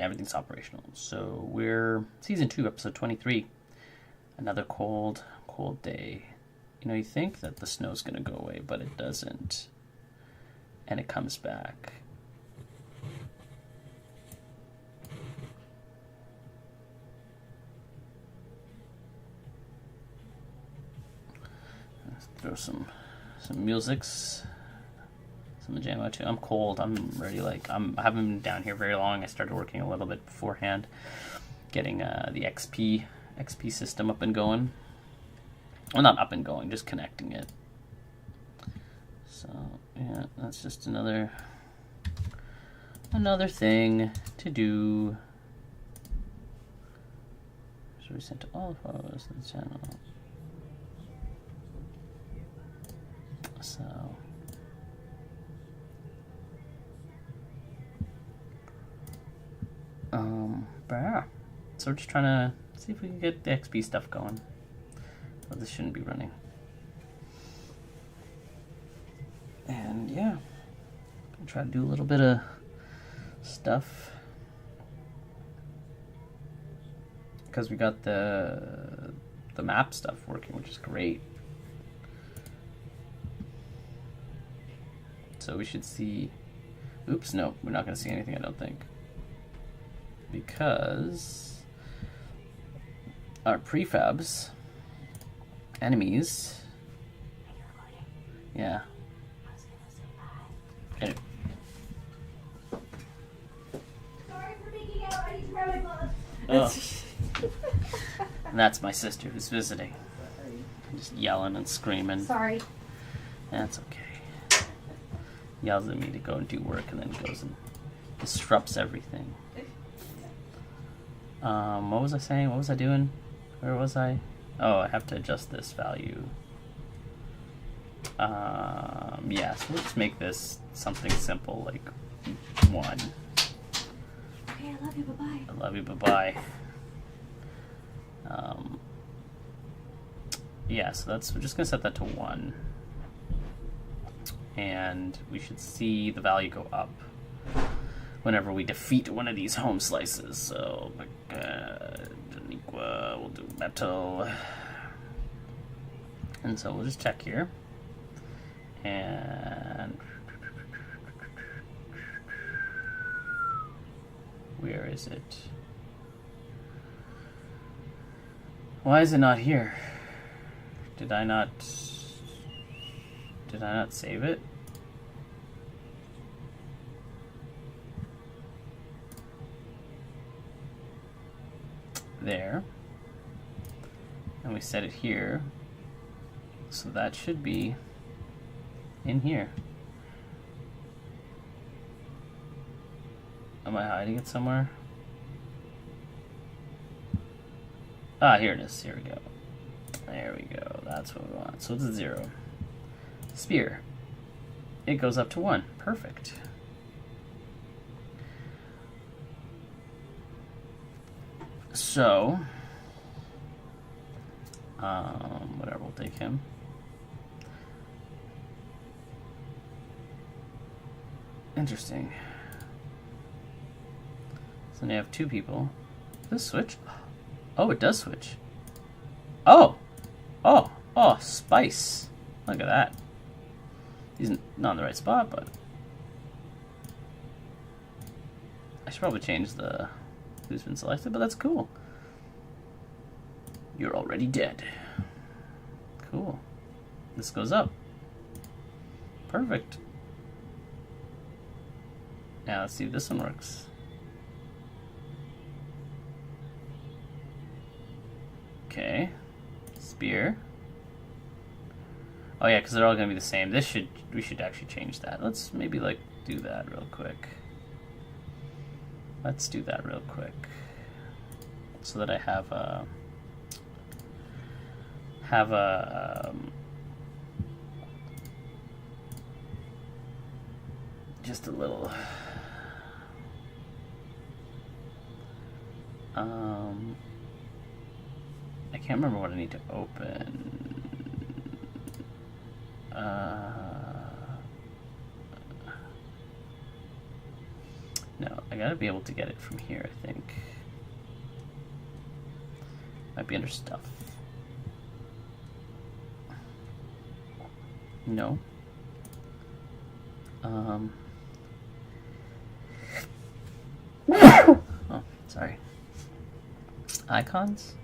everything's operational. So we're season 2, episode 23. Another cold day. You know, you think that the snow's gonna go away, but it doesn't. And it comes back. Let's throw some musics. Some jam out too. I'm cold. I'm ready. I haven't been down here very long. I started working a little bit beforehand, getting the XP system up and going. Well, not up and going, just connecting it. So yeah, that's just another thing to do. So we sent to all followers of the channel. So but yeah. So we're just trying to see if we can get the XP stuff going. So this shouldn't be running. And yeah, I'm try to do a little bit of stuff because we got the map stuff working, which is great. So we should see. Oops, no, we're not going to see anything, I don't think, because our prefabs enemies. Yeah. Okay. Sorry for making out. I need to grab my gloves. Oh. And that's my sister who's visiting. Just yelling and screaming. Sorry. That's okay. Yells at me to go and do work and then goes and disrupts everything. What was I saying? What was I doing? Where was I? Oh, I have to adjust this value. Yeah, so we'll just make this something simple, like 1. Okay, I love you, bye-bye. I love you, bye-bye. Yeah, so we're just gonna set that to 1. And we should see the value go up whenever we defeat one of these home slices. So, we'll do metal. And so we'll just check here. And where is it? Why is it not here? Did I not save it? There. And we set it here. So that should be in here. Am I hiding it somewhere? Ah, here it is. Here we go. There we go. That's what we want. So it's a 0. Spear. It goes up to 1. Perfect. So, whatever, we'll take him. Interesting. So now you have 2 people. Does this switch? Oh, it does switch. Oh! Oh! Oh, spice. Look at that. He's not in the right spot, but I should probably change the who's been selected, but that's cool. You're already dead. Cool. This goes up. Perfect. Now let's see if this one works. Okay. Spear. Oh yeah, because they're all gonna be the same. We should actually change that. Let's maybe do that real quick. Let's do that real quick, so that I have just a little I can't remember what I need to open. No, I gotta be able to get it from here, I think. Might be under stuff. No. Oh, sorry. Icons?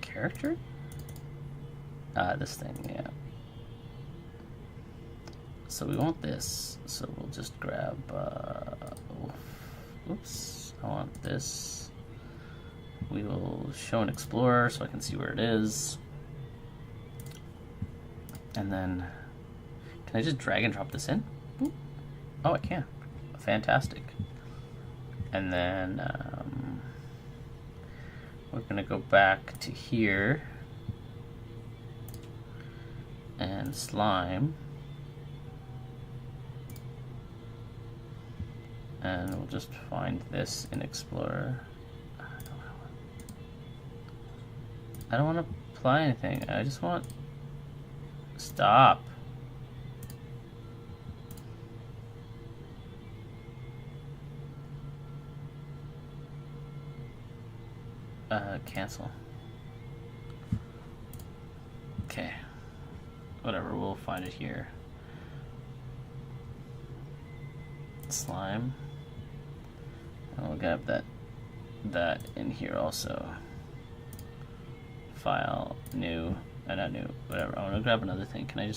Character? This thing, yeah. So we want this, so we'll just grab, oops, I want this. We will show an explorer so I can see where it is. And then, can I just drag and drop this in? Ooh. Oh, I can. Fantastic. And then, we're gonna go back to here and slime. And we'll just find this in Explorer. I don't want to apply anything. I just want... Stop. Cancel. Okay. Whatever, we'll find it here. Slime. And we'll grab that in here also. File, new, not new, whatever. I want to grab another thing. Can I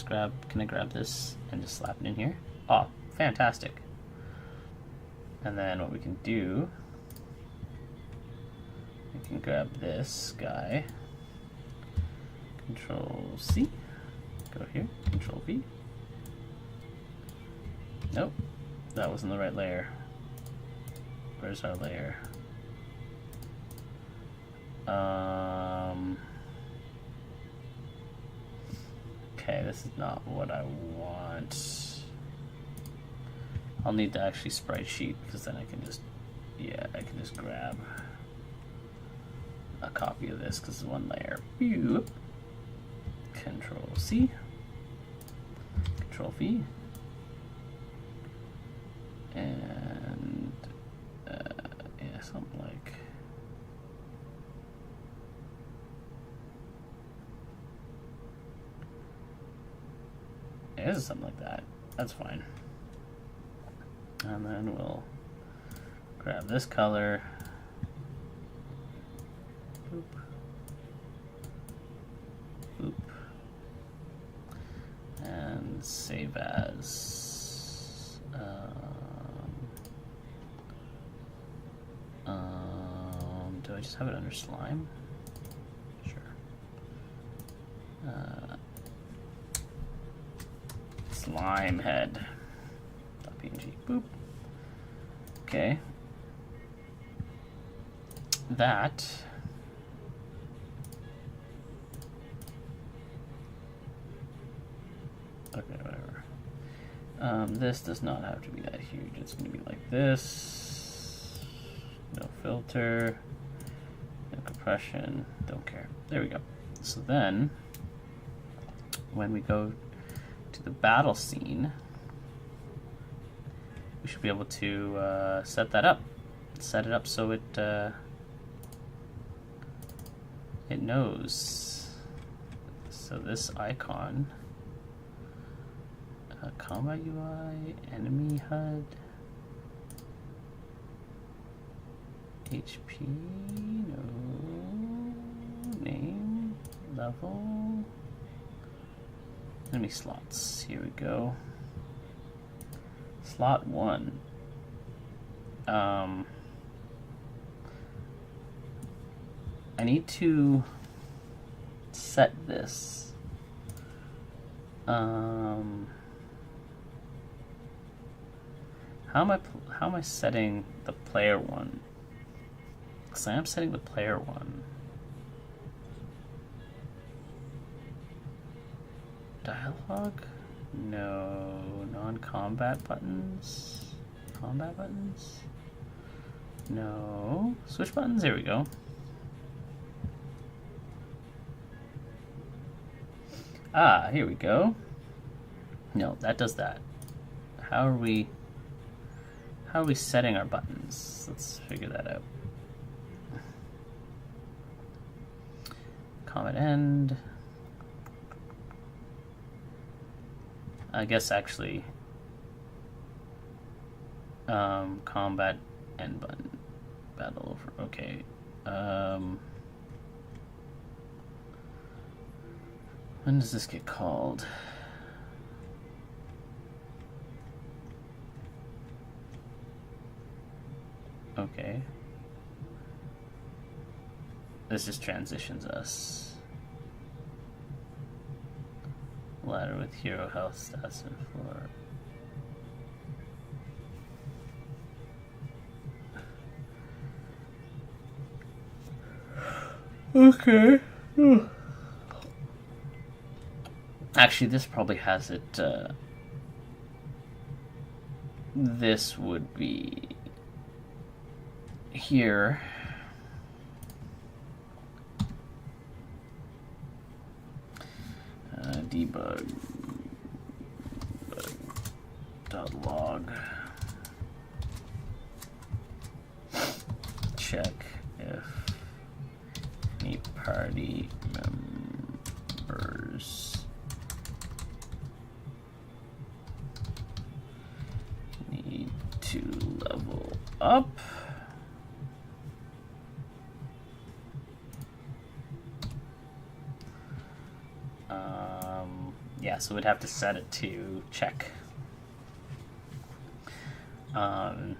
grab this and just slap it in here? Oh, fantastic. And then what we can do, we can grab this guy, Control C, go here, Control V. Nope, that wasn't the right layer. Where's our layer? Okay, this is not what I want. I'll need to actually sprite sheet because then I can just, yeah, I can just grab a copy of this because it's one layer. Control C, Control V, and yeah, something like. Yeah, this is something like that. That's fine. And then we'll grab this color. Boop. Boop. And save as. Do I just have it under slime? Sure. Slime head. .png. Boop. Okay. That. Okay, whatever. This does not have to be that huge. It's going to be like this. No filter. No compression. Don't care. There we go. So then, when we go to the battle scene, we should be able to set that up. Set it up so it knows. So this icon, combat UI, enemy HUD, HP, no, name, level, enemy slots. Here we go. Slot 1. I need to set this. How am I setting the player one? Because I am setting the player one. Dialogue? No. Non-combat buttons? Combat buttons? No. Switch buttons? There we go. Ah, here we go. No, that does that. How are we... How are we setting our buttons? Let's figure that out. Combat end. I guess actually combat end button. Battle over. Okay. When does this get called? Okay. This just transitions us. Ladder with hero health stats and floor. Okay. Actually, this probably has it. This would be here. Debug .log. Check if any party members need to level up. Yeah, so we'd have to set it to check. Then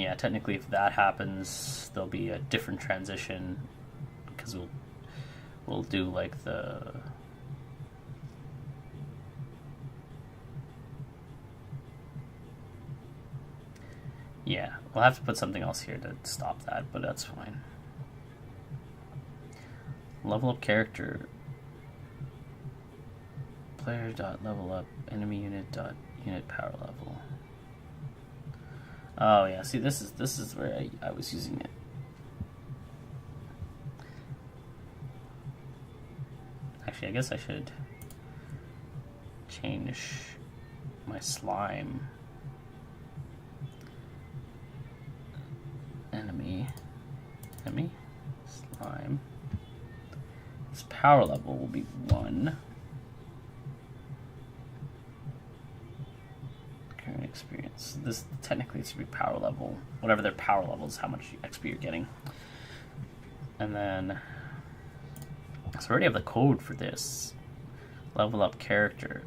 yeah, technically if that happens, there'll be a different transition because we'll do like the yeah, we'll have to put something else here to stop that, but that's fine. Level up character. Player dot level up enemy unit dot unit power level. Oh yeah, see this is where I was using it. Actually, I guess I should change my slime. Enemy slime. Its power level will be 1. Experience. This technically it should be power level. Whatever their power level is, how much XP you're getting. And then, so I already have the code for this. Level up character.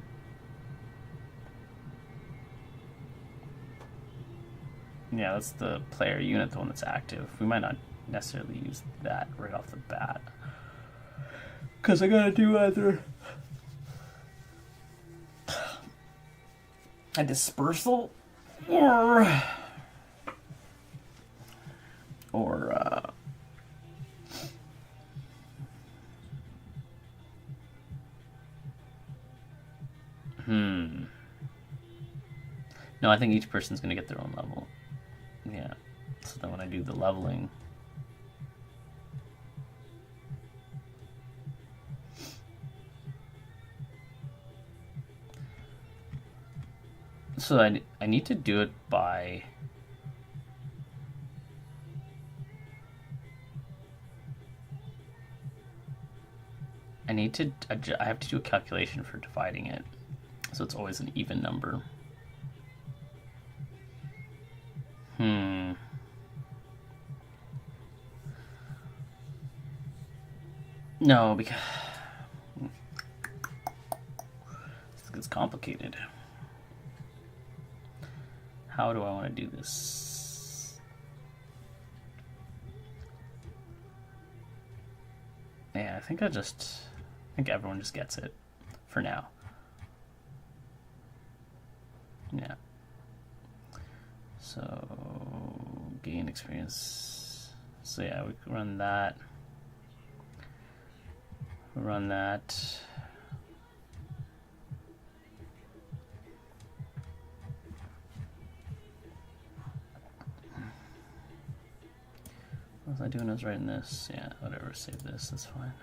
Yeah, that's the player unit, the one that's active. We might not necessarily use that right off the bat. Because I gotta do either a dispersal or no, I think each person's gonna get their own level. Yeah, so then when I do the leveling, so I need to do it by I have to do a calculation for dividing it, so it's always an even number. No, because it's complicated. How do I want to do this? Yeah, I think everyone just gets it for now. Yeah. So gain experience. So yeah, we can run that. Run that. What was I doing? I was writing this. Yeah, whatever. Save this. That's fine.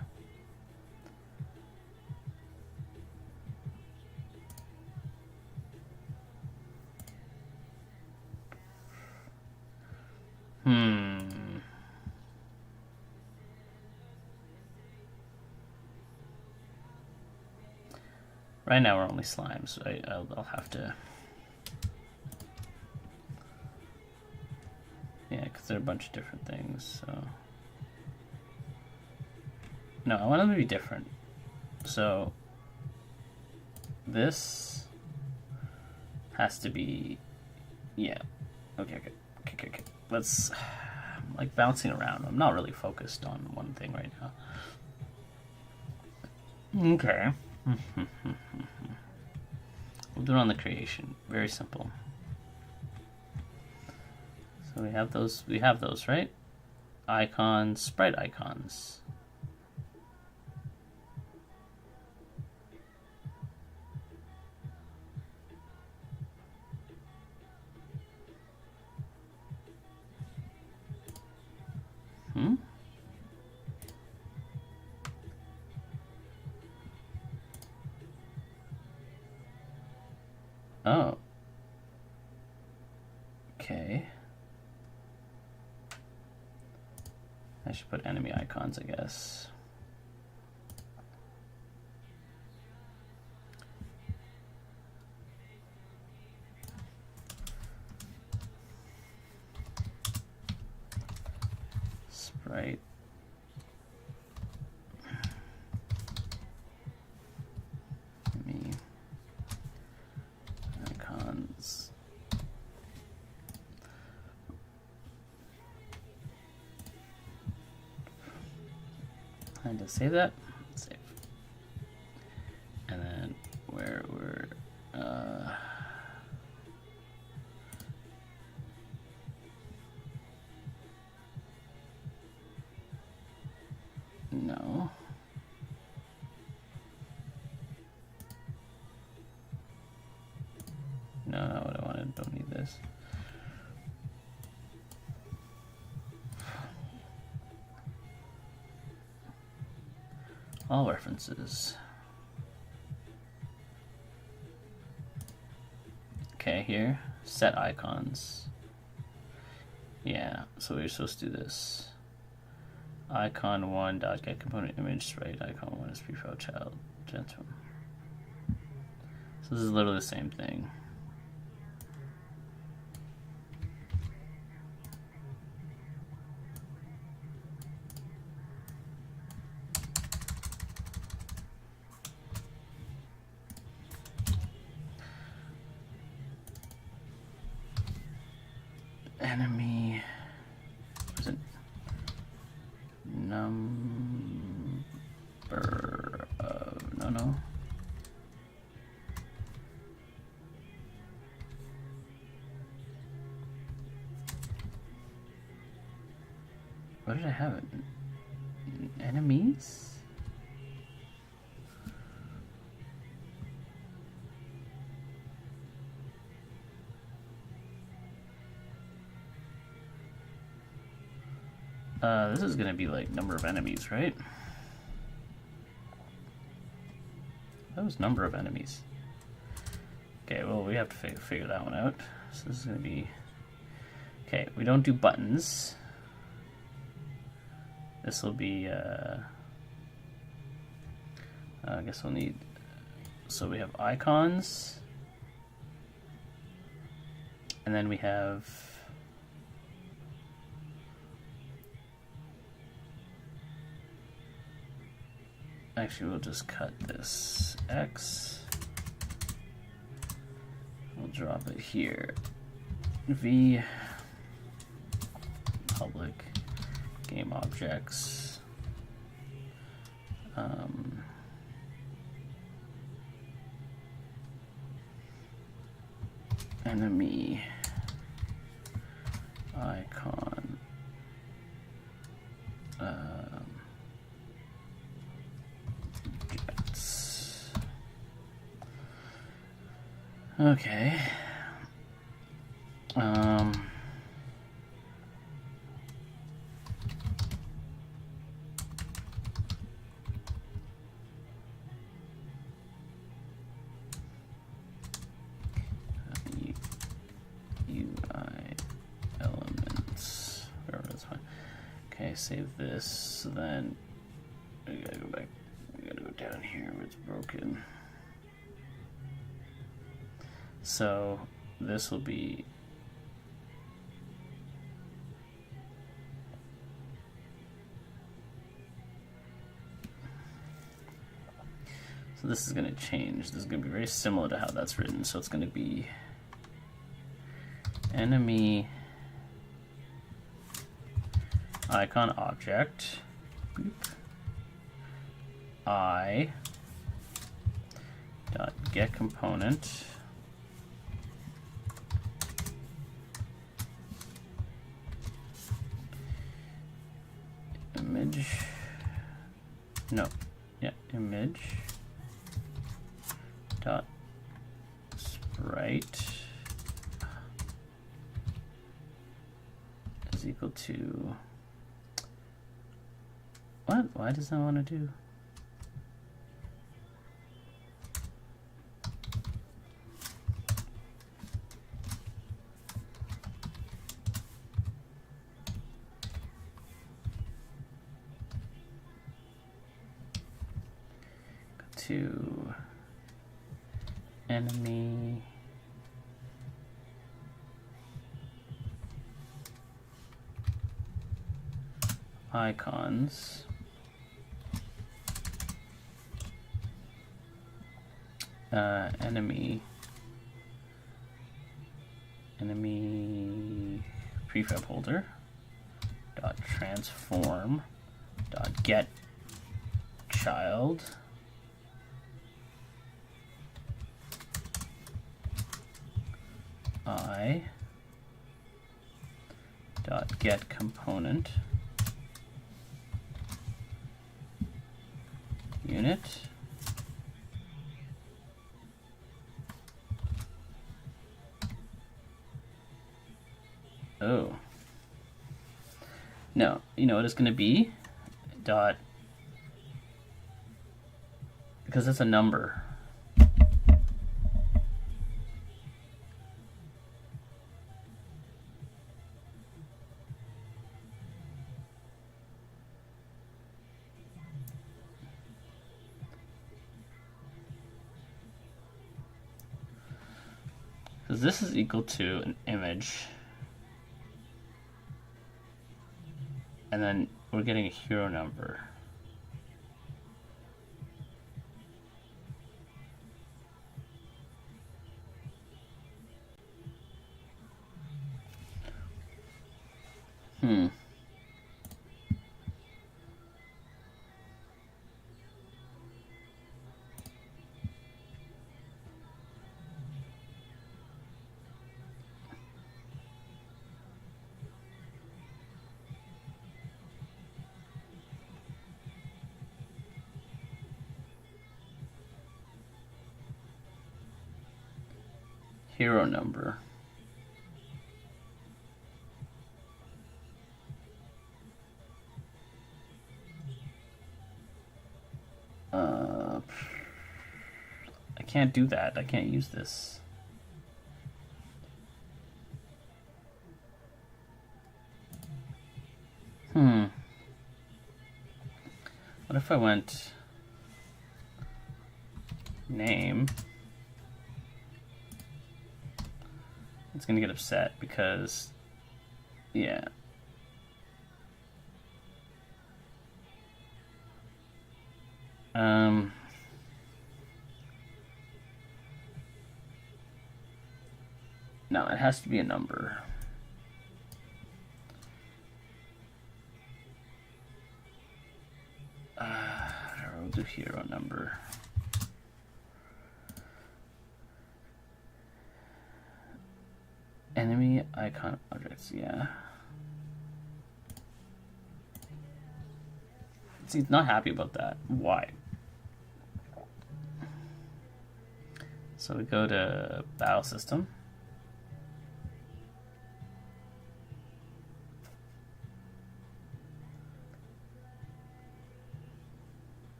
Right now we're only slimes, so I'll have to... Yeah, because they're a bunch of different things, so... No, I want them to be different. So... This... has to be... Yeah. Okay. Let's... I'm like bouncing around. I'm not really focused on one thing right now. Okay. We'll do it on the creation. Very simple. So we have those, right? Icons, sprite icons. Oh. Okay. I should put enemy icons, I guess. Sprite. Enemy icons. And to save that, save. And then where we're no. No, not what I wanted. Don't need this. All references. Okay, here, set icons. Yeah, so we're supposed to do this. Icon 1 dot get component image sprite. Icon 1 is prefile child gentleman. So this is literally the same thing. Enemy, was it number of, no. What did I have it? Enemies? This is gonna be like number of enemies, right? That was number of enemies. Okay, well, we have to figure that one out. So this is gonna be... Okay, we don't do buttons. This will be, I guess we'll need... So we have icons. And then we have... Actually, we'll just cut this X. We'll drop it here. V public game objects. Enemy icon. Okay. UI elements. save this. So then we gotta go back. We gotta go down here where it's broken. So this will be so this is going to change. This is going to be very similar to how that's written. So it's going to be enemy icon object I dot get component image image dot sprite is equal to what? Why does that want to do? To enemy icons enemy prefab holder dot transform dot get child I dot get component unit oh no, you know what it's going to be dot because it's a number. Because this is equal to an image, and then we're getting a hero number. Hero number. I can't do that. I can't use this. What if I went name? It's gonna get upset because, yeah. No, it has to be a number. We'll do hero number. Enemy icon objects, yeah. See, he's not happy about that. Why? So we go to battle system.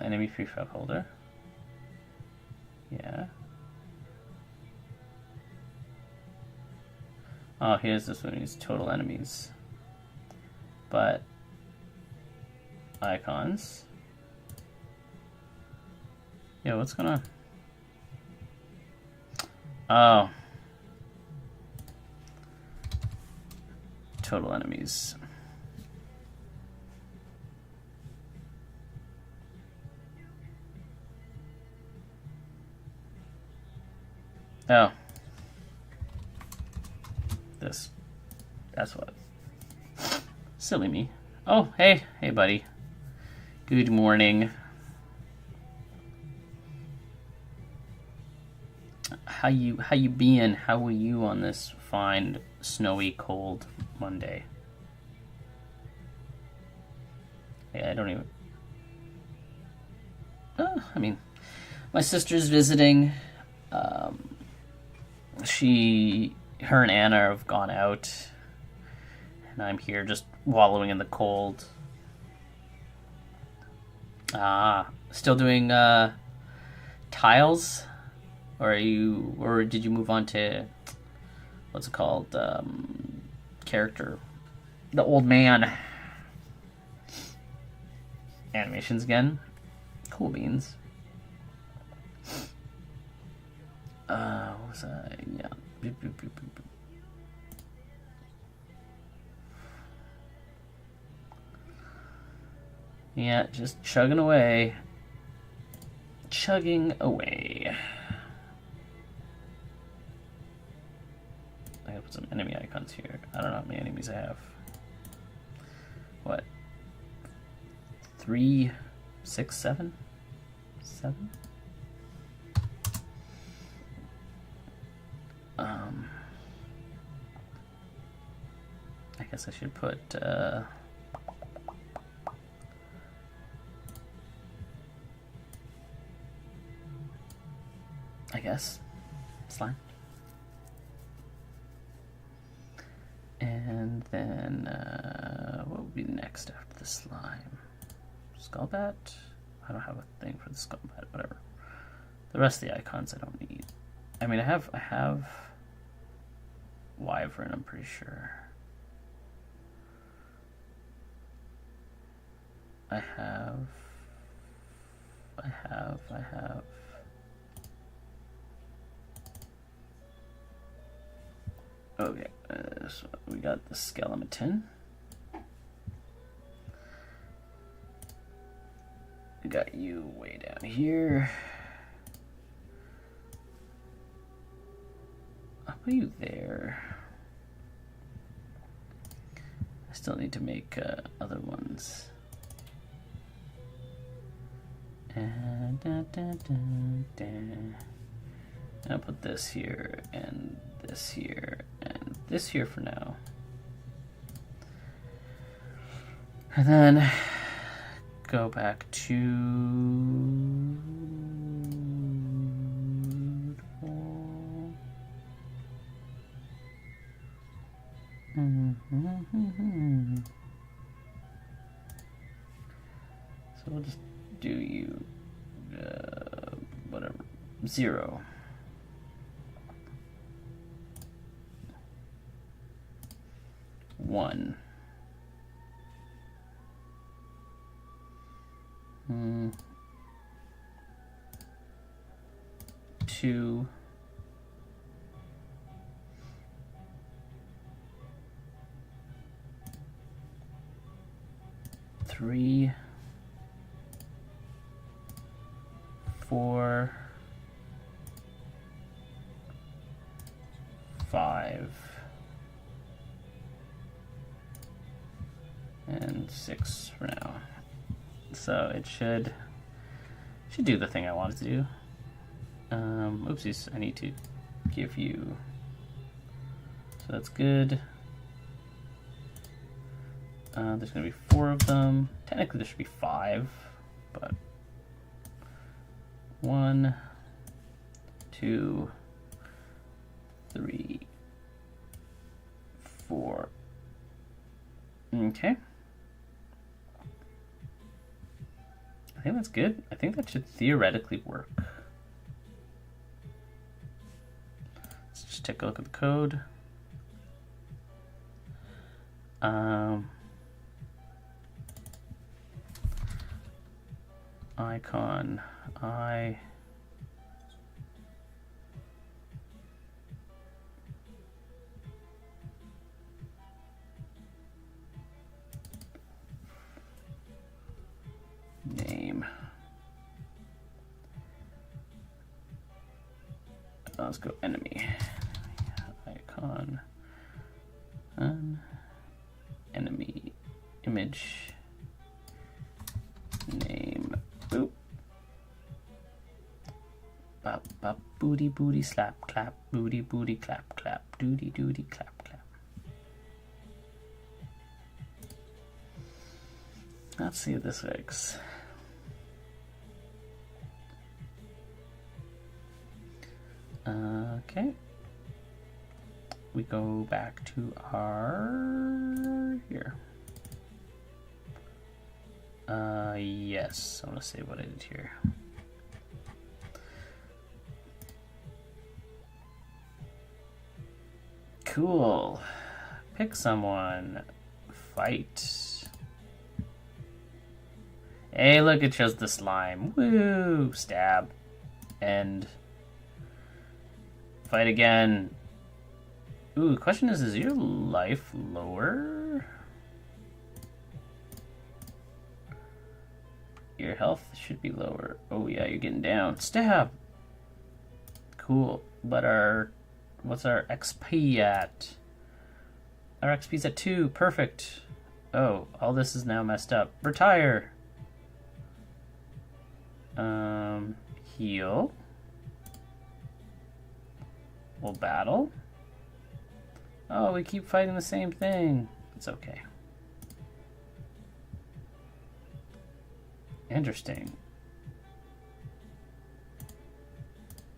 Enemy prefab holder. Yeah. Oh, here's this one. He's total enemies. But icons. Yeah, what's going on? Oh. Total enemies. Oh. This. That's what. Silly me. Oh, hey. Hey, buddy. Good morning. How you been? How are you on this fine, snowy, cold Monday? Yeah, I don't even... I mean, my sister's visiting. Her and Anna have gone out, and I'm here just wallowing in the cold. Still doing tiles, or did you move on to what's it called? Character, the old man animations again. Cool beans. What was I? Yeah. Boop, boop, boop, boop, boop. Yeah, just chugging away. Chugging away. I gotta put some enemy icons here. I don't know how many enemies I have. What? 3, 6, 7? 7? I guess I should put I guess slime, and then what would be next after the slime? Skullbat? I don't have a thing for the skullbat. Whatever. The rest of the icons I don't need. I mean, I have Wyvern, I'm pretty sure. I have. Okay, so we got the skeleton. We got you way down here. I'll put you there. I still need to make other ones. And I'll put this here and this here and this here for now. And then go back to so we'll just do you whatever 0. One. 2. 3. 4. 5. And 6 for now. So it should do the thing I wanted to do. Oopsies, I need to give you, so that's good. There's gonna be 4 of them. Technically there should be 5, but 1, 2, 3, 4. Okay. I think that's good. I think that should theoretically work. Let's just take a look at the code. Icon. Name. Let's go enemy. Icon. Enemy. Image. Name. Boop. Bop bop booty booty slap clap booty booty clap clap doody doody clap clap. Let's see if this works. Okay. We go back to our here. Yes, I want to say what I did here. Cool. Pick someone. Fight. Hey, look, it shows the slime. Woo! Stab. End. Fight again. Ooh, the question is your life lower? Your health should be lower. Oh yeah, you're getting down. Stab! Cool. But what's our XP at? Our XP's at 2. Perfect. Oh, all this is now messed up. Retire! Heal. We'll battle. Oh, we keep fighting the same thing. It's okay. Interesting.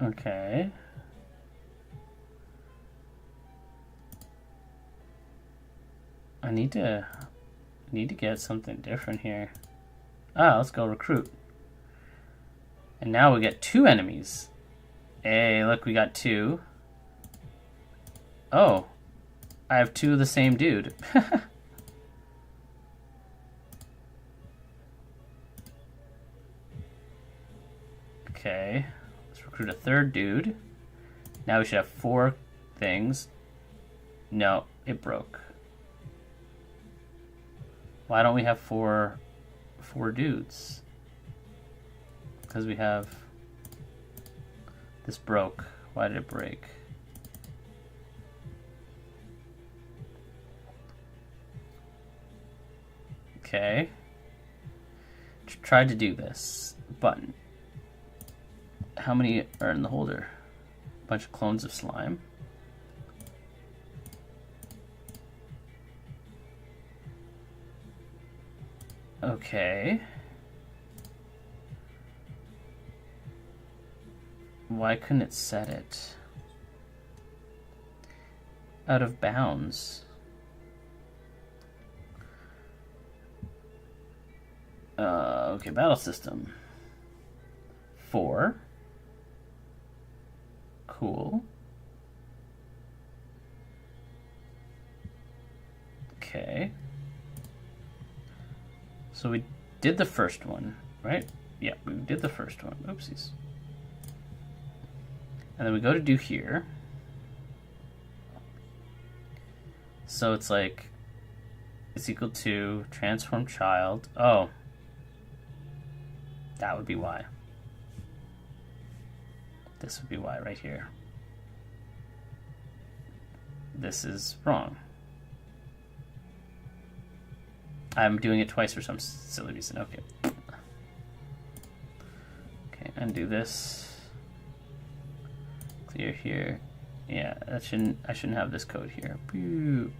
Okay. I need to get something different here. Ah, let's go recruit. And now we get 2 enemies. Hey, look, we got 2. Oh, I have 2 of the same dude. Okay, let's recruit a 3rd dude. Now we should have 4 things. No, it broke. Why don't we have four dudes? Because we have... This broke. Why did it break? Okay. Tried to do this. Button. How many are in the holder? A bunch of clones of slime. Okay. Why couldn't it set it? Out of bounds. Okay, battle system. 4. Cool. Okay. So we did the first one, right? Yeah, we did the first one. Oopsies. And then we go to do here. So it's like, it's equal to transform child. Oh. That would be why. This would be why right here. This is wrong. I'm doing it twice for some silly reason. Okay. Okay, undo this. Clear here. Yeah, I shouldn't have this code here. Boop.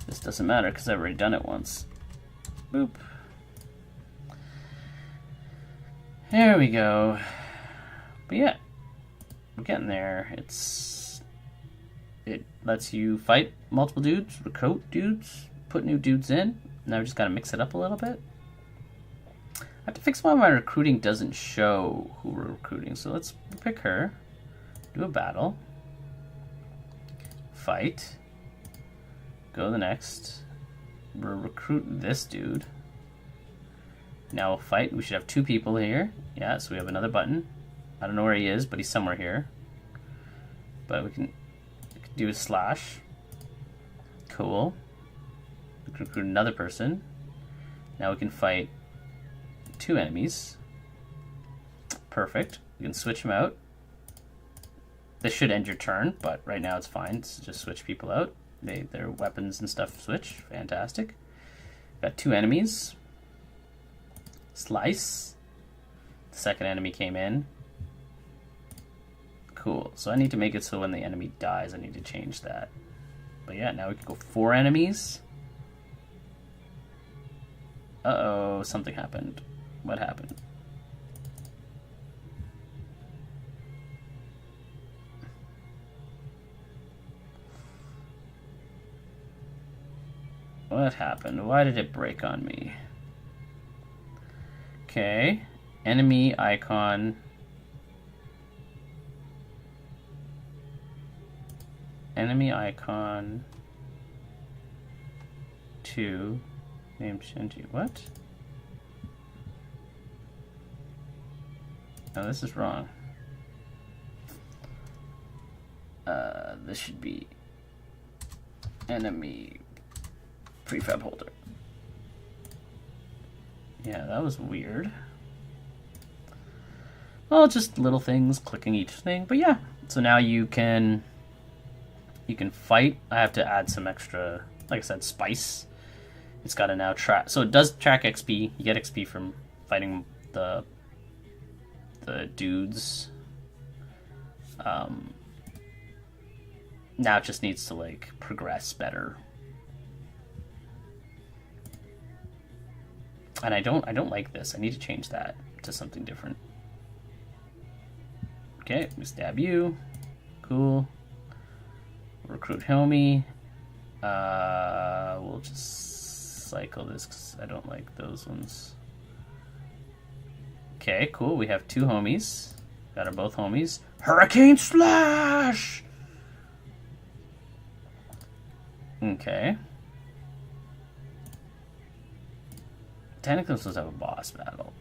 This doesn't matter because I've already done it once. Boop. There we go. But yeah, we're getting there. It lets you fight multiple dudes, recruit dudes, put new dudes in. Now we just gotta mix it up a little bit. I have to fix why my recruiting doesn't show who we're recruiting. So let's pick her, do a battle, fight, Go to the next. We'll recruit this dude. Now we'll fight. We should have 2 people here. Yeah, so we have another button. I don't know where he is, but he's somewhere here. But we can do a slash. Cool. We can recruit another person. Now we can fight 2 enemies. Perfect. We can switch them out. This should end your turn, but right now it's fine. So just switch people out. Their weapons and stuff switch. Fantastic. Got 2 enemies. Slice. The second enemy came in. Cool. So I need to make it so when the enemy dies, I need to change that. But yeah, now we can go 4 enemies. Uh-oh, something happened. What happened? What happened? Why did it break on me? Okay. Enemy icon. Enemy icon. 2. Name Shinji. What? No, this is wrong. This should be enemy prefab holder. Yeah, that was weird. Well, just little things, clicking each thing. But yeah, so now you can fight. I have to add some extra, like I said, spice. It's got to now track. So it does track XP. You get XP from fighting the dudes. Now it just needs to like progress better. And I don't like this. I need to change that to something different. Okay, we stab you. Cool. Recruit homie. We'll just cycle this because I don't like those ones. Okay, cool. We have 2 homies. Got our both homies. Hurricane Slash! Okay. Technically, we're supposed to have a boss battle.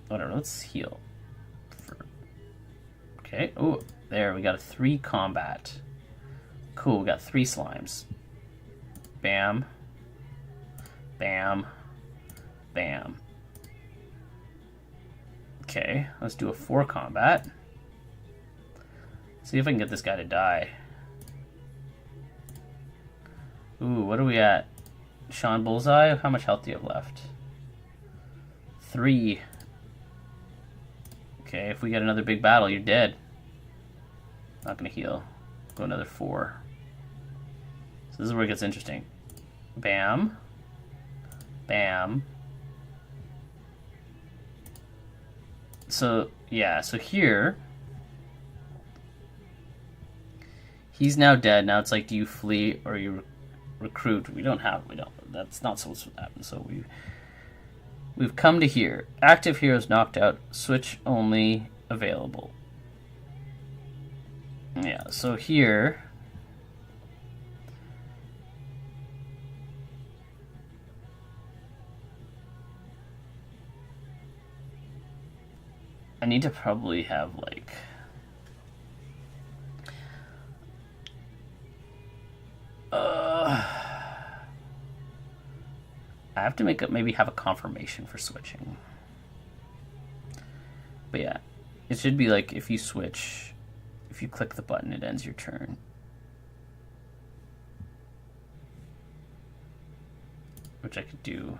Whatever, let's heal. Okay, oh, there, we got a 3 combat. Cool, we got 3 slimes. Bam. Bam. Bam. Okay, let's do a 4 combat. See if I can get this guy to die. Ooh, what are we at? Sean Bullseye? How much health do you have left? 3. Okay, if we get another big battle, you're dead. Not gonna heal. Go another 4. So this is where it gets interesting. Bam. Bam. So, yeah, so here... He's now dead. Now it's like, do you flee or you recruit? We don't. That's not supposed to happen. So we've come to here. Active heroes knocked out. Switch only available. Yeah. So here. I need to probably have like. I have to maybe have a confirmation for switching. But yeah, it should be like if you switch, if you click the button, it ends your turn. Which I could do.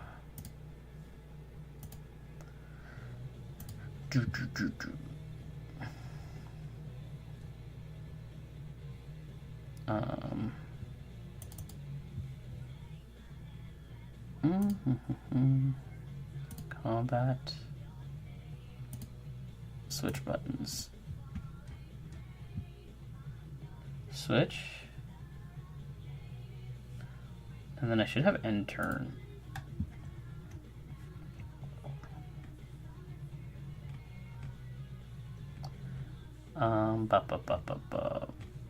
Combat. Switch buttons. Switch. And then I should have end turn.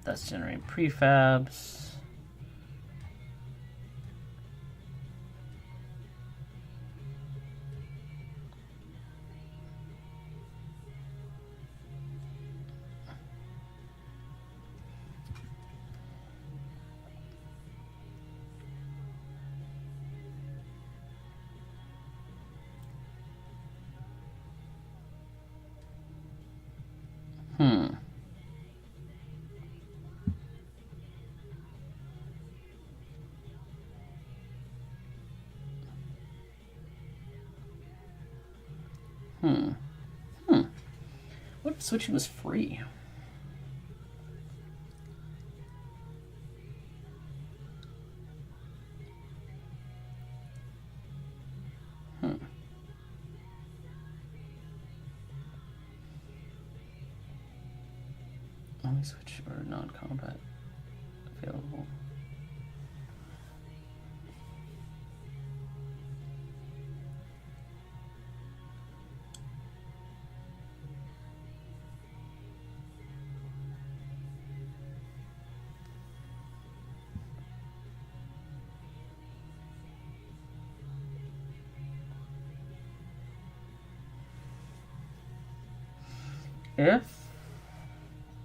That's generating prefabs. What if switching was free? Only switch or non-combat available.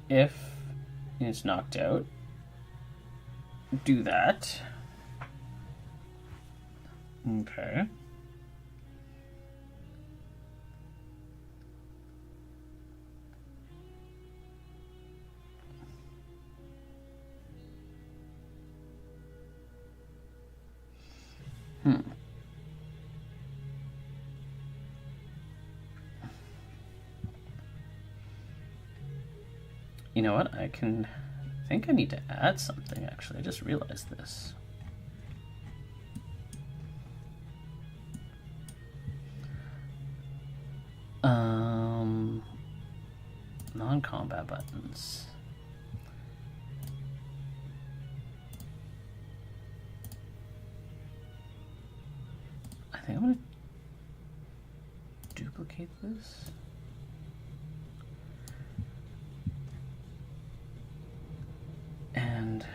If it's knocked out, do that. Okay. You know what? I think I need to add something, actually. I just realized this. Non-combat buttons. I think I'm gonna duplicate this. And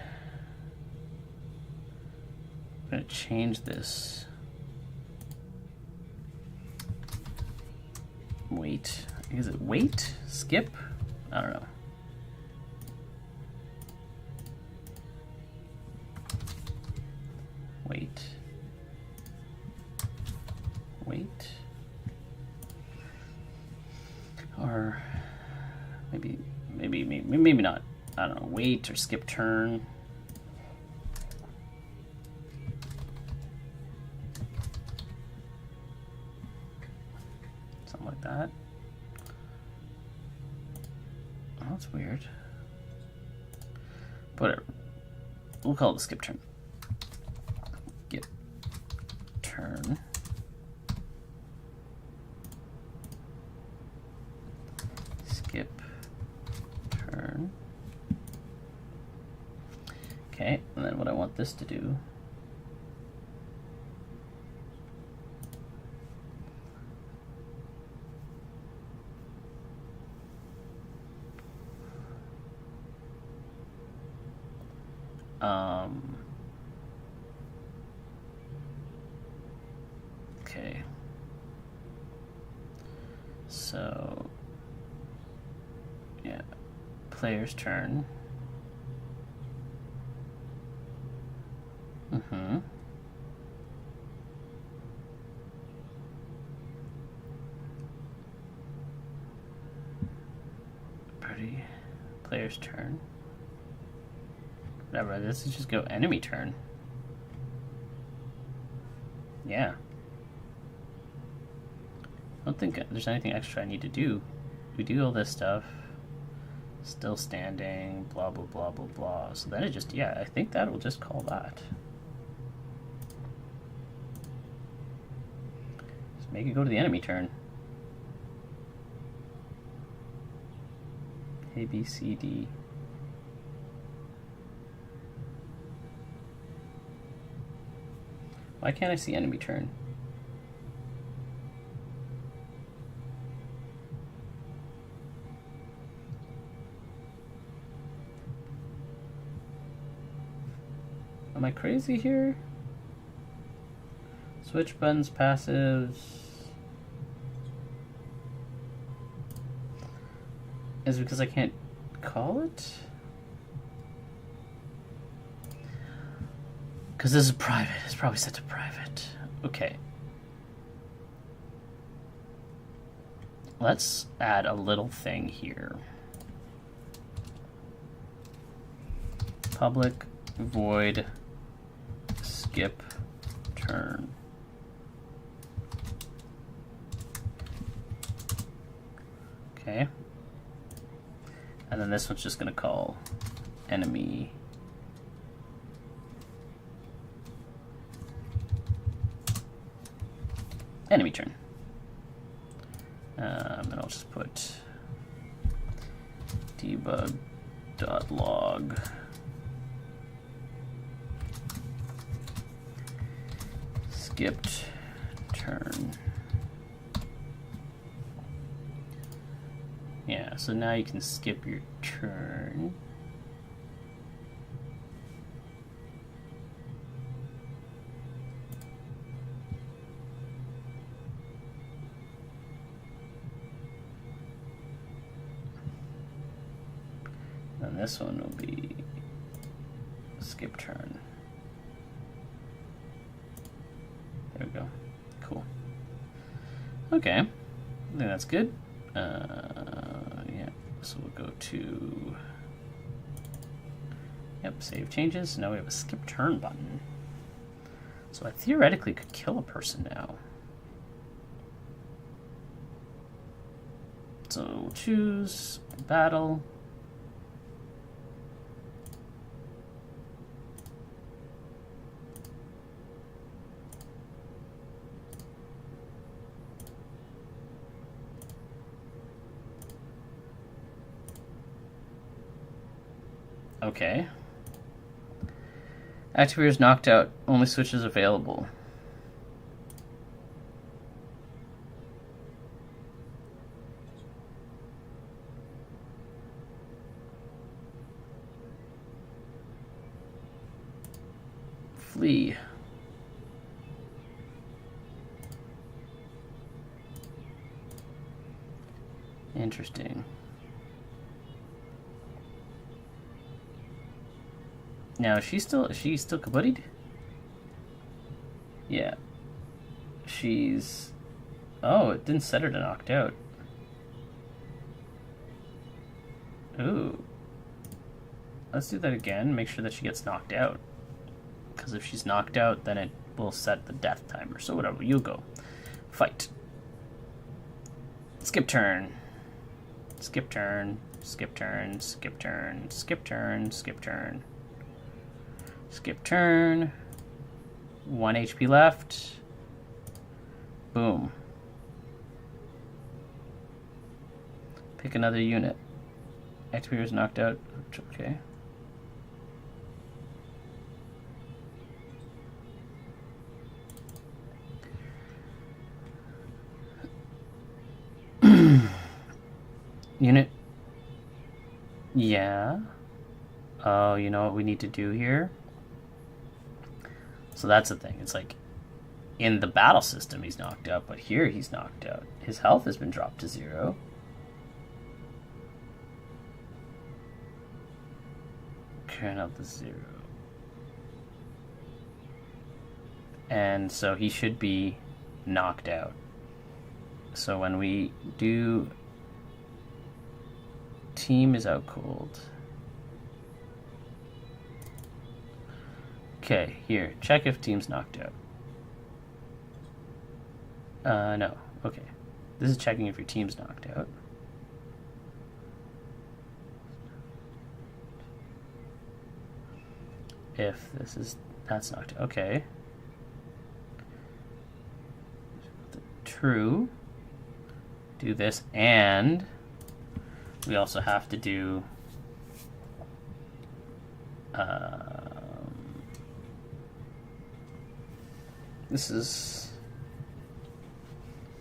I'm going to change this. Wait. Is it wait? Skip? I don't know. Wait. Wait. Or maybe not. I don't know, wait or skip turn. Something like that. Oh, that's weird. Whatever. We'll call it skip turn. Skip turn. Skip turn. Okay, and then what I want this to do okay, so yeah, player's turn. Party, player's turn. Whatever, this is just go enemy turn. Yeah. I don't think there's anything extra I need to do. We do all this stuff. Still standing, blah, blah, blah, blah, blah. So then it just, yeah, I think that will just call that. Just make it go to the enemy turn. A, B, C, D. Why can't I see enemy turn? Am I crazy here? Switch buttons, passives. Is it because I can't call it? Because this is private. It's probably set to private. Okay. Let's add a little thing here. Public void skip turn. Okay. And then this one's just going to call enemy turn. And I'll just put debug.log skipped turn. Yeah, so now you can skip your turn. And this one will be skip turn. There we go. Cool. Okay. I think that's good. Yeah. So we'll go to save changes. Now we have a skip turn button. So I theoretically could kill a person now. So we'll choose battle. Okay. Activator is knocked out. Only switches available. Flee. Interesting. Now, is she still kabuddied? Yeah. She's... Oh, it didn't set her to knocked out. Ooh. Let's do that again. Make sure that she gets knocked out. Because if she's knocked out, then it will set the death timer. So whatever, you go. Fight. Skip turn. Skip turn. Skip turn. Skip turn. Skip turn. Skip turn. Skip turn. 1 HP left. Boom. Pick another unit. Activator is knocked out. Okay. Unit. Yeah. Oh, you know what we need to do here? So that's the thing. It's like in the battle system he's knocked out, but here he's knocked out. His health has been dropped to 0. Clearing out the 0. And so he should be knocked out. So when we do team is out cold. Okay, here, check if team's knocked out. No, okay. This is checking if your team's knocked out. If that's knocked out, okay. True. Do this, and we also have to do this is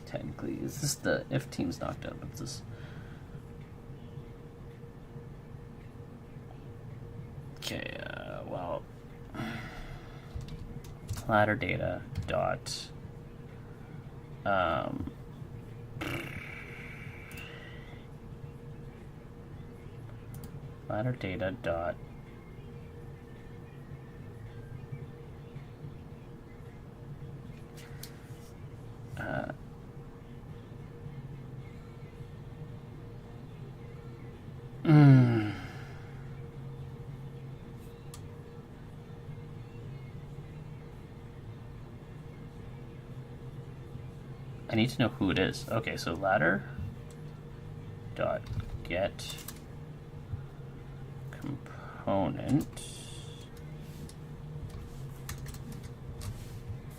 technically, is this the if team's knocked out? What's this? Okay, well, ladder data dot ladder data dot I need to know who it is. Okay, so ladder dot get component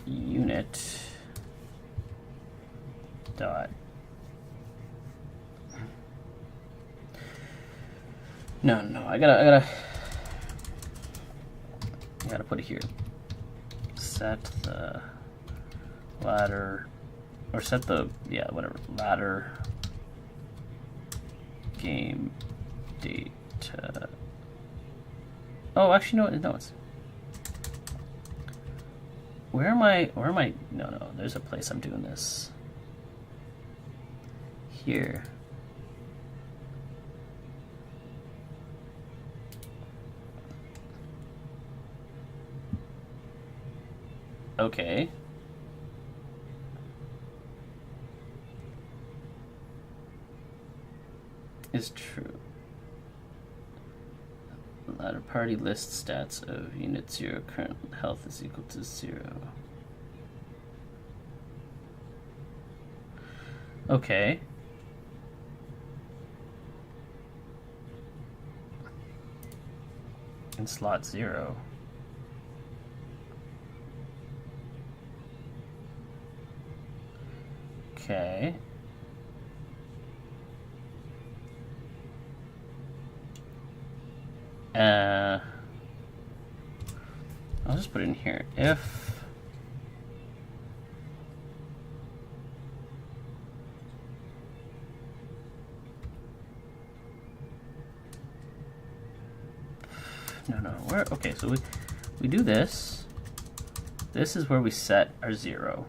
unit dot no, I gotta put it here. Set the ladder, or set the, yeah, whatever, ladder game data. Oh, actually, no, it's, where am I, no, there's a place I'm doing this. Here. Okay. Is true. Ladder party list stats of unit 0. Current health is equal to 0. Okay. In slot 0. Okay. I'll just put it in here. If no, where, okay, so we do this. This is where we set our 0.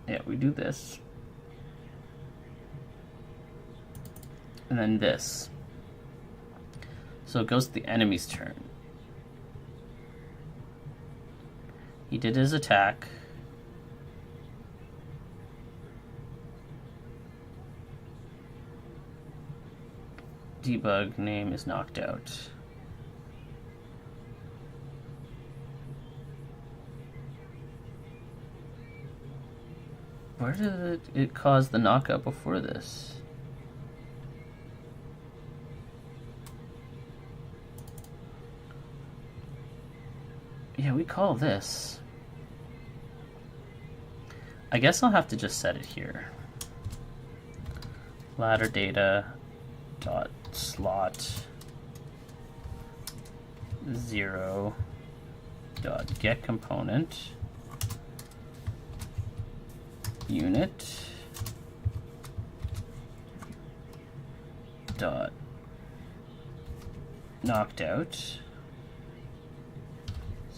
Yeah, we do this. And then this. So it goes to the enemy's turn. He did his attack. Debug name is knocked out. Where did it cause the knockout before this? Yeah, we call this. I guess I'll have to just set it here. Ladder data dot slot 0 dot get component unit dot knocked out is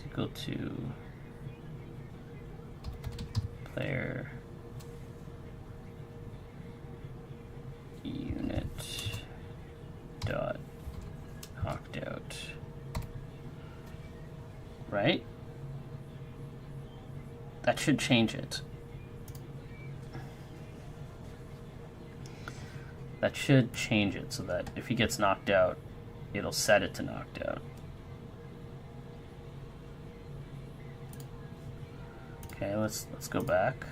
equal to player unit dot knocked out, right? That should change it. That should change it so that if he gets knocked out, it'll set it to knocked out. Okay, let's go back.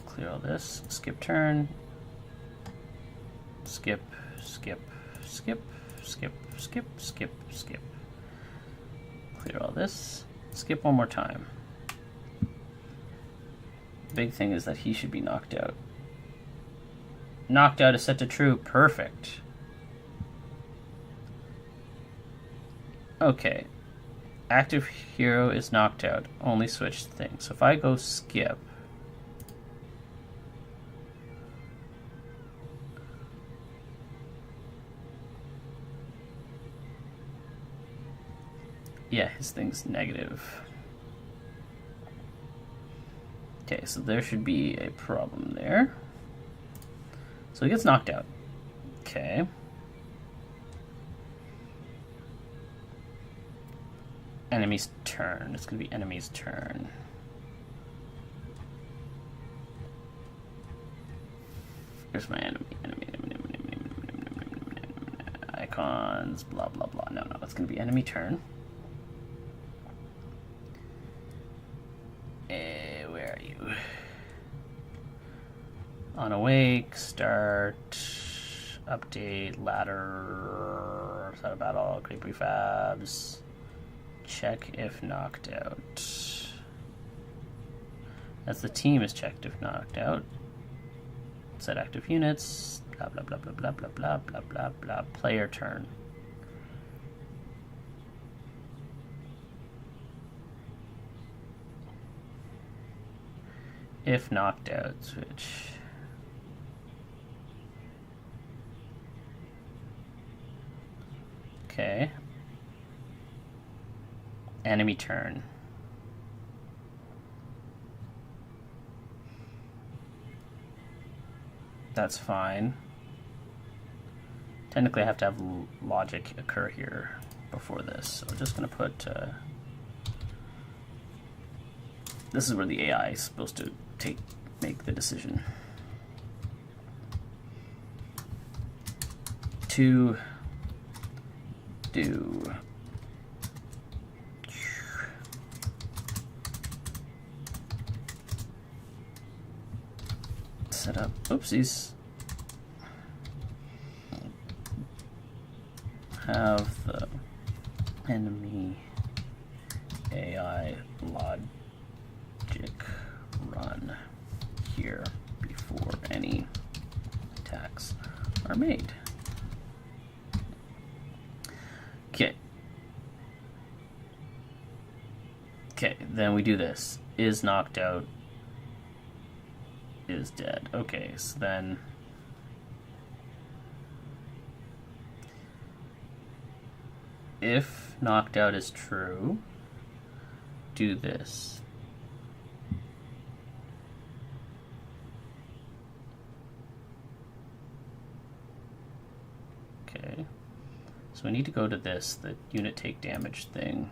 Clear all this. Skip turn. Skip, skip, skip, skip, skip, skip, skip. Clear all this. Skip one more time. Big thing is that he should be knocked out. Knocked out is set to true. Perfect. Okay. Active hero is knocked out. Only switch things. So if I go skip, Yeah, his thing's negative. Okay, so there should be a problem there. So he gets knocked out. Okay. Enemy's turn. It's going to be enemy's turn. Here's my enemy. Icons, blah, blah, blah. No, it's going to be enemy turn. Where are you? On awake, start, update, ladder, start a battle, create prefabs, check if knocked out. As the team is checked if knocked out. Set active units, blah blah blah blah blah blah blah blah blah blah. Player turn. If knocked out, switch. Okay. Enemy turn. That's fine. Technically, I have to have logic occur here before this. So we're just going to put... this is where the AI is supposed to make the decision. To do... set up, oopsies, have the enemy AI logic run here before any attacks are made. Okay. Okay, then we do this. Is knocked out, is dead. Okay, so then if knocked out is true, do this. Okay, so we need to go to this, the unit take damage thing,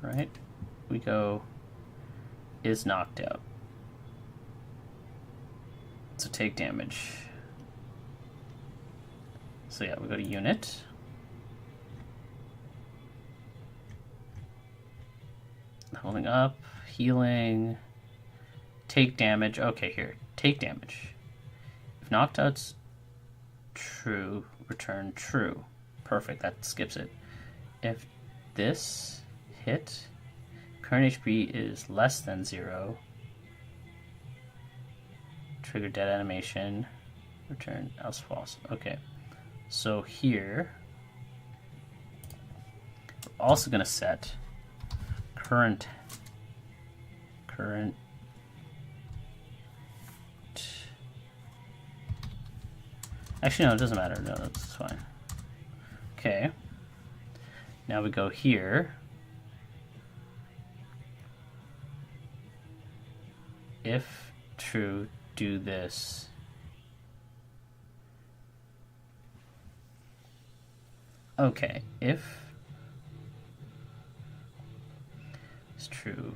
right? We go is knocked out. So take damage. So yeah, we go to unit. Holding up, healing, take damage. Okay, here, take damage. If knocked out's true, return true. Perfect, that skips it. If this hit, current HP is less than 0. Trigger dead animation. Return else false. Okay. So here, we're also going to set current. Actually, no, it doesn't matter. No, that's fine. Okay. Now we go here. If true, do this. Okay, if it's true,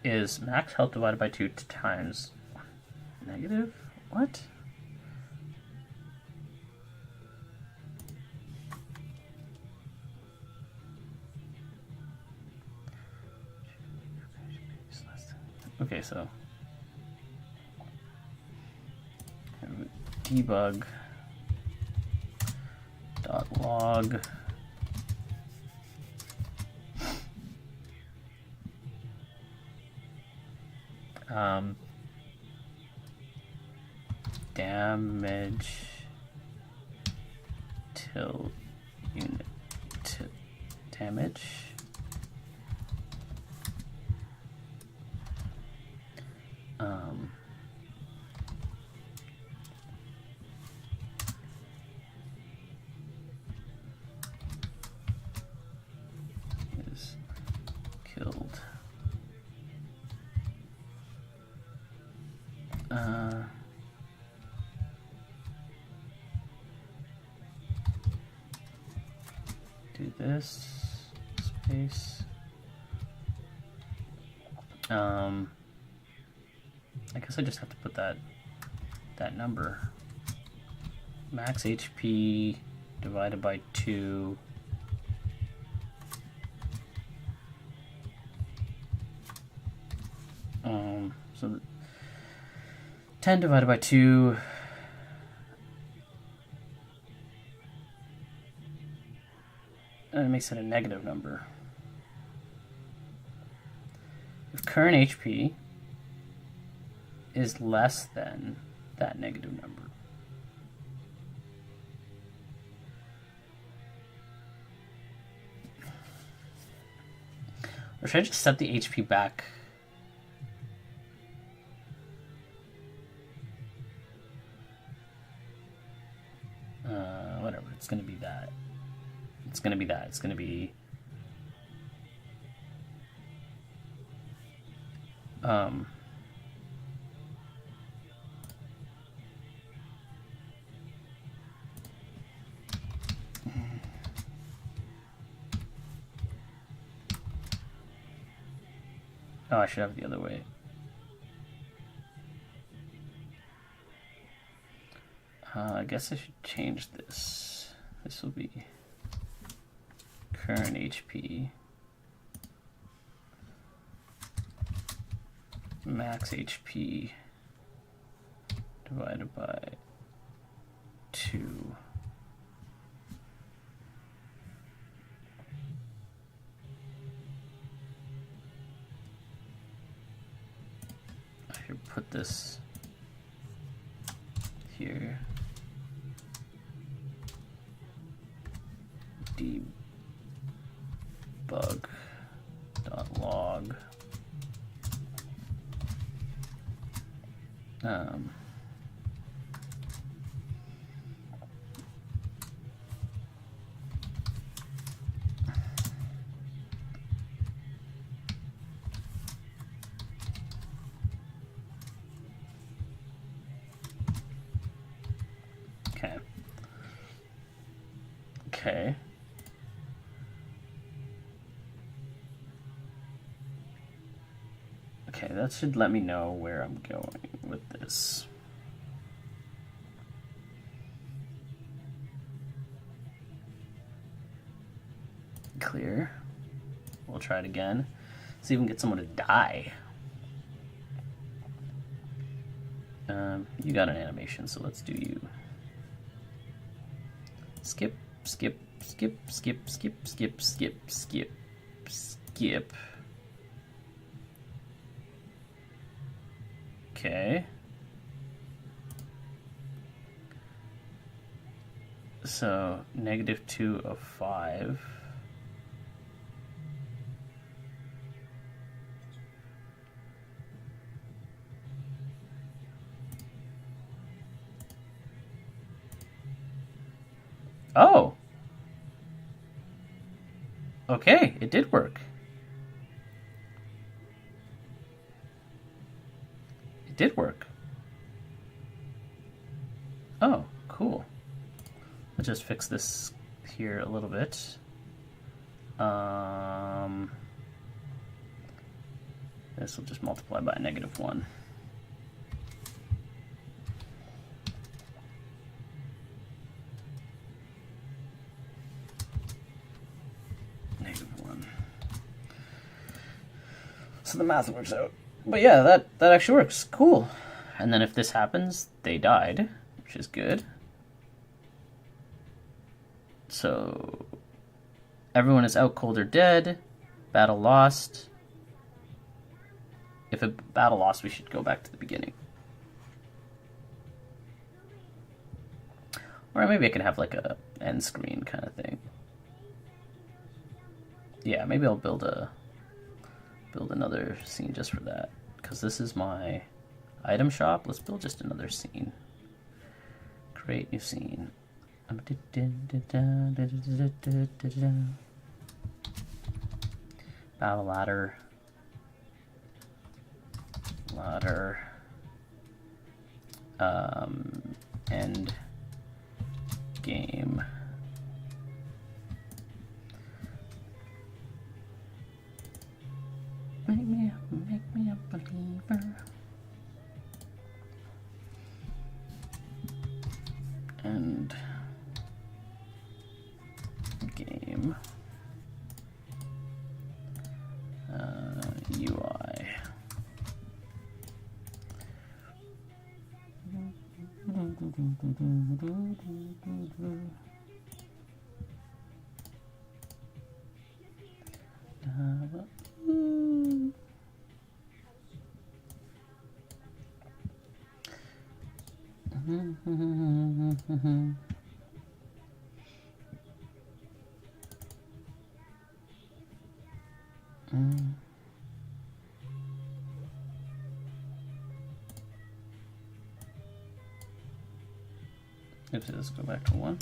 is max health divided by 2 times negative? What? Okay, so debug .log damage till unit damage. Is killed. Do this space. I guess I just have to put that number. Max HP divided by 2. So 10 divided by 2. And it makes it a negative number. If current HP is less than that negative number. Or should I just set the HP back? Whatever, it's gonna be that. It's gonna be that. It's gonna be oh, I should have it the other way. I guess I should change this. This will be current HP max HP divided by 2. I should put this here. Debug.log. Okay. Okay, that should let me know where I'm going with this. Clear. We'll try it again. See if we can get someone to die. You got an animation, so let's do you. Skip, skip, skip, skip, skip, skip, skip, skip, skip. Okay. So -2 of 5. Oh. Okay, it did work. It did work. Oh, cool. Let's just fix this here a little bit. This will just multiply by -1. -1. So the math works out. But yeah, that actually works. Cool. And then if this happens, they died, which is good. So everyone is out cold or dead. Battle lost. If a battle lost, we should go back to the beginning. Or maybe I could have like a end screen kind of thing. Yeah, maybe I'll build another scene just for that, because this is my item shop. Let's build just another scene. Create new scene. Battle ladder. End game. Make me a believer. And game UI. Oops, let's go back to 1.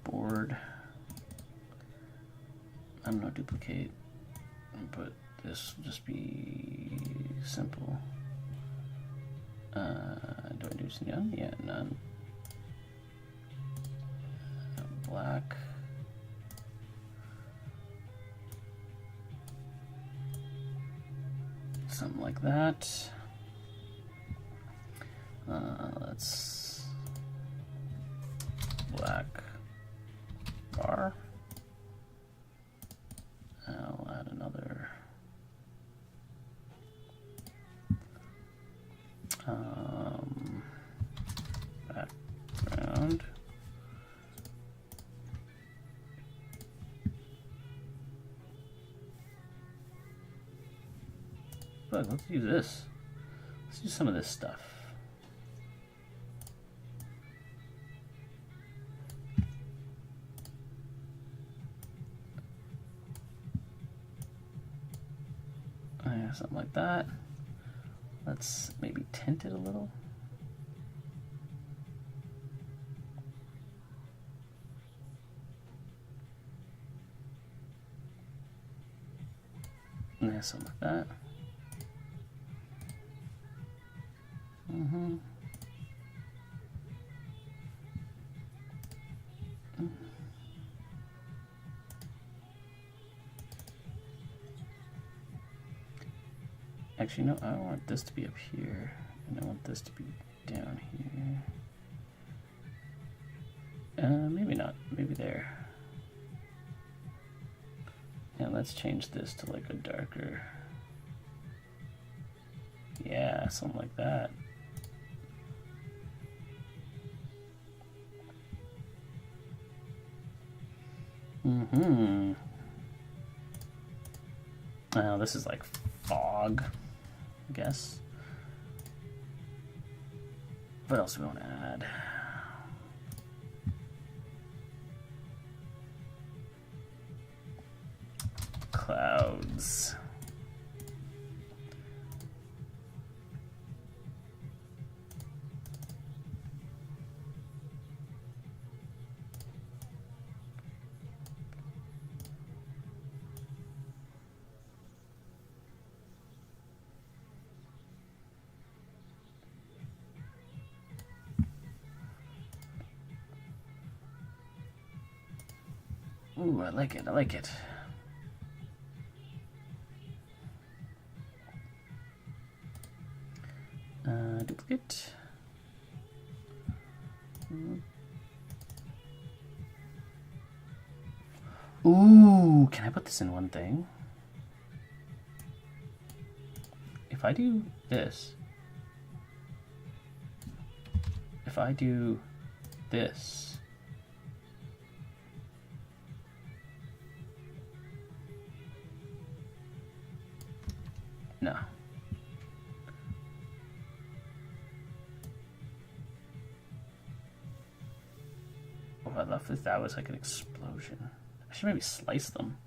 Board. I'm not duplicate, but this will just be simple. Do I do none? Yeah, none. Black. Something like that. Let's black bar. I'll add another background. Look, let's do this. Let's do some of this stuff. Yeah, something like that. Let's maybe tint it a little. Yeah, something like that. Actually, no, I want this to be up here, and I want this to be down here. Maybe not, maybe there. And let's change this to like a darker, yeah, something like that. This is like fog, I guess. What else do we want to add? Clouds. Ooh, I like it, I like it. Duplicate. Ooh, can I put this in one thing? If I do this, if I do this, no. Oh, I love if that was like an explosion. I should maybe slice them.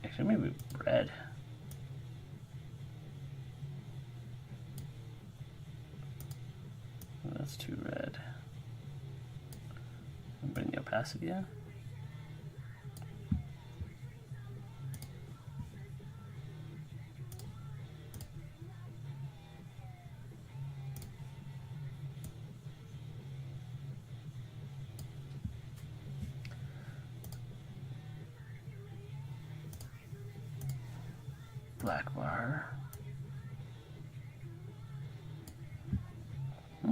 Actually, maybe red. Oh, that's too red. Bring the opacity in. Black bar.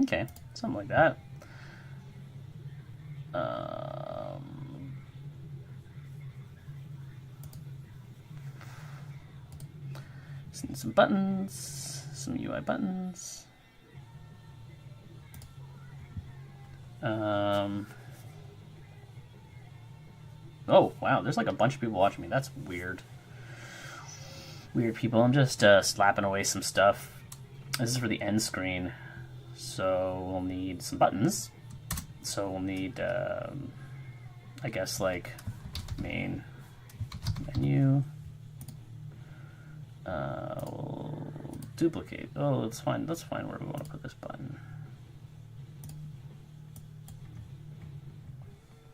Okay, something like that. Some buttons, some UI buttons. Oh, wow, there's like a bunch of people watching me. That's weird. Weird people. I'm just slapping away some stuff. This is for the end screen. So we'll need some buttons. So we'll need, I guess, like main menu. We'll duplicate. Oh, let's find where we want to put this button.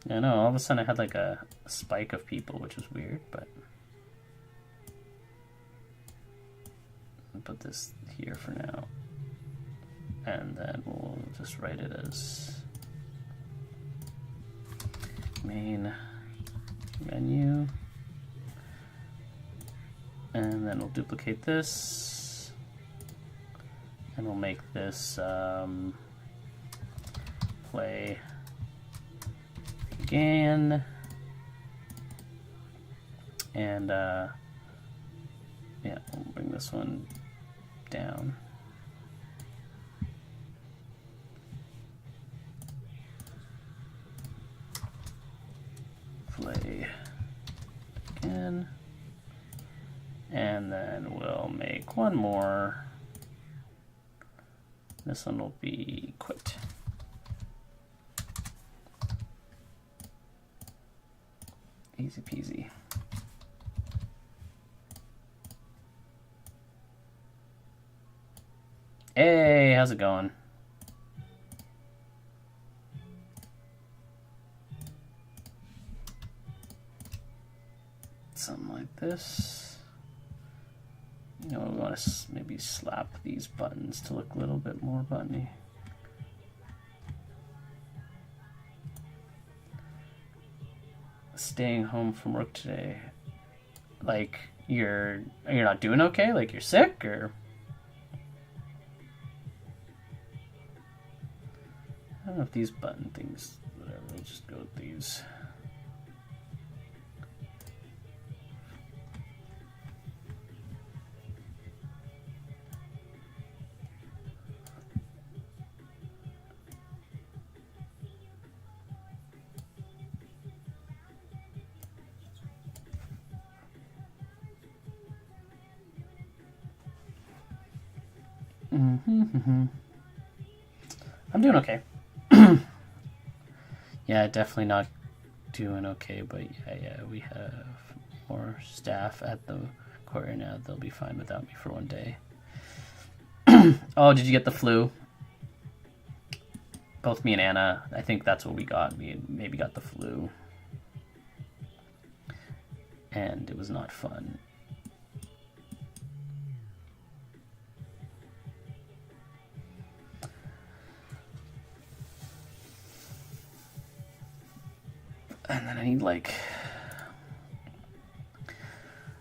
Yeah, no, all of a sudden I had like a spike of people, which was weird, but I'll put this here for now. And then we'll just write it as main menu. And then we'll duplicate this. And we'll make this play again. And yeah, we'll bring this one down. Play again. And then we'll make one more. This one will be quit. Easy peasy. Hey, how's it going? Something like this. You know, we want to maybe slap these buttons to look a little bit more buttony. Staying home from work today. Like you're not doing okay? Like you're sick or? I don't know if these button things, whatever, we'll just go with these. I'm doing okay. Yeah, definitely not doing okay, but yeah, we have more staff at the courier now. They'll be fine without me for one day. Oh, did you get the flu? Both me and Anna, I think that's what we got. We maybe got the flu. And it was not fun. And then I need like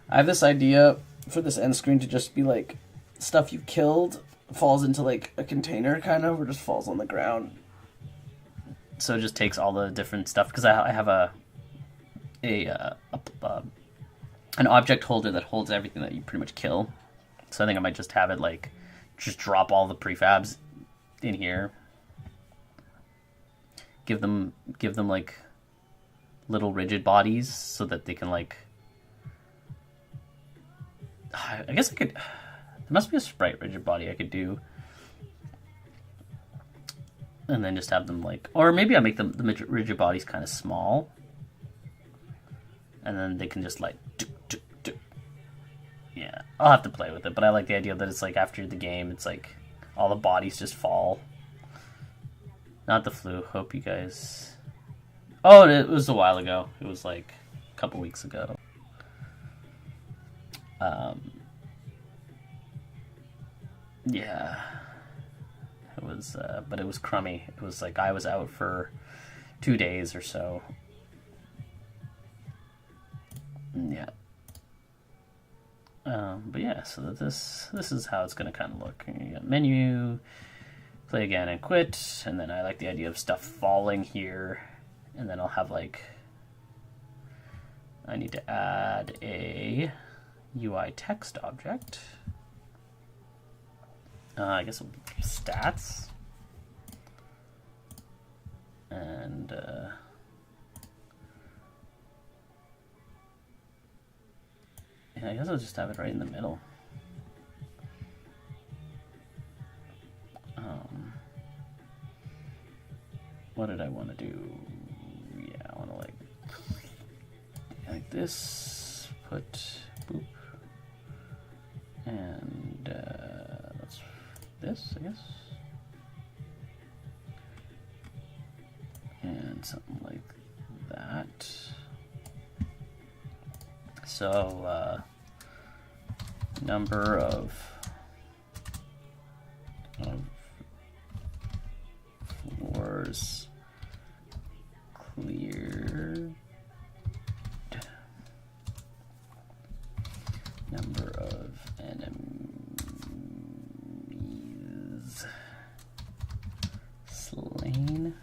I have this idea for this end screen to just be like stuff you killed falls into like a container kind of, or just falls on the ground. So it just takes all the different stuff, because I have an object holder that holds everything that you pretty much kill. So I think I might just have it like just drop all the prefabs in here. Give them like little rigid bodies so that they can like, I guess I could, there must be a sprite rigid body I could do. And then just have them like, or maybe I make them, the rigid bodies kind of small. And then they can just like, yeah, I'll have to play with it. But I like the idea that it's like after the game, it's like all the bodies just fall. Not the flu. Hope you guys. Oh, it was a while ago. It was like a couple weeks ago. Yeah. It was, but it was crummy. It was like I was out for 2 days or so. Yeah. But yeah, so this is how it's going to kind of look. You got menu, play again and quit, and then I like the idea of stuff falling here, and then I'll have like, I need to add a UI text object. I guess it'll be stats, and yeah, I guess I'll just have it right in the middle. What did I want to do? Yeah, I want to like this. Put boop, and that's this, I guess, and something like that. So number of floors cleared, number of enemies slain,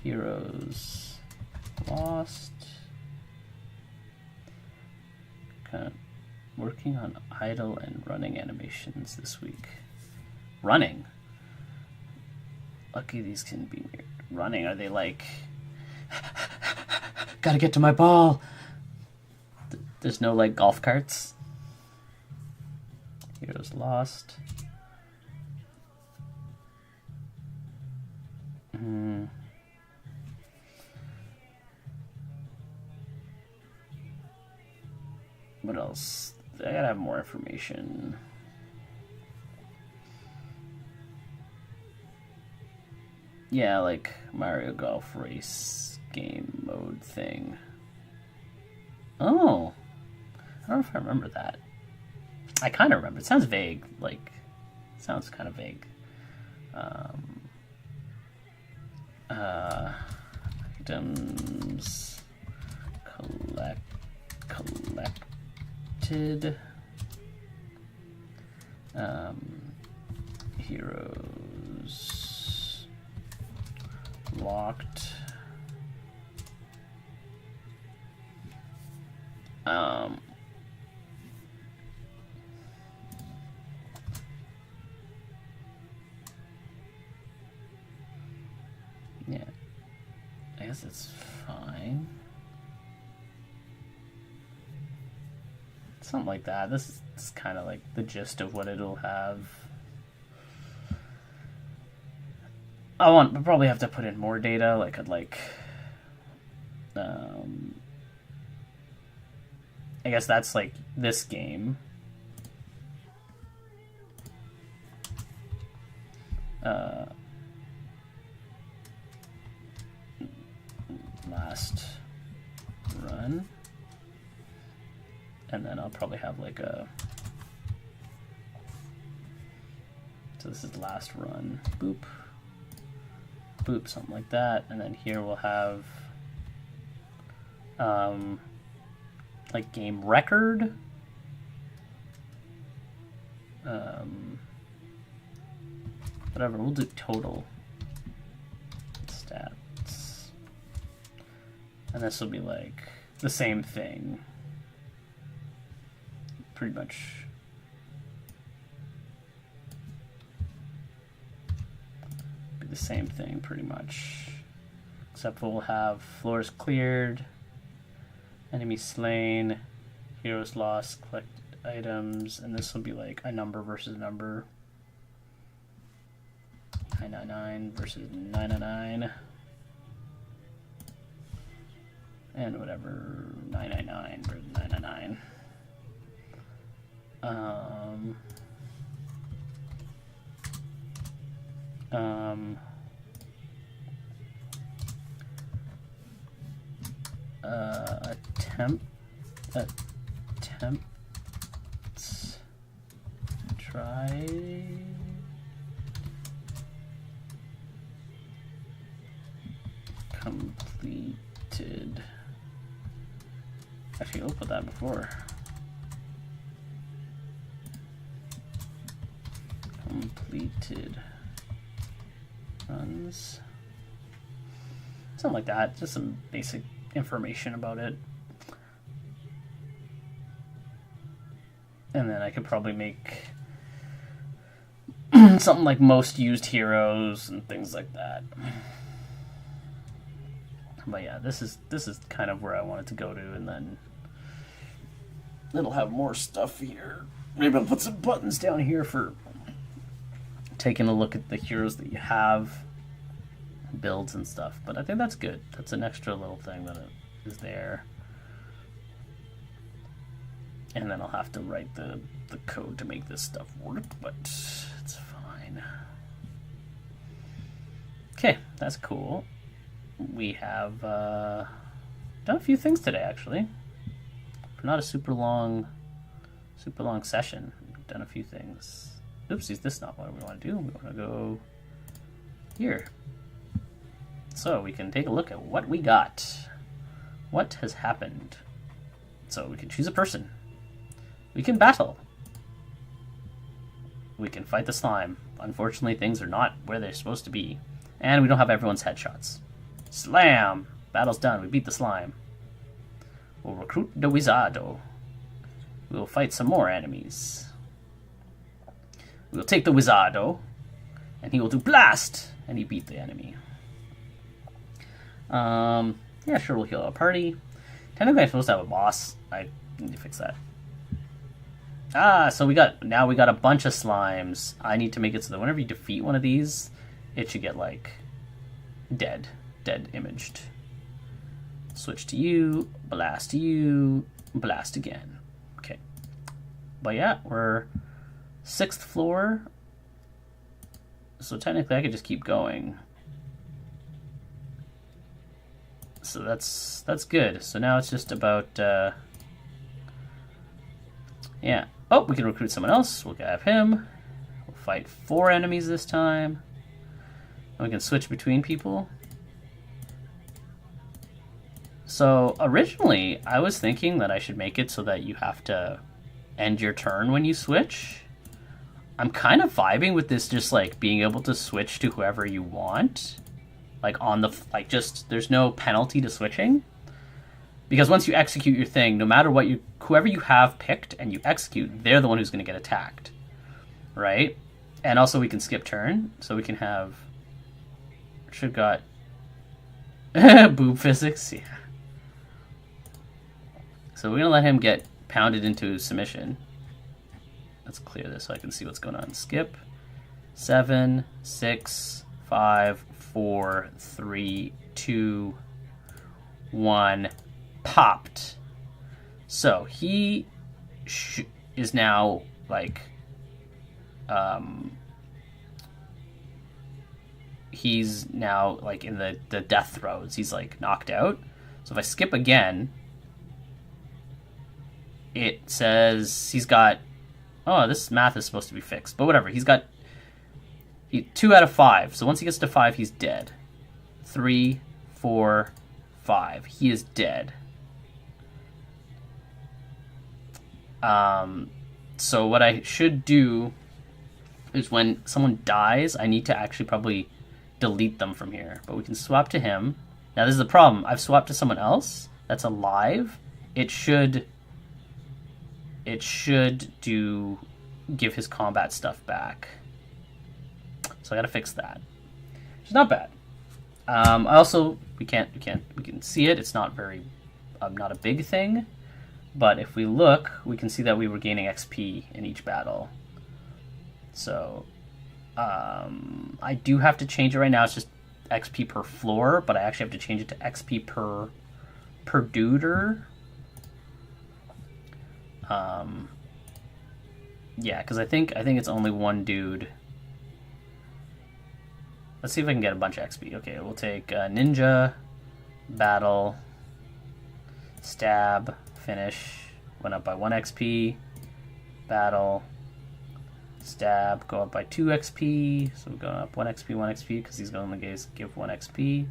heroes lost. Kind of working on idle and running animations this week. Running? Lucky these can be weird. Running, are they like, gotta get to my ball? There's no like golf carts? Heroes lost. What else? I gotta have more information. Yeah, like Mario Golf Race game mode thing. Oh, I don't know if I remember that. I kind of remember. It sounds vague. Like, it sounds kind of vague. Items collected. Heroes locked. Yeah, I guess it's fine. Something like that. This is kind of like the gist of what it'll have. I'll probably have to put in more data. Like I'd like, I guess that's like this game. Last run. And then I'll probably have like a, so this is last run, boop, boop, something like that. And then here we'll have like game record. Whatever, we'll do total stats. And this will be like the same thing. Pretty much. Be the same thing pretty much. Except we'll have floors cleared, enemy slain, heroes lost, collect items, and this will be like a number versus number. 999 versus 999. And whatever, 999 versus 999. Try completed. Actually, I'll put that before. Completed runs. Something like that. Just some basic information about it. And then I could probably make something like most used heroes and things like that. But yeah, this is kind of where I want it to go to, and then it'll have more stuff here. Maybe I'll put some buttons down here for taking a look at the heroes that you have, builds and stuff. But I think that's good. That's an extra little thing that is there. And then I'll have to write the code to make this stuff work, but it's fine. Okay, that's cool. We have done a few things today, actually. For not a super long session, we've done a few things. Oopsies, this is not what we want to do. We want to go here. So we can take a look at what we got. What has happened? So we can choose a person. We can battle. We can fight the slime. Unfortunately, things are not where they're supposed to be. And we don't have everyone's headshots. Slam! Battle's done. We beat the slime. We'll recruit the Wizardo. We will fight some more enemies. We will take the Wizardo, and he will do blast, and he beat the enemy. Yeah, sure, we'll heal our party. Technically, I'm supposed to have a boss. I need to fix that. So we got a bunch of slimes. I need to make it so that whenever you defeat one of these, it should get like dead imaged. Switch to you, blast again. Okay. But yeah, we're 6th floor. So technically I could just keep going. So that's good. So now it's just about yeah. Oh, we can recruit someone else. We'll grab him. We'll fight 4 enemies this time. And we can switch between people. So originally, I was thinking that I should make it so that you have to end your turn when you switch. I'm kind of vibing with this, just like being able to switch to whoever you want. Like on the, like just, there's no penalty to switching. Because once you execute your thing, no matter what whoever you have picked and you execute, they're the one who's going to get attacked. Right? And also we can skip turn, so we can have, should got boob physics, yeah. So we're going to let him get pounded into submission. Let's clear this so I can see what's going on. Skip. 7, 6, 5, 4, 3, 2, 1. Popped. So he is now like he's now like in the death throes. He's like knocked out. So if I skip again, it says he's got, oh, this math is supposed to be fixed, but whatever. He's got 2 out of 5. So once he gets to 5, he's dead. 3, 4, 5. He is dead. So what I should do is when someone dies, I need to actually probably delete them from here. But we can swap to him. Now this is the problem. I've swapped to someone else that's alive. It should give his combat stuff back. So I gotta fix that. Which is not bad. I also we can see it. It's not not a big thing. But if we look, we can see that we were gaining XP in each battle. So, I do have to change it right now. It's just XP per floor, but I actually have to change it to XP per duder. Yeah, because I think it's only one dude. Let's see if I can get a bunch of XP. Okay, we'll take ninja, battle, stab, finish, went up by 1 XP, battle, stab, go up by 2 XP, so we're going up 1 XP, 1 XP, because these only give 1 XP.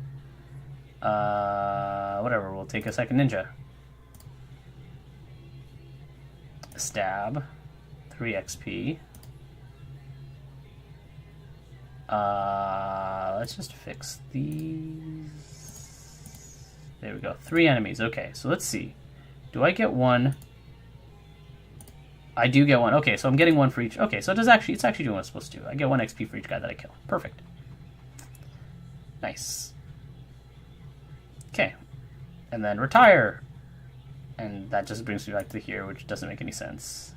Whatever, we'll take a second ninja. Stab, 3 XP. Let's just fix these. There we go, 3 enemies. Okay, so let's see. Do I get 1? I do get 1. Okay, so I'm getting 1 for each. Okay, so it's actually doing what it's supposed to do. I get 1 XP for each guy that I kill. Perfect. Nice. Okay. And then retire. And that just brings me back to here, which doesn't make any sense.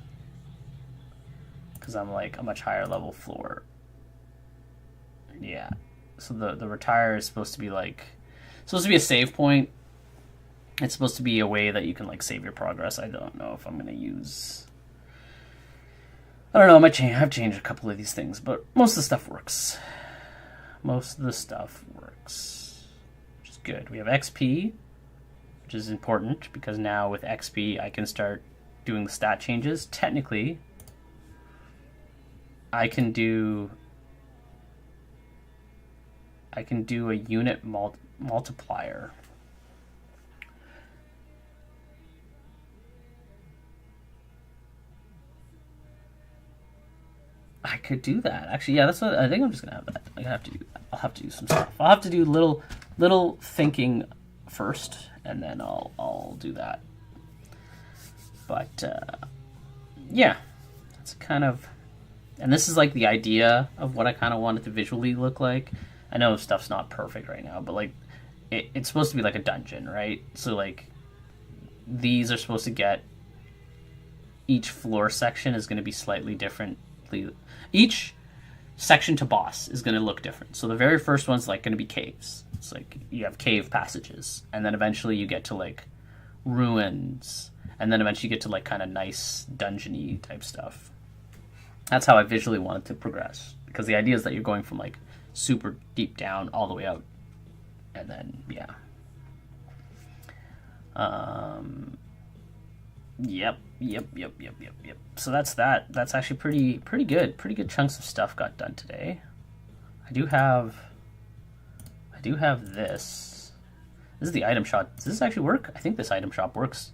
Because I'm like a much higher level floor. Yeah. So the retire is supposed to be like... supposed to be a save point. It's supposed to be a way that you can like save your progress. I don't know if I'm going to use... I don't know, I've changed a couple of these things, but most of the stuff works. Most of the stuff works. Which is good. We have XP, which is important, because now with XP I can start doing the stat changes. Technically, I can do a unit multiplier. I could do that. Actually, yeah, that's what I think. I'm just gonna have that. I'll have to do some stuff. I'll have to do little thinking first, and then I'll do that. But yeah, it's kind of, and this is like the idea of what I kind of want it to visually look like. I know stuff's not perfect right now, but like it's supposed to be like a dungeon, right? So like these are supposed to get, each floor section is going to be slightly different. Each section to boss is going to look different. So the very first one's like going to be caves. It's like you have cave passages, and then eventually you get to like ruins, and then eventually you get to like kind of nice dungeony type stuff. That's how I visually want it to progress, because the idea is that you're going from like super deep down all the way out, and then yeah. Yep. So that's that. That's actually pretty good. Pretty good chunks of stuff got done today. I do have this. This is the item shop. Does this actually work? I think this item shop works.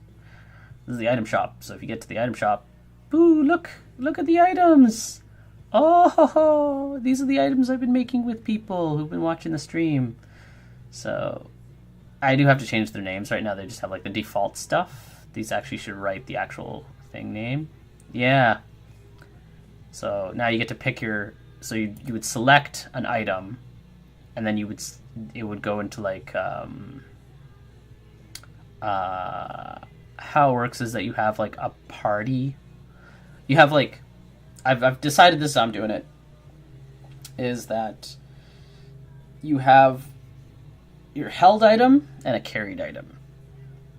This is the item shop. So if you get to the item shop, boo, look at the items. Oh, these are the items I've been making with people who've been watching the stream. So I do have to change their names. Right now they just have like the default stuff. These actually should write the actual thing name. Yeah. So now you get to pick your... So you would select an item, and then it would go into like... how it works is that you have like a party. You have like... I've decided this is how I'm doing it. Is that you have your held item and a carried item.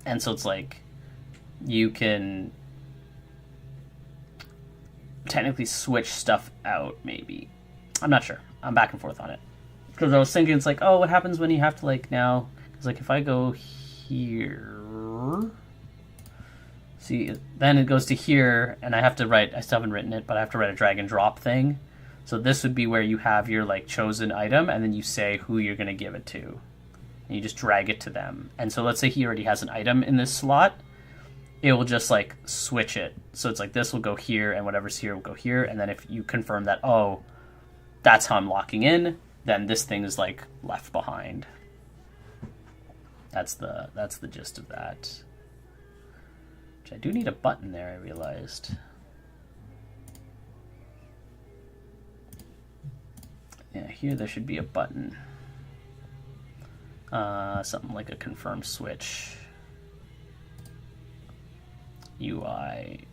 And so it's like... you can technically switch stuff out, maybe. I'm not sure. I'm back and forth on it. Because I was thinking, it's like, oh, what happens when you have to, like, now... Because, like, if I go here... See, then it goes to here, and I have to write... I still haven't written it, but I have to write a drag and drop thing. So this would be where you have your like chosen item, and then you say who you're going to give it to. And you just drag it to them. And so let's say he already has an item in this slot. It will just like switch it. So it's like this will go here, and whatever's here will go here. And then if you confirm that, oh, that's how I'm locking in, then this thing is like left behind. That's the gist of that. Which I do need a button there, I realized. Yeah, here there should be a button. Something like a confirm switch. UI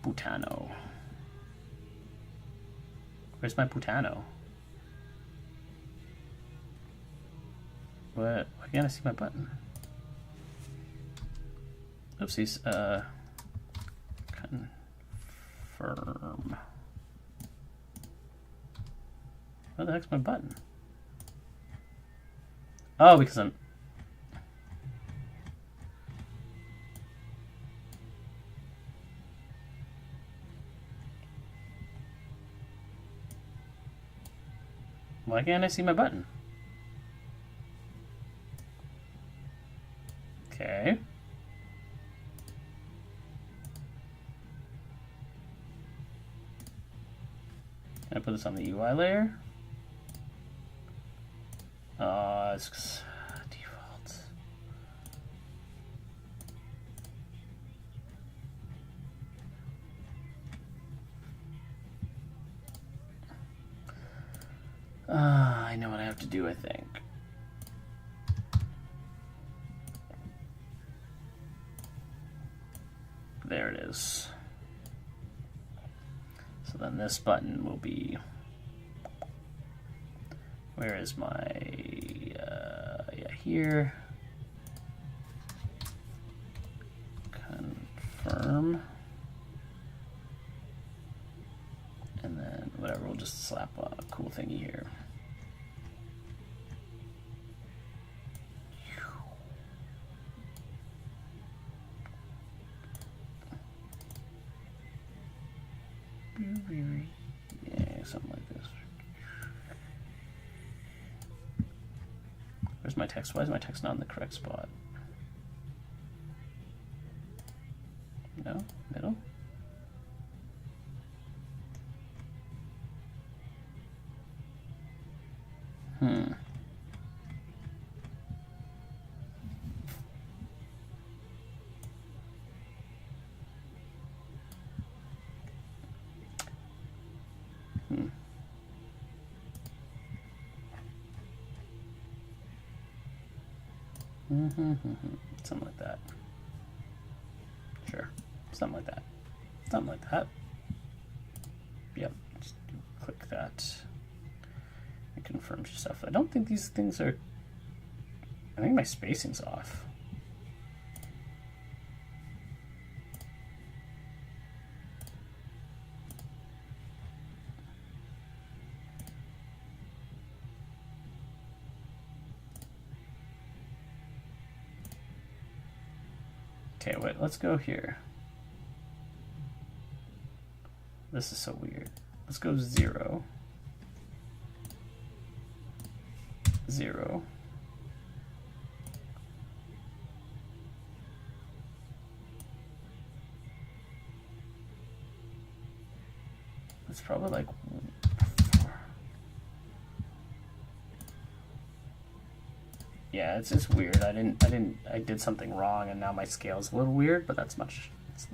Butano. Where's my Butano? What? Why can't I see my button? Oopsies. Confirm. Where the heck's my button? Oh, because I'm... Why can't I see my button? Okay. Can I put this on the UI layer? It's default. I know what I have to do, I think. There it is. So then this button will be... Where is my... yeah, here. Confirm. And then whatever, we'll just slap a cool thingy here. Yeah, something like this. Where's my text? Why is my text not in the correct spot? No? Middle? Something like that. Sure. Something like that. Something like that. Yep. Just click that. It confirms your stuff. I don't think these things are... I think my spacing's off. Okay, wait, let's go here. This is so weird. Let's go 0. 0. It's probably like 4. Yeah, it's just weird. I did something wrong, and now my scale is a little weird, but it's a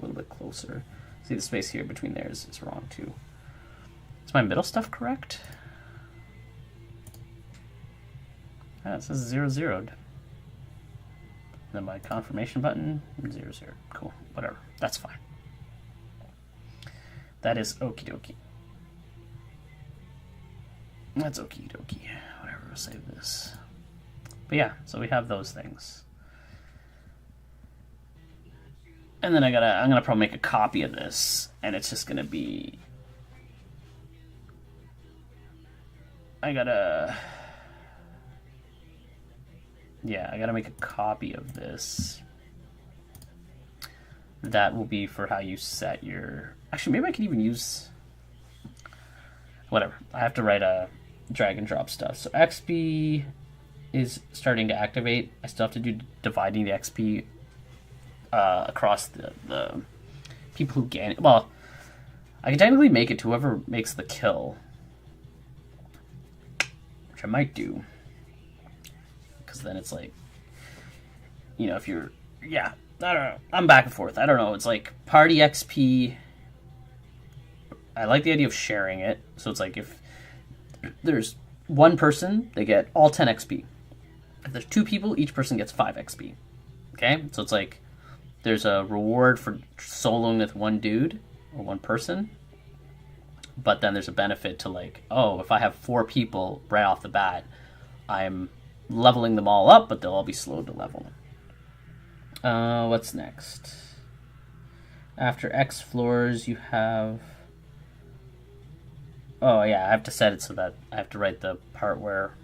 little bit closer. See, the space here between there is wrong too. Is my middle stuff correct? Ah, it says 0, 0'd. Then my confirmation button, 0, 0. Cool, whatever. That's fine. That is okie dokie. That's okie dokie. Whatever, we'll save this. But yeah, so we have those things. And then I'm gonna probably make a copy of this, and it's just gonna be... I gotta make a copy of this. That will be for how you set your... Actually, maybe I can even use... whatever. I have to write a drag and drop stuff. So XP is starting to activate. I still have to do dividing the XP across the people who gain it. Well, I can technically make it to whoever makes the kill, which I might do, because then it's like, you know, if you're, yeah, I don't know. I'm back and forth. I don't know. It's like party XP. I like the idea of sharing it. So it's like if there's one person, they get all 10 XP. If there's two people, each person gets 5 XP. Okay? So it's like there's a reward for soloing with one dude or one person. But then there's a benefit to like, oh, if I have 4 people right off the bat, I'm leveling them all up, but they'll all be slowed to level. What's next? After X floors, you have... Oh, yeah, I have to set it so that I have to write the part where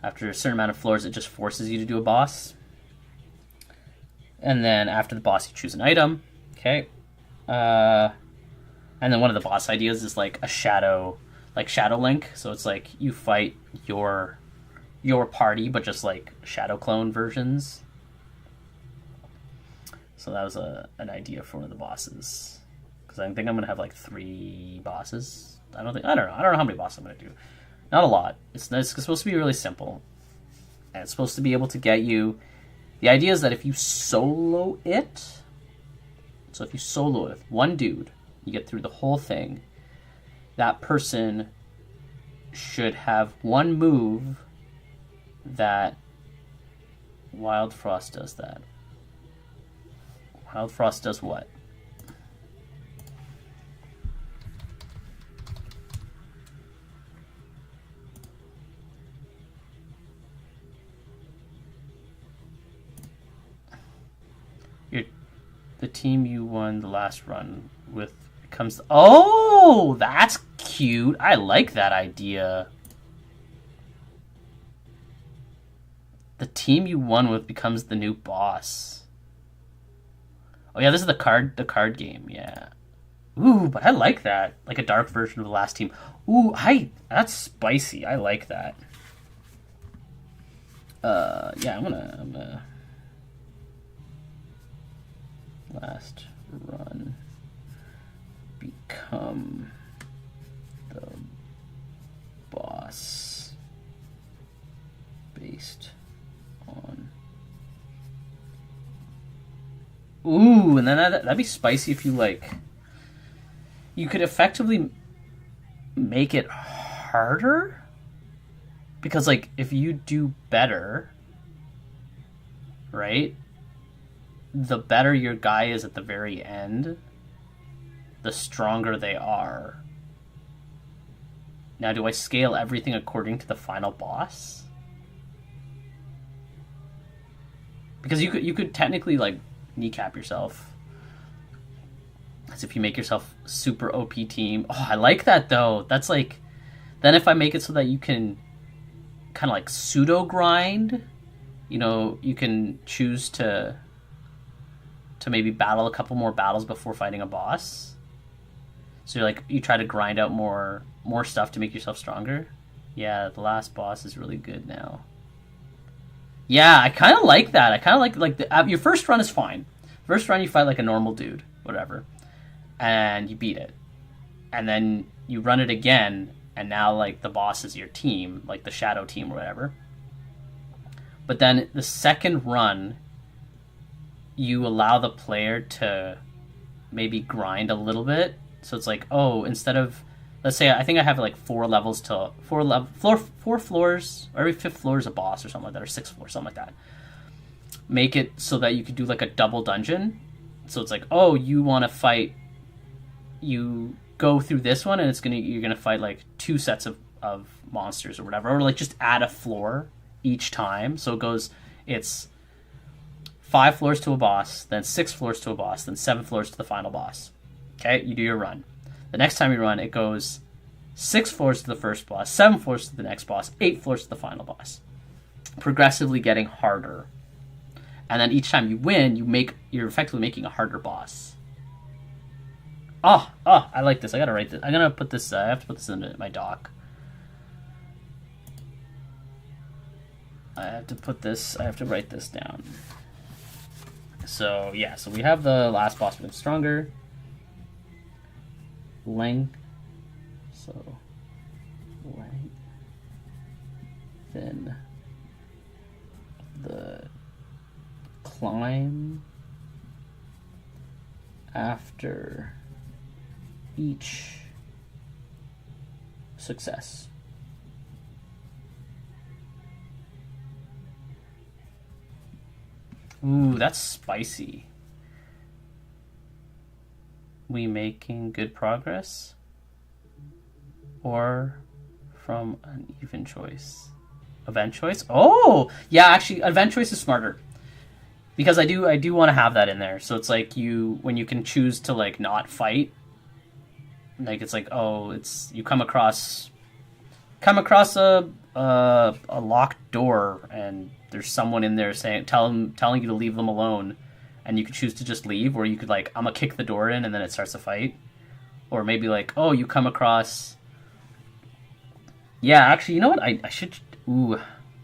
after a certain amount of floors, it just forces you to do a boss. And then after the boss, you choose an item. Okay. And then one of the boss ideas is like a shadow, like Shadow Link. So it's like you fight your party, but just like shadow clone versions. So that was an idea for one of the bosses. Because I think I'm gonna have like 3 bosses. I don't know how many bosses I'm gonna do. Not a lot. It's supposed to be really simple, and it's supposed to be able to get you. The idea is that if you solo it, so if you solo it with one dude, you get through the whole thing. That person should have one move that Wild Frost does that. Wild Frost does what? The team you won the last run with becomes... Oh, that's cute. I like that idea. The team you won with becomes the new boss. Oh yeah, this is the card game, yeah. Ooh, but I like that. Like a dark version of the last team. Ooh, that's spicy. I like that. Yeah, I'm gonna last run become the boss based on... Ooh, and then that'd be spicy if you like... You could effectively make it harder? Because like, if you do better, right? The better your guy is at the very end, the stronger they are. Now, do I scale everything according to the final boss? Because you could technically like kneecap yourself, as if you make yourself super OP team. Oh, I like that though. That's like, then if I make it so that you can kind of like pseudo grind, you know, you can choose to maybe battle a couple more battles before fighting a boss. So you're like, you try to grind out more stuff to make yourself stronger. Yeah, the last boss is really good now. Yeah, I kind of like that. I kind of like your first run is fine. First run you fight like a normal dude, whatever, and you beat it. And then you run it again, and now like the boss is your team, like the shadow team or whatever. But then the second run, you allow the player to maybe grind a little bit. So it's like, oh, instead of, let's say I think I have like 4 levels to 4 floors, or every 5th floor is a boss or something like that, or 6th floor, something like that. Make it so that you could do like a double dungeon. So it's like, oh, you want to fight, you go through this one, and you're gonna fight like 2 sets of monsters or whatever, or like just add a floor each time. So it's 5 floors to a boss, then 6 floors to a boss, then 7 floors to the final boss. Okay, you do your run. The next time you run, it goes 6 floors to the first boss, 7 floors to the next boss, 8 floors to the final boss. Progressively getting harder. And then each time you win, you're effectively making a harder boss. I like this. I gotta write this. I'm gonna put this. I have to put this in my doc. I have to put this. I have to write this down. So yeah. So we have the last boss being stronger. Length. So length. Then the climb after each success. Ooh, that's spicy. We making good progress? Or from an even choice? Event choice? Oh! Yeah, actually, event choice is smarter. Because I do want to have that in there. So it's like when you can choose to like not fight. Like it's like, oh, it's you come across a locked door and there's someone in there telling you to leave them alone, and you could choose to just leave, or you could like, I'm gonna kick the door in and then it starts a fight. Or maybe like, oh, you come across. Yeah, actually, you know what? I should. Ooh,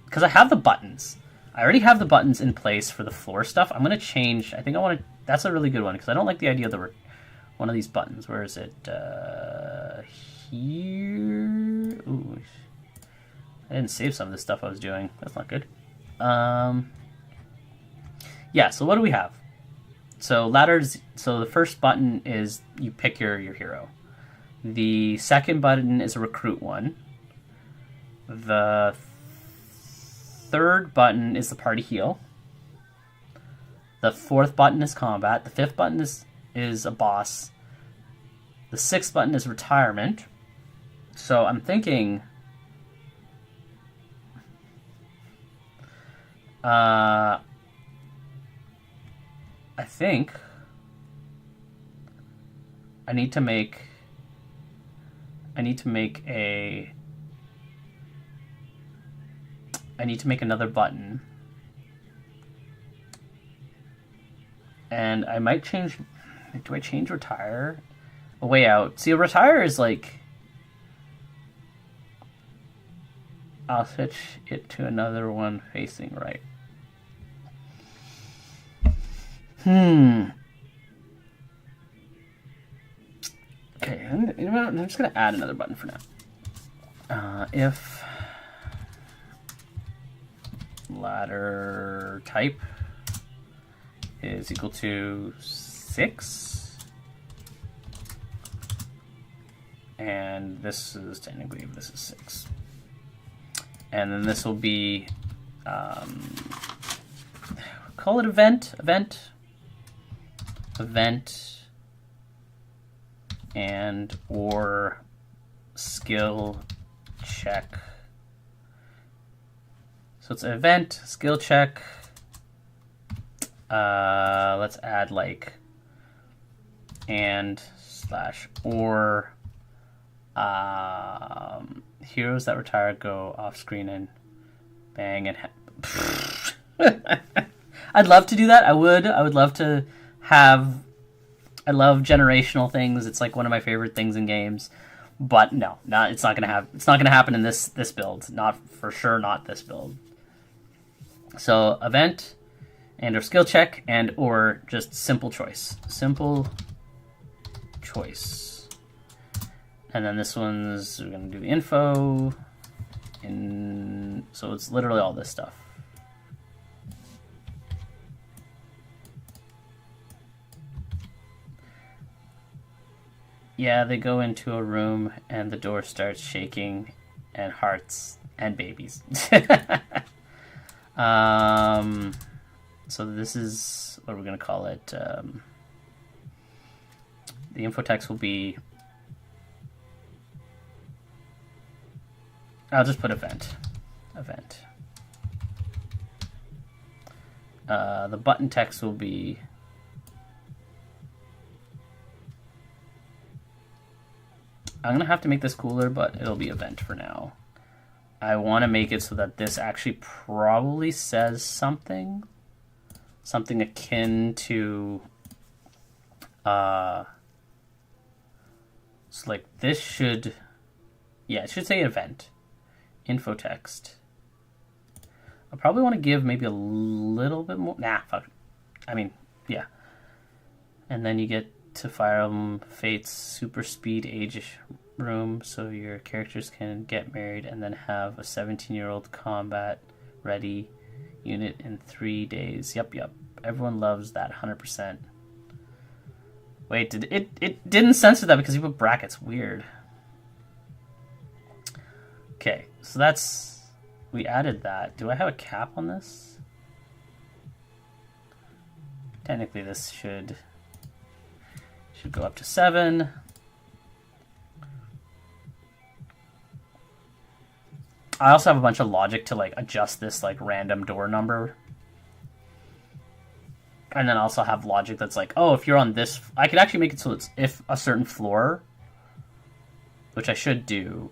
because I have the buttons. I already have the buttons in place for the floor stuff. I'm gonna change. I think I want to. That's a really good one because I don't like the idea of one of these buttons. Where is it? Here. Ooh, I didn't save some of the stuff I was doing. That's not good. Yeah. So what do we have? So ladders. So the first button is you pick your hero. The second button is a recruit one. The third button is the party heal. The fourth button is combat. The fifth button is a boss. The sixth button is retirement. So I'm thinking I think I need to make another button. And I might change. Do I change retire? A way out. See, a retire is like. I'll switch it to another one facing right. Okay, I'm just gonna add another button for now. If ladder type is equal to 6, and this is technically, this is 6, and then this will be call it event and or skill check. So it's an event, skill check. Let's add like and / or heroes that retire go off screen and bang and I'd love to do that. I would love to have. I love generational things. It's like one of my favorite things in games. But no, it's not gonna have. It's not gonna happen in this build. Not for sure. Not this build. So event and or skill check and or just simple choice. Simple choice. And then this one's, we're gonna do the info. So it's literally all this stuff. Yeah, they go into a room and the door starts shaking and hearts and babies. So this is what we're going to call it. The info text will be... I'll just put event. The button text will be... I'm going to have to make this cooler, but it'll be event for now. I want to make it so that this actually probably says something. Something akin to... So like this should, yeah, it should say event, info text. I probably want to give maybe a little bit more. Nah, fuck. I mean, yeah. And then you get to Fire Emblem Fate's super speed age room, so your characters can get married and then have a 17-year-old combat ready unit in 3 days. Yep. Everyone loves that 100%. Wait, it didn't censor that because you put brackets. Weird. Okay, so that's, we added that. Do I have a cap on this? Technically this should go up to 7. I also have a bunch of logic to like adjust this like random door number. And then I also have logic that's like, oh, if you're on this, I could actually make it so it's if a certain floor, which I should do.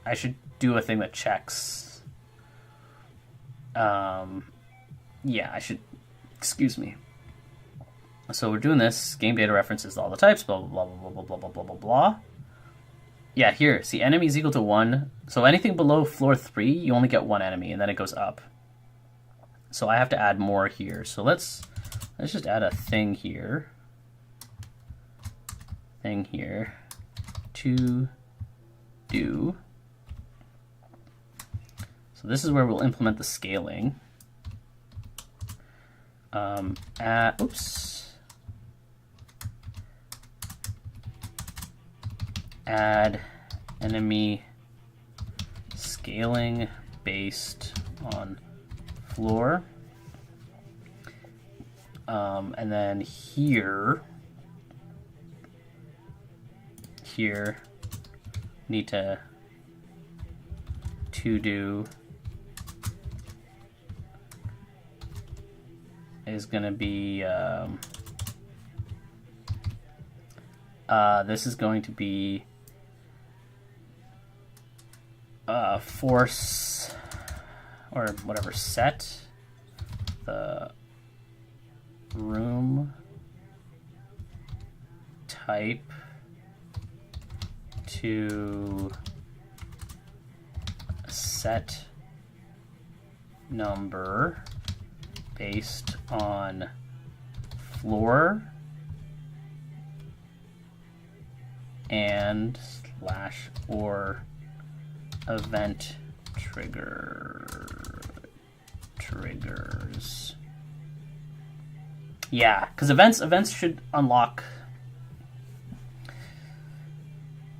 I should do a thing that checks. Yeah, I should, excuse me. So we're doing this. Game data references all the types, blah, blah, blah, blah, blah, blah, blah, blah, blah. Yeah, here, see, enemy is equal to 1. So anything below floor 3, you only get 1 enemy, and then it goes up. So I have to add more here. So let's just add a thing here. To do. So this is where we'll implement the scaling. Add enemy scaling based on floor. And then here need to do is going to be this is going to be force or whatever, set the room type to set number based on floor and / or event triggers. Yeah, because events should unlock.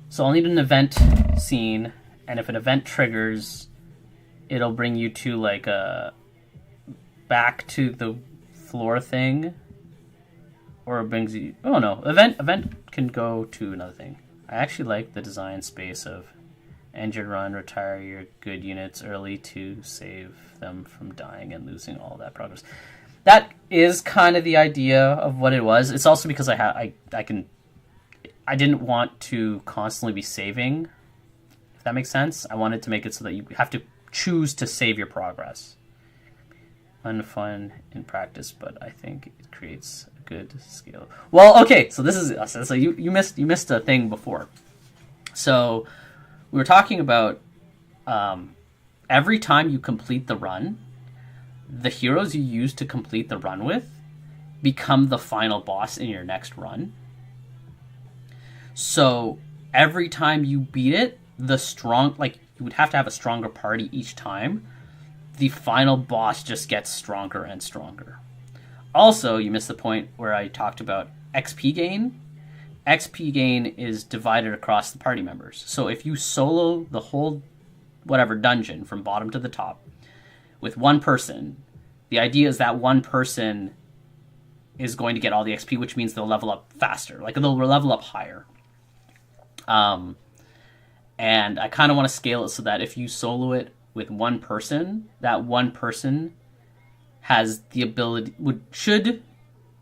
So I'll need an event scene, and if an event triggers, it'll bring you to like a back to the floor thing, or it brings you. Oh no, event can go to another thing. I actually like the design space of engine run, retire your good units early to save them from dying and losing all that progress. That is kind of the idea of what it was. It's also because I didn't want to constantly be saving, if that makes sense. I wanted to make it so that you have to choose to save your progress. Unfun in practice, but I think it creates a good scale. Well, okay, so this is so you missed a thing before. So we were talking about every time you complete the run, the heroes you use to complete the run with become the final boss in your next run. So every time you beat it, you would have to have a stronger party each time. The final boss just gets stronger and stronger. Also, you missed the point where I talked about XP gain. XP gain is divided across the party members. So if you solo the whole whatever dungeon from bottom to the top with one person, the idea is that one person is going to get all the XP, which means they'll level up faster. Like they'll level up higher. And I kind of want to scale it so that if you solo it with one person, that one person has the ability, should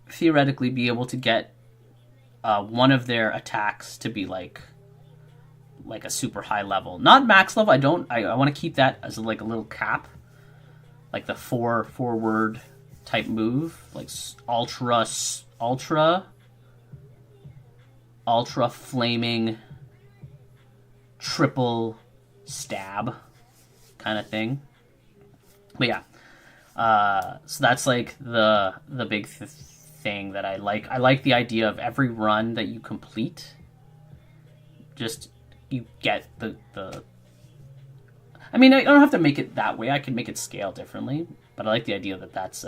theoretically be able to get one of their attacks to be like a super high level, not max level. I want to keep that as like a little cap, like the forward type move, like ultra ultra flaming triple stab kind of thing. But yeah, so that's like the big thing that I like. I like the idea of every run that you complete, just you get the. I mean, I don't have to make it that way. I can make it scale differently, but I like the idea that that's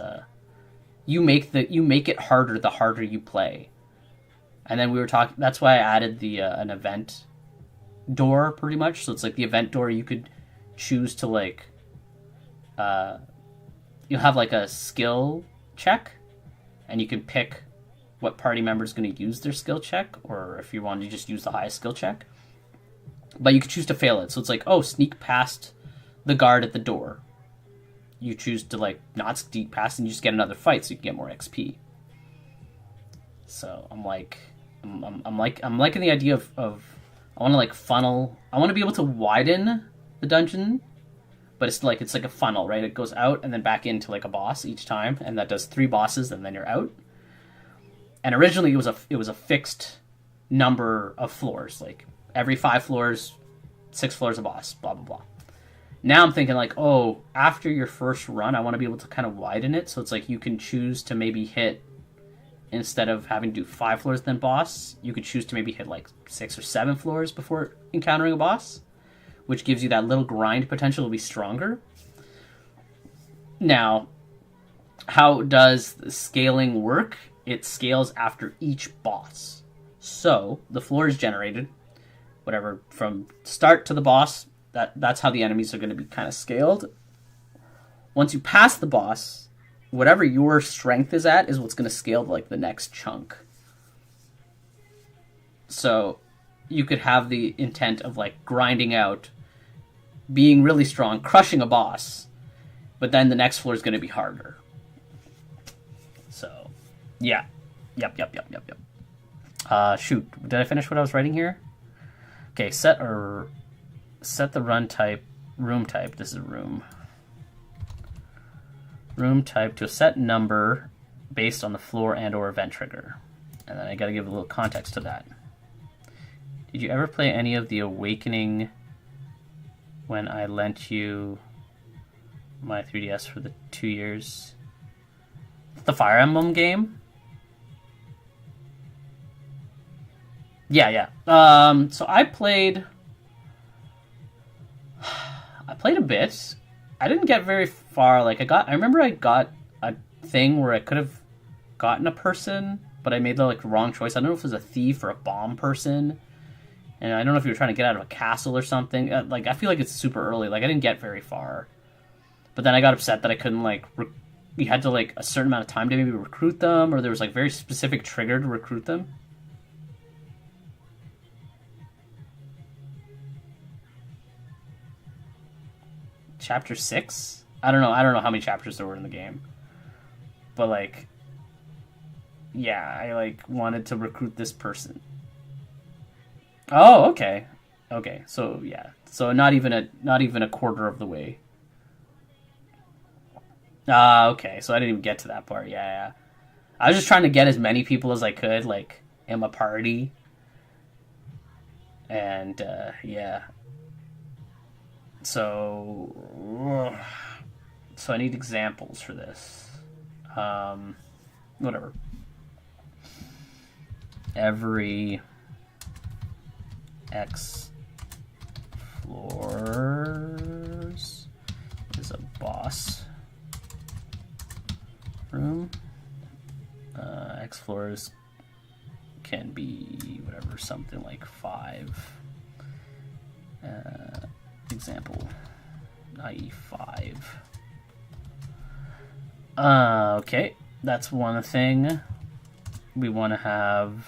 you make it harder the harder you play. And then we were talking. That's why I added the an event door pretty much. So it's like the event door you could choose to like. You'll have like a skill check, and you can pick what party member is going to use their skill check, or if you want to just use the highest skill check. But you can choose to fail it. So it's like, oh, sneak past the guard at the door. You choose to like not sneak past, and you just get another fight, so you can get more XP. So I'm liking the idea of I want to like funnel. I want to be able to widen the dungeon, but it's like a funnel, right? It goes out and then back into like a boss each time, and that does 3 bosses, and then you're out. And originally it was a fixed number of floors, like every 5 floors, 6 floors a boss, blah blah blah. Now I'm thinking like, oh, after your first run, I want to be able to kind of widen it, so it's like you can choose to maybe hit, instead of having to do 5 floors then boss, you could choose to maybe hit like 6 or 7 floors before encountering a boss, which gives you that little grind potential to be stronger. Now, how does the scaling work? It scales after each boss. So the floor is generated, whatever, from start to the boss. That's how the enemies are going to be kind of scaled. Once you pass the boss, whatever your strength is at is what's going to scale to like the next chunk. So you could have the intent of like grinding out, being really strong, crushing a boss, but then the next floor is going to be harder. So, yeah. Yep. Shoot, did I finish what I was writing here? Okay, set the room type. This is room. Room type to a set number based on the floor and or event trigger. And then I got to give a little context to that. Did you ever play any of the Awakening when I lent you my 3DS for the 2 years? The Fire Emblem game? Yeah. So I played a bit. I didn't get very far. Like I remember I got a thing where I could have gotten a person, but I made the like wrong choice. I don't know if it was a thief or a bomb person. And I don't know if you were trying to get out of a castle or something. Like, I feel like it's super early. Like, I didn't get very far. But then I got upset that I couldn't, like... you had to, like, a certain amount of time to maybe recruit them, or there was, like, very specific trigger to recruit them. Chapter 6? I don't know how many chapters there were in the game. But, like... yeah, I, like, wanted to recruit this person. Oh, okay. Okay, so yeah. So not even a quarter of the way. Okay. So I didn't even get to that part. Yeah. I was just trying to get as many people as I could, like, in my party. And, yeah. So I need examples for this. Whatever. Every X floors is a boss room. X floors can be whatever, something like 5. Example, i.e. 5. Okay, that's one thing. We want to have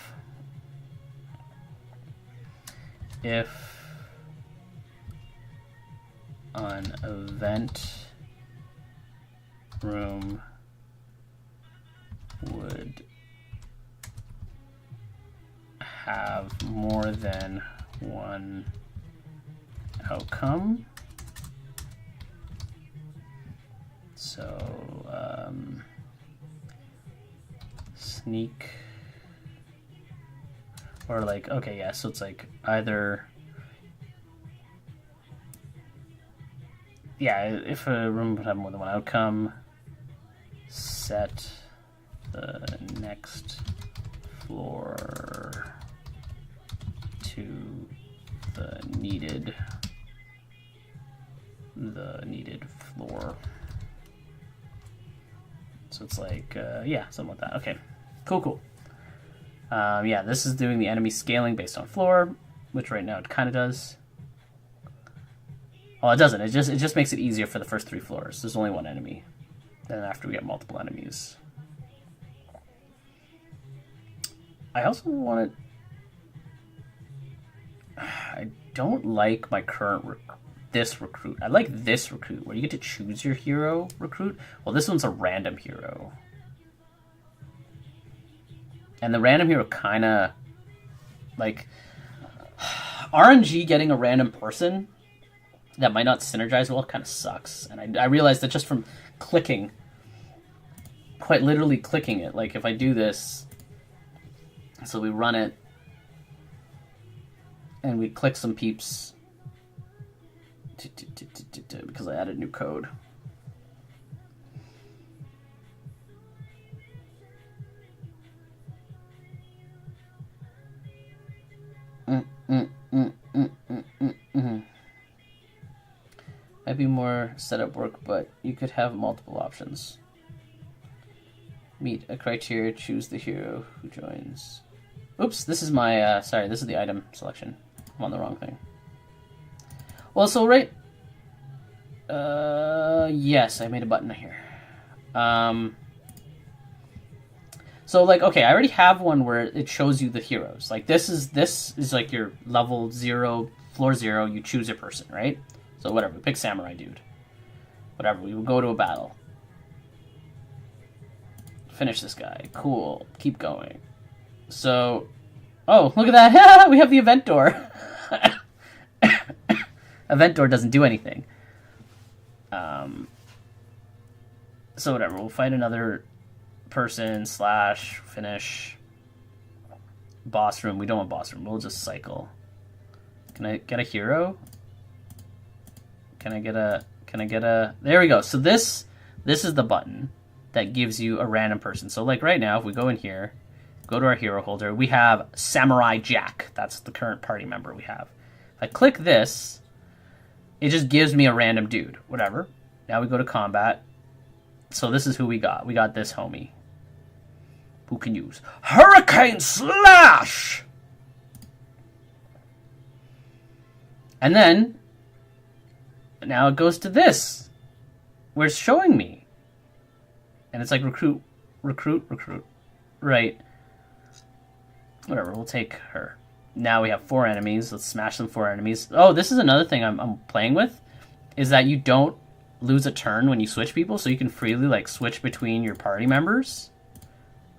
if an event room would have more than one outcome. So sneak Or like, okay, yeah, so it's like either... Yeah, if a room would have more than one outcome, set the next floor to the needed floor. So it's like, yeah, something like that. Okay, cool. Yeah, this is doing the enemy scaling based on floor, which right now it kind of does. Well, it doesn't. It just makes it easier for the first 3 floors. There's only one enemy. Then after we get multiple enemies. I also want to... I don't like my current this recruit. I like this recruit, where you get to choose your hero recruit. Well, this one's a random hero. And the random hero kind of... Like... RNG getting a random person that might not synergize well kind of sucks. And I realized that just from clicking, quite literally clicking it, like if I do this, so we run it, and we click some peeps, because I added new code. Might be more setup work, but you could have multiple options. Meet a criteria, choose the hero who joins. Oops, this is my, sorry, this is the item selection. I'm on the wrong thing. Well, so right... yes, I made a button here. So, like, okay, I already have one where it shows you the heroes. Like, this is like your level 0, floor 0, you choose your person, right? So whatever, pick samurai dude. Whatever, we will go to a battle. Finish this guy. Cool. Keep going. So, oh, look at that. We have the event door. Event door doesn't do anything. So whatever, we'll fight another person / finish boss room. We don't want boss room. We'll just cycle. Can I get a hero? Can I get a... There we go. So this is the button that gives you a random person. So like right now, if we go in here, go to our hero holder, we have Samurai Jack. That's the current party member we have. If I click this, it just gives me a random dude. Whatever. Now we go to combat. So this is who we got. We got this homie, who can use Hurricane Slash! And then... now it goes to this, where it's showing me. And it's like recruit. Right. Whatever, we'll take her. Now we have 4 enemies. Let's smash them 4 enemies. Oh, this is another thing I'm playing with, is that you don't lose a turn when you switch people, so you can freely, like, switch between your party members.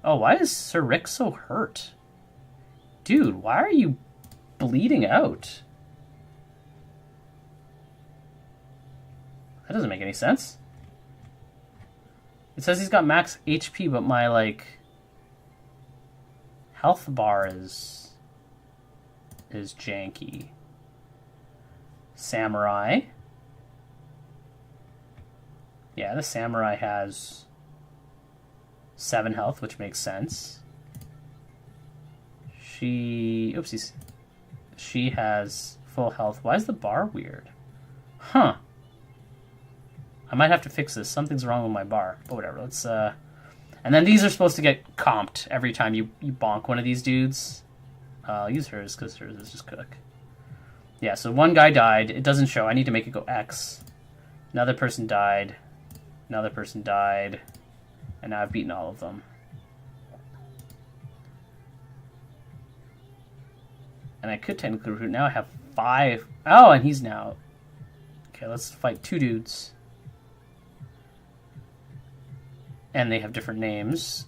Oh, why is Sir Rick so hurt? Dude, why are you bleeding out? That doesn't make any sense. It says he's got max HP, but my, like, health bar is janky. Samurai. Yeah, the samurai has 7 health, which makes sense. Oopsies. She has full health. Why is the bar weird? Huh. I might have to fix this. Something's wrong with my bar. But whatever. Let's, And then these are supposed to get comped every time you bonk one of these dudes. I'll use hers, because hers is just cook. Yeah, so one guy died. It doesn't show. I need to make it go X. Another person died. Another person died. And now I've beaten all of them. And I could technically recruit. Now I have 5. Oh, and he's now... Okay, let's fight 2 dudes. And they have different names.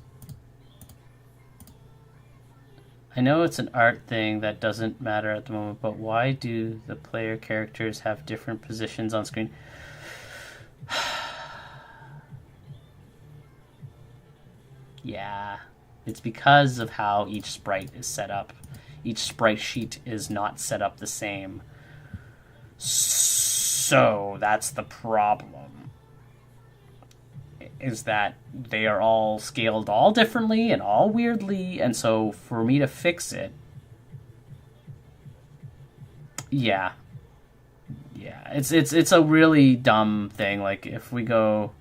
I know it's an art thing that doesn't matter at the moment, but why do the player characters have different positions on screen? Yeah, it's because of how each sprite is set up Each sprite sheet is not set up the same. So that's the problem. Is that they are all scaled all differently and all weirdly, and so for me to fix it, yeah, it's a really dumb thing. Like if we go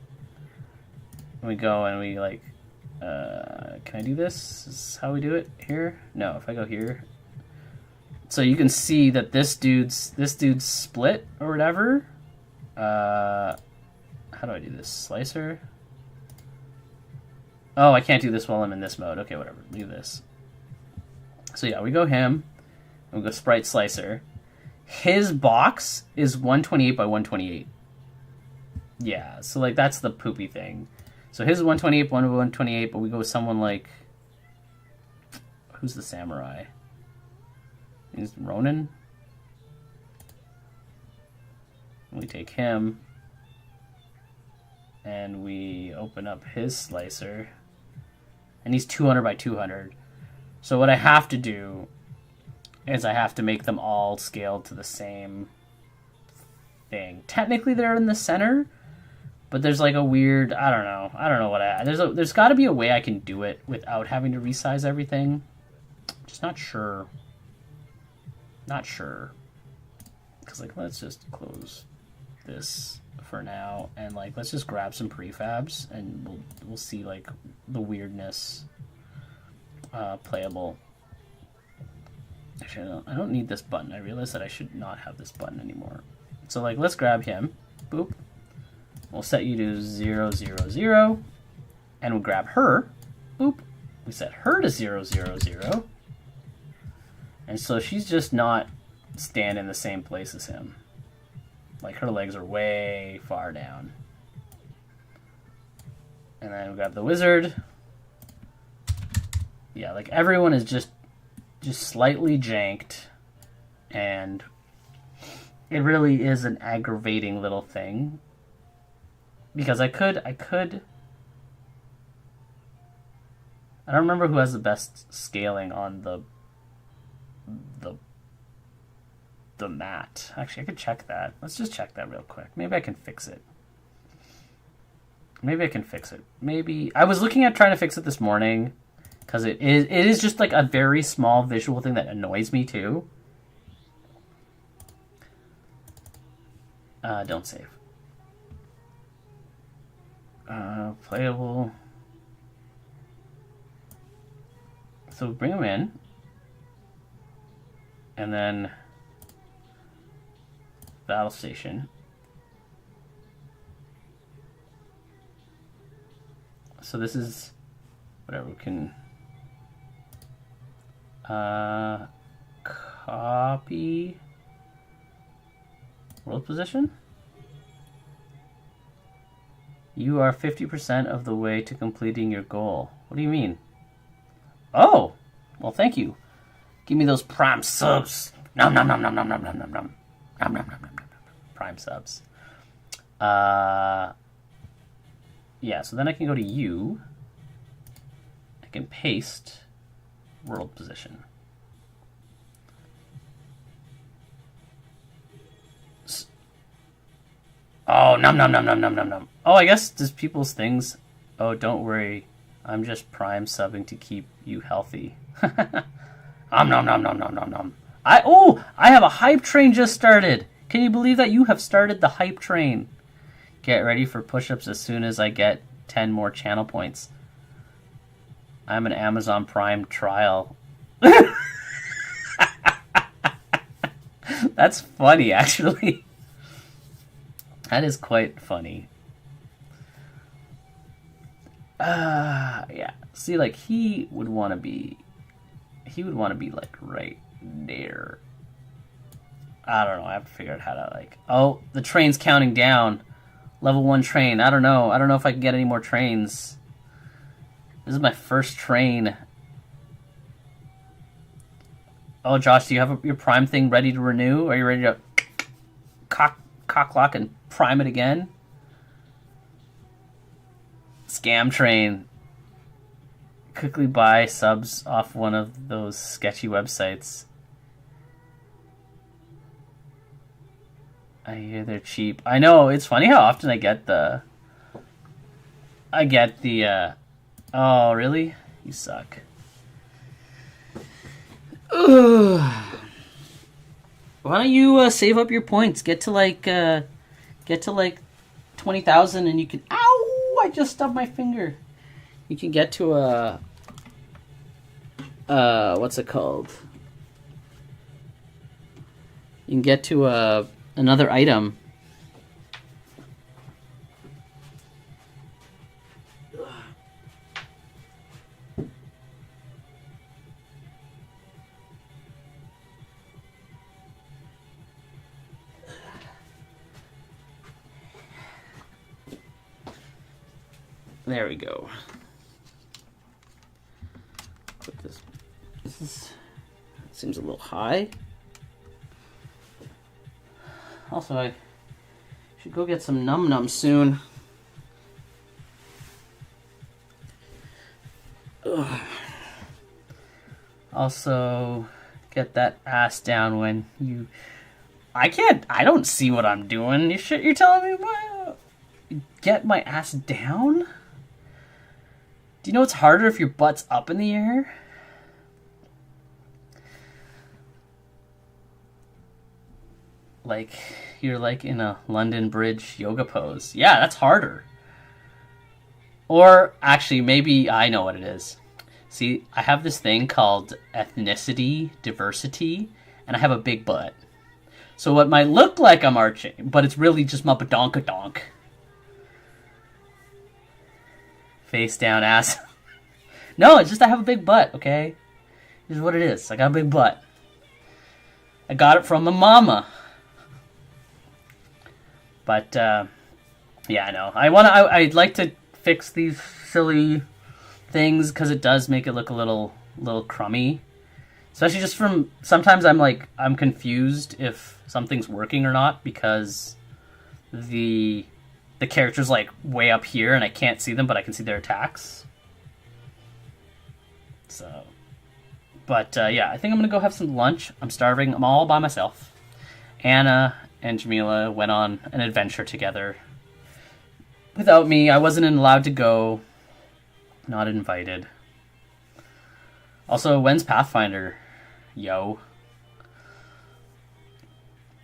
and we like, can I do this? Is this how we do it here? No, if I go here, so you can see that this dude's split or whatever. How do I do this? Slicer. Oh, I can't do this while I'm in this mode. Okay, whatever. Leave this. So yeah, we go him, and we go sprite slicer. His box is 128 by 128. Yeah, so like that's the poopy thing. So his is 128 by 128, but we go with someone like, who's the samurai? Is Ronin? We take him, and we open up his slicer, and he's 200 by 200. So what I have to do is I have to make them all scaled to the same thing. Technically they're in the center, but there's like a weird, I don't know what there's got to be a way I can do it without having to resize everything. Just not sure. Because like, let's just close this for now, and like let's just grab some prefabs, and we'll see like the weirdness playable. Actually, I don't need this button. I realized that I should not have this button anymore. So like, let's grab him. Boop. We'll set you to 0, 0, 0, and we'll grab her. Boop. We set her to 0, 0, 0, and so she's just not standing in the same place as him. Like her legs are way far down. And then we grab the wizard. Yeah, like everyone is just slightly janked, and it really is an aggravating little thing. Because I could I don't remember who has the best scaling on the mat. Actually, I could check that. Let's just check that real quick. Maybe I can fix it. Maybe I was looking at trying to fix it this morning, because it is just like a very small visual thing that annoys me too. Don't save. Playable. So bring them in, and then battle station. So this is whatever we can copy world position. You are 50% of the way to completing your goal. What do you mean? Oh, well, thank you. Give me those prime subs. Nom nom nom nom nom nom nom nom nom. Nom nom nom nom nom. Prime subs. Yeah, so then I can go to you. I can paste world position. Oh, nom nom nom nom nom nom nom. Oh, I guess just people's things. Oh, don't worry. I'm just prime subbing to keep you healthy. Nom nom nom nom nom nom nom. I have a hype train just started. Can you believe that you have started the hype train? Get ready for push-ups as soon as I get 10 more channel points. I'm an Amazon Prime trial. That's funny, actually. That is quite funny. Yeah. See, like, he would want to be like right there. I don't know. I have to figure out how to like. Oh, the train's counting down. Level 1 train. I don't know if I can get any more trains. This is my first train. Oh, Josh, do you have your prime thing ready to renew? Are you ready to cock lock and prime it again? Scam train. quickly buy subs off one of those sketchy websites. I hear they're cheap. I know, it's funny how often I get the... oh, really? You suck. Ugh. Why don't you save up your points? Get to like 20,000 and you can... Ow! I just stubbed my finger. You can get to a... what's it called? You can get to another item. There we go. Put this. Seems a little high. Also, I should go get some Num Num soon. Ugh. Also, get that ass down when you... I don't see what I'm doing. You're telling me get my ass down? Do you know it's harder if your butt's up in the air? Like, you're like in a London Bridge yoga pose. Yeah, that's harder. Or, actually, maybe I know what it is. See, I have this thing called ethnicity, diversity, and I have a big butt. So what might look like I'm arching, but it's really just my badonkadonk. Face down, ass. No, it's just I have a big butt, okay? This is what it is. I got a big butt. I got it from my mama. But, yeah, I know. I'd like to fix these silly things because it does make it look a little crummy. Especially just from, sometimes I'm confused if something's working or not because the character's like way up here and I can't see them, but I can see their attacks. So, but yeah, I think I'm gonna go have some lunch. I'm starving. I'm all by myself. Anna and Jamila went on an adventure together. Without me, I wasn't allowed to go. Not invited. Also, when's Pathfinder? Yo.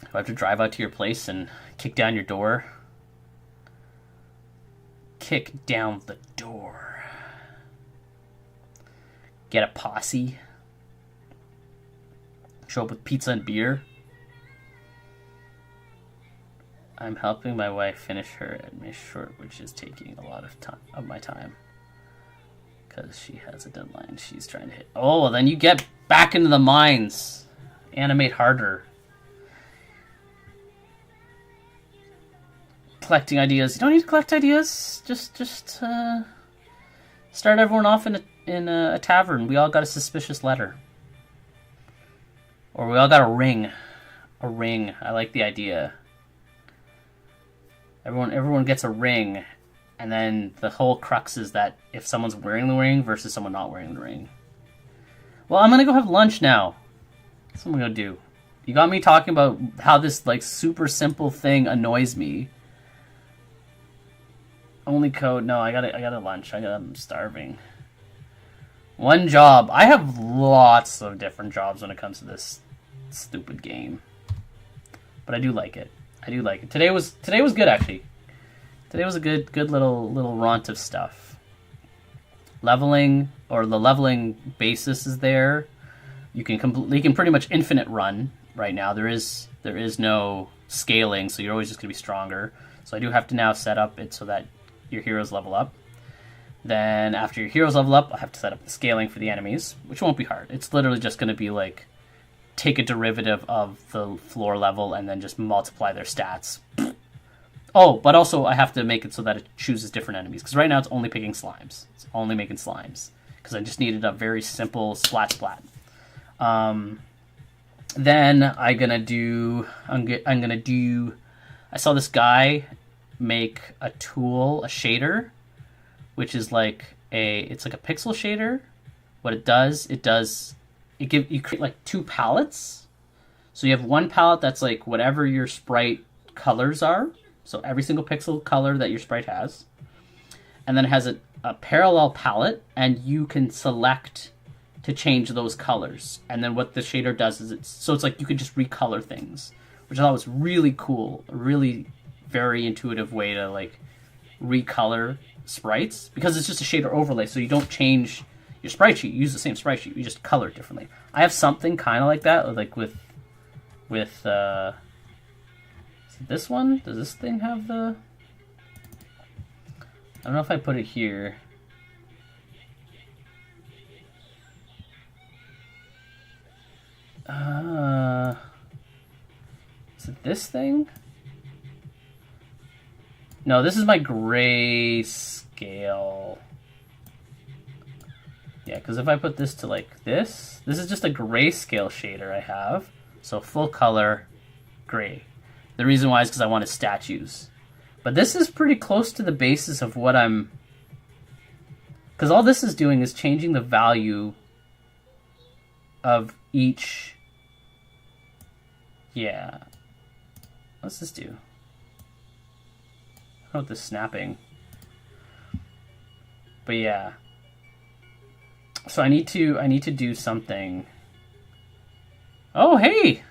Do I have to drive out to your place and kick down your door? Kick down the door. Get a posse. Show up with pizza and beer. I'm helping my wife finish her admin short, which is taking a lot of my time. Because she has a deadline she's trying to hit. Oh, well then you get back into the mines. Animate harder. Collecting ideas. You don't need to collect ideas. Just start everyone off in a tavern. We all got a suspicious letter. Or we all got a ring. A ring. I like the idea. Everyone gets a ring, and then the whole crux is that if someone's wearing the ring versus someone not wearing the ring. Well, I'm gonna go have lunch now. That's what I'm gonna do. You got me talking about how this like super simple thing annoys me. Only code. No, I got a lunch. I'm starving. One job. I have lots of different jobs when it comes to this stupid game, but I do like it. I do like it. Today was good actually. Today was a good little raunt of stuff. Leveling, or the leveling basis is there. You can pretty much infinite run right now. There is no scaling, so you're always just gonna be stronger. So I do have to now set up it so that your heroes level up. Then after your heroes level up, I have to set up the scaling for the enemies, which won't be hard. It's literally just gonna be like take a derivative of the floor level and then just multiply their stats. Oh, but also I have to make it so that it chooses different enemies. Because right now it's only picking slimes. It's only making slimes. Because I just needed a very simple splat. Then I'm gonna do... I saw this guy make a tool, a shader, which is like it's like a pixel shader. What it does, you create like two palettes. So you have one palette that's like whatever your sprite colors are. So every single pixel color that your sprite has. And then it has a parallel palette, and you can select to change those colors. And then what the shader does is it's like you could just recolor things, which I thought was really cool, a really very intuitive way to like recolor sprites, because it's just a shader overlay, so you don't change your sprite sheet. You use the same sprite sheet, you just color it differently. I have something kind of like that, like with this one. Does this thing have the? I don't know if I put it here. Is it this thing? No, this is my grayscale. Yeah, because if I put this to like this is just a grayscale shader I have. So full color, gray. The reason why is because I wanted statues. But this is pretty close to the basis of what I'm... Because all this is doing is changing the value of each... Yeah. What's this do? I don't know what this snapping. But yeah. So I need to do something. Oh, hey!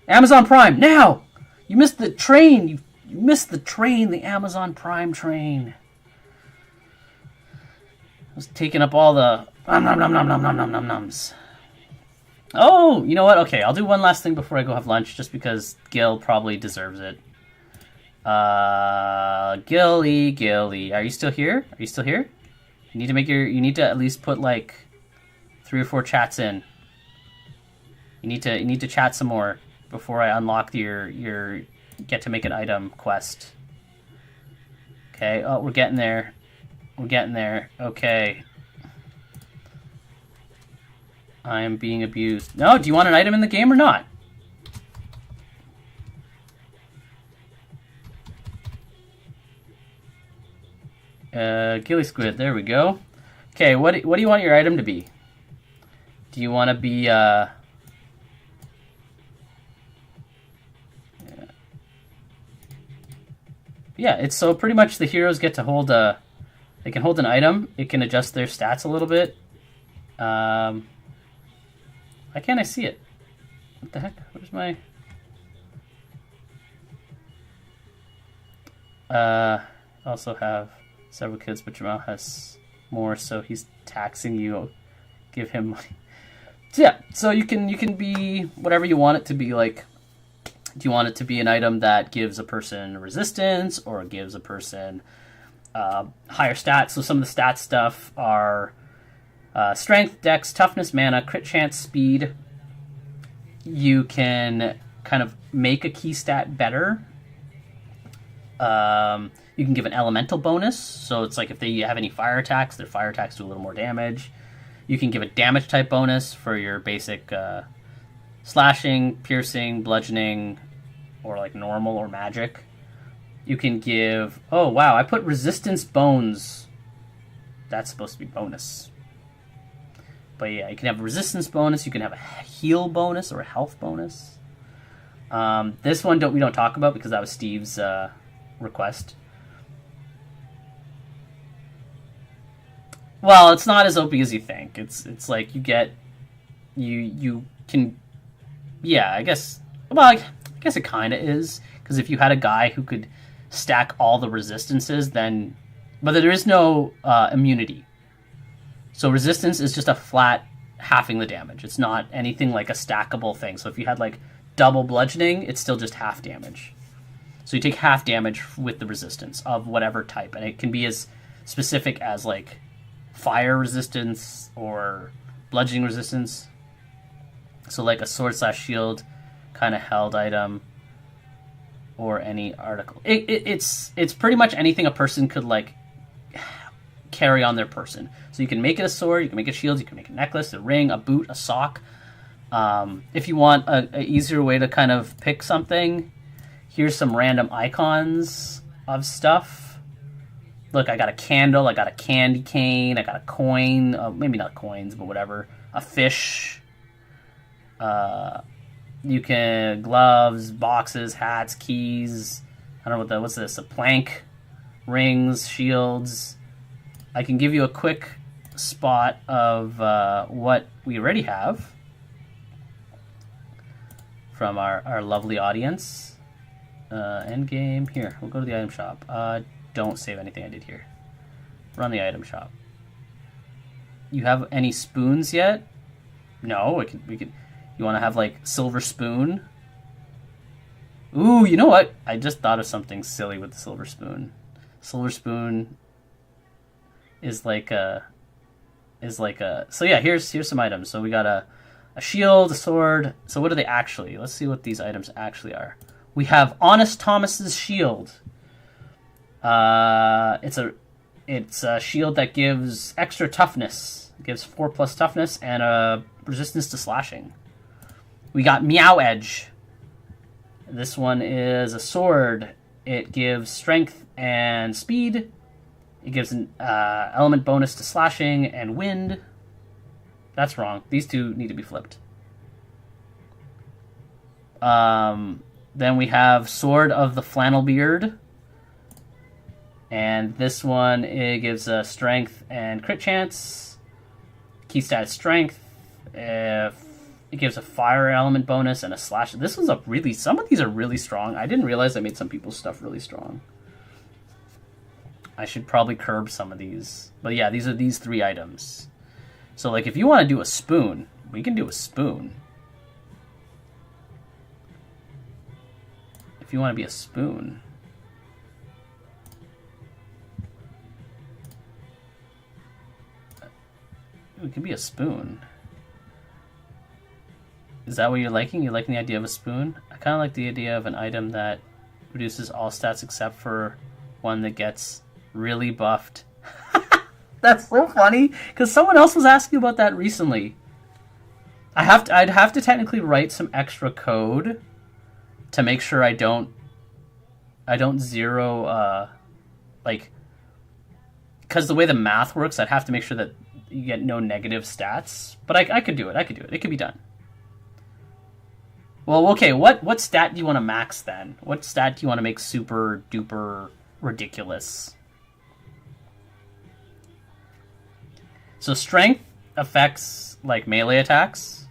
Amazon Prime, now! You missed the train! You missed the train, the Amazon Prime train. I was taking up all the nums. Oh, you know what? Okay, I'll do one last thing before I go have lunch, just because Gil probably deserves it. Gilly, are you still here? Are you still here? You need to at least put like 3 or 4 chats in. You need to chat some more before I unlock your get to make an item quest. Okay, oh, we're getting there. We're getting there. Okay. I am being abused. No, do you want an item in the game or not? Gilly Squid, there we go. Okay, what do you want your item to be? Do you want to be, Yeah, it's so pretty much the heroes get to hold they can hold an item. It can adjust their stats a little bit. Why can't I see it? What the heck? Where's my... Also have several kids, but Jamal has more, so he's taxing you. Give him money. So yeah, so you can be whatever you want it to be. Like, do you want it to be an item that gives a person resistance or gives a person higher stats? So some of the stat stuff are strength, dex, toughness, mana, crit chance, speed. You can kind of make a key stat better. You can give an elemental bonus, so it's like if they have any fire attacks, their fire attacks do a little more damage. You can give a damage type bonus for your basic slashing, piercing, bludgeoning, or like normal or magic. You can give... Oh, wow, I put resistance bones. That's supposed to be bonus. But yeah, you can have a resistance bonus, you can have a heal bonus or a health bonus. This one we don't talk about because that was Steve's request. Well, it's not as OP as you think. It's like you get... You can... Yeah, I guess... Well, I guess it kind of is. Because if you had a guy who could stack all the resistances, then... But there is no immunity. So resistance is just a flat halving the damage. It's not anything like a stackable thing. So if you had like double bludgeoning, it's still just half damage. So you take half damage with the resistance of whatever type. And it can be as specific as like fire resistance or bludgeoning resistance. So like a sword/shield kind of held item or any article. It's pretty much anything a person could like carry on their person. So you can make it a sword, you can make it a shield, you can make a necklace, a ring, a boot, a sock. If you want a easier way to kind of pick something, here's some random icons of stuff. Look, I got a candle, I got a candy cane, I got a coin, maybe not coins, but whatever. A fish. You can gloves, boxes, hats, keys. I don't know what's this? A plank, rings, shields. I can give you a quick spot of what we already have from our lovely audience. End game. Here, we'll go to the item shop. Don't save anything I did here. Run the item shop. You have any spoons yet? No, we can. You want to have like silver spoon? Ooh, you know what? I just thought of something silly with the silver spoon. Silver spoon is like a. So yeah, here's some items. So we got a shield, a sword. So what are they actually? Let's see what these items actually are. We have Honest Thomas's shield. It's a shield that gives extra toughness. It gives 4+ toughness and a resistance to slashing. We got Meow Edge. This one is a sword. It gives strength and speed. It gives an element bonus to slashing and wind. That's wrong. These two need to be flipped. Then we have Sword of the Flannelbeard. And this one, it gives a strength and crit chance. Key stat is strength. It gives a fire element bonus and a slash. This one's some of these are really strong. I didn't realize I made some people's stuff really strong. I should probably curb some of these. But yeah, these are these 3 items. So like if you want to do a spoon, we can do a spoon. If you want to be a spoon. It could be a spoon. Is that what you're liking? You're liking the idea of a spoon? I kind of like the idea of an item that reduces all stats except for one that gets really buffed. That's so funny, because someone else was asking about that recently. I'd have to technically write some extra code to make sure I don't zero, like, because the way the math works, I'd have to make sure that you get no negative stats. But I could do it. It could be done. Well, okay, what stat do you want to max then? What stat do you want to make super duper ridiculous? So strength affects like melee attacks.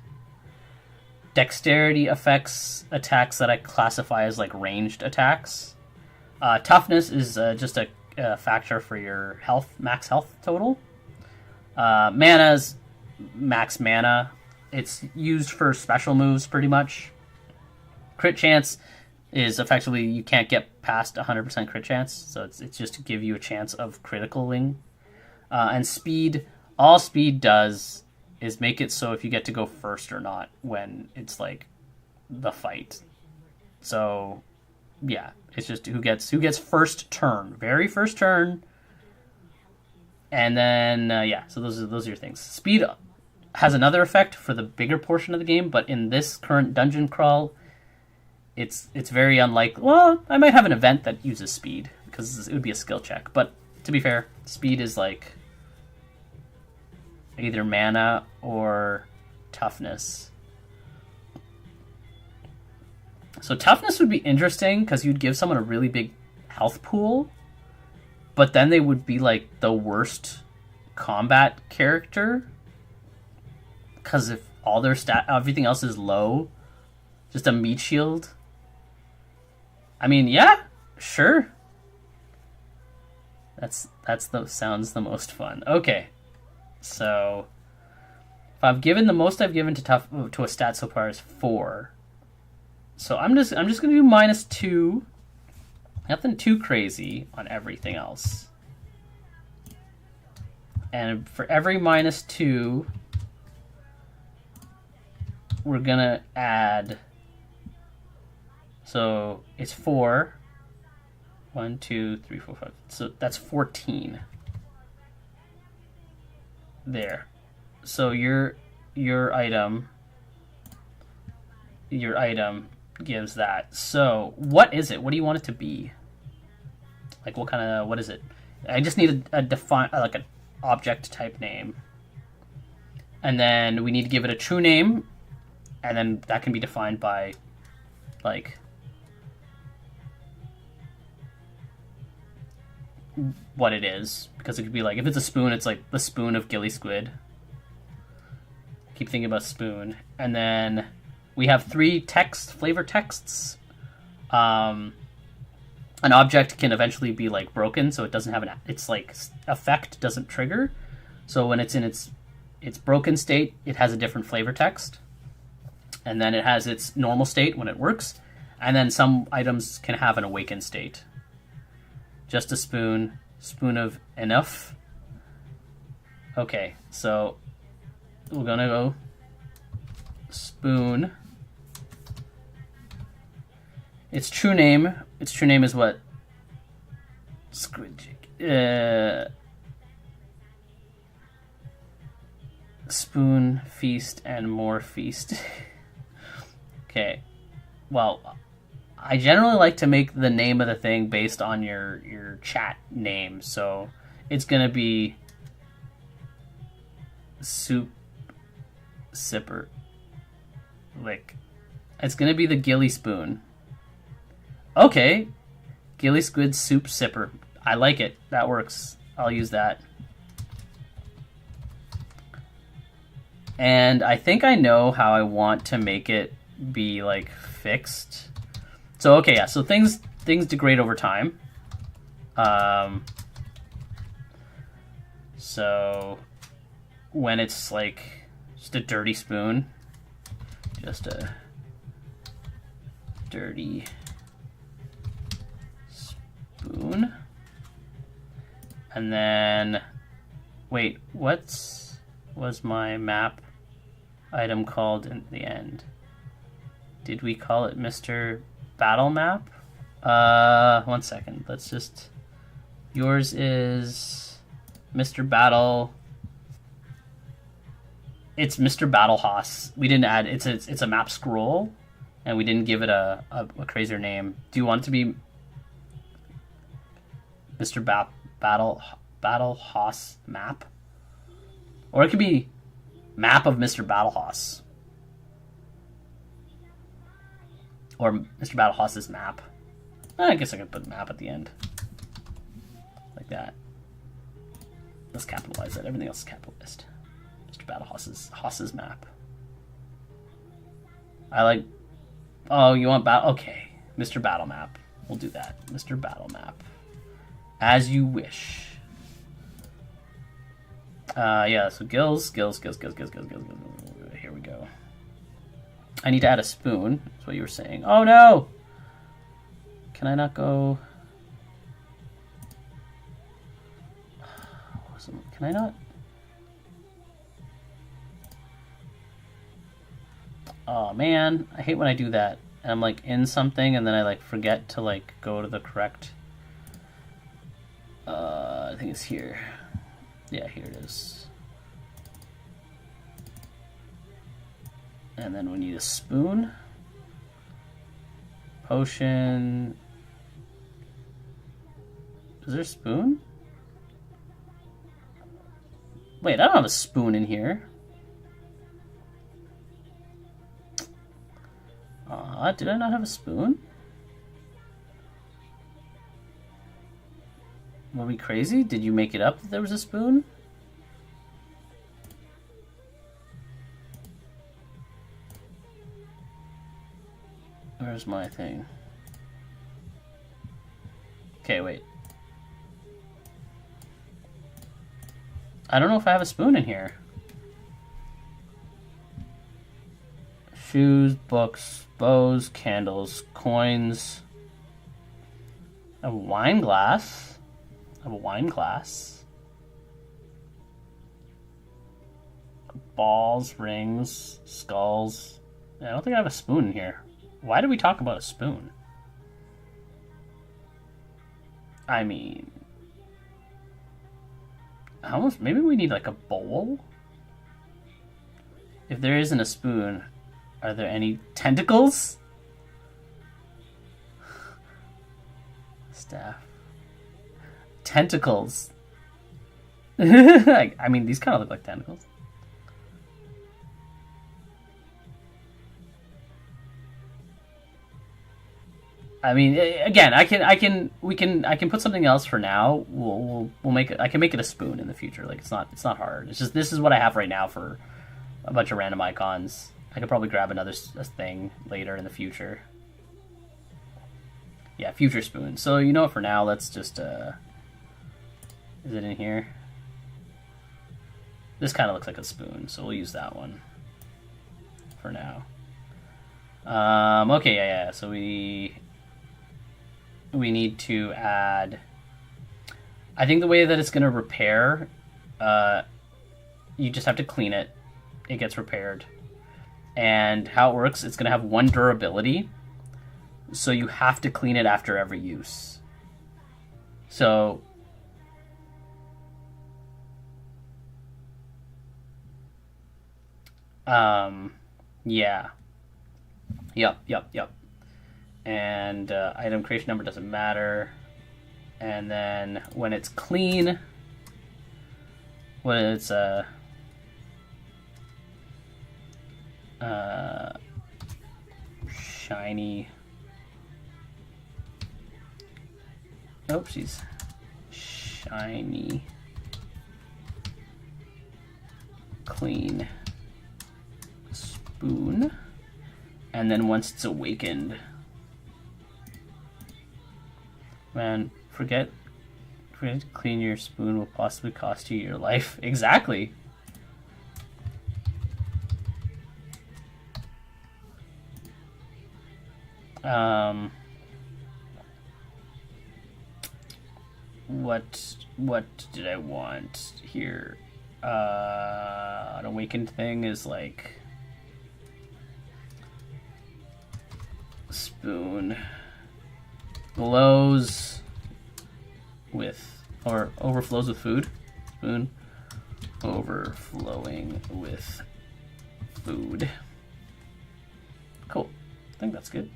Dexterity affects attacks that I classify as like ranged attacks. Toughness is just a factor for your max health total. Mana's max mana. It's used for special moves pretty much. Crit chance is effectively you can't get past 100% crit chance, so it's just to give you a chance of criticaling. And speed, all speed does is make it so if you get to go first or not when it's like the fight. So yeah, it's just who gets first turn, very first turn. And then yeah, so those are your things. Speed has another effect for the bigger portion of the game, but in this current dungeon crawl, it's very unlikely. Well, I might have an event that uses speed because it would be a skill check. But to be fair, speed is like either mana or toughness. So toughness would be interesting because you'd give someone a really big health pool, but then they would be like the worst combat character because if all their everything else is low, just a meat shield. I mean, yeah, sure. Sounds the most fun. Okay, so if I've given the most I've given to a stat so far is 4. So I'm just gonna do -2. Nothing too crazy on everything else. And for every -2, we're gonna add. So it's 4. 1, 2, 3, 4, 5. So that's 14. There. So your item gives that. So what is it? What do you want it to be? Like what is it? I just need a define like an object type name, and then we need to give it a true name, and then that can be defined by like what it is, because it could be like, if it's a spoon, it's like the spoon of Gilly Squid. Keep thinking about spoon. And then we have 3 flavor texts. An object can eventually be like broken, so it doesn't have it's like effect doesn't trigger. So when it's in its broken state, it has a different flavor text. And then it has its normal state when it works. And then some items can have an awakened state. Just a spoon of enough. Okay, so we're gonna go spoon. Its true name is what? Spoon, feast, and more feast. Okay, well, I generally like to make the name of the thing based on your chat name. So it's going to be Soup Sipper Lick. It's going to be the Gilly Spoon. Okay. Gilly Squid Soup Sipper. I like it. That works. I'll use that. And I think I know how I want to make it be like fixed. So okay, yeah. So things degrade over time. So when it's like just a dirty spoon, just a dirty spoon, and then wait, was my map item called in the end? Did we call it Mr. Battle Map? 1 second. Let's just. Yours is Mr. Battle. It's Mr. Battle Hoss. We didn't add. It's a map scroll, and we didn't give it a crazier name. Do you want it to be Mr. Battle Hoss map, or it could be map of Mr. Battle Hoss, or Mr. Battle Hoss's map. I guess I could put map at the end, like that. Let's capitalize that. Everything else is capitalized. Mr. Battle Hoss's map. I like. Oh, you want battle? Okay, Mr. Battle Map. We'll do that. Mr. Battle Map. As you wish. Yeah. So gills. Here we go. I need to add a spoon. That's what you were saying. Oh no! Can I not go? Can I not? Oh man, I hate when I do that. And I'm like in something and then I like forget to like go to the correct. I think it's here. Yeah, here it is. And then we need a spoon. Potion. Is there a spoon? Wait, I don't have a spoon in here. Did I not have a spoon? Were we crazy? Did you make it up that there was a spoon? Where's my thing? Okay, wait. I don't know if I have a spoon in here. Shoes, books, bows, candles, coins. A wine glass. I have a wine glass. Balls, rings, skulls. I don't think I have a spoon in here. Why do we talk about a spoon? I mean, almost maybe we need like a bowl. If there isn't a spoon, are there any tentacles? Staff. tentacles. I mean, these kind of look like tentacles. I mean, again, I can put something else for now. We'll make it. I can make it a spoon in the future. Like it's not hard. It's just this is what I have right now for a bunch of random icons. I could probably grab another thing later in the future. Yeah, future spoon. So you know what? For now, let's just. Is it in here? This kind of looks like a spoon, so we'll use that one for now. Okay, yeah. So we need to add. I think the way that it's going to repair, you just have to clean it. It gets repaired. And how it works, it's going to have 1 durability. So you have to clean it after every use. So yeah. Yep. And item creation number doesn't matter. And then when it's clean, when it's shiny. Oopsies. Shiny. Clean. Spoon. And then once it's awakened. Man, forget to clean your spoon will possibly cost you your life. Exactly. What did I want here? An awakened thing is like spoon glows with or overflows with food. Spoon overflowing with food. Cool. I think that's good.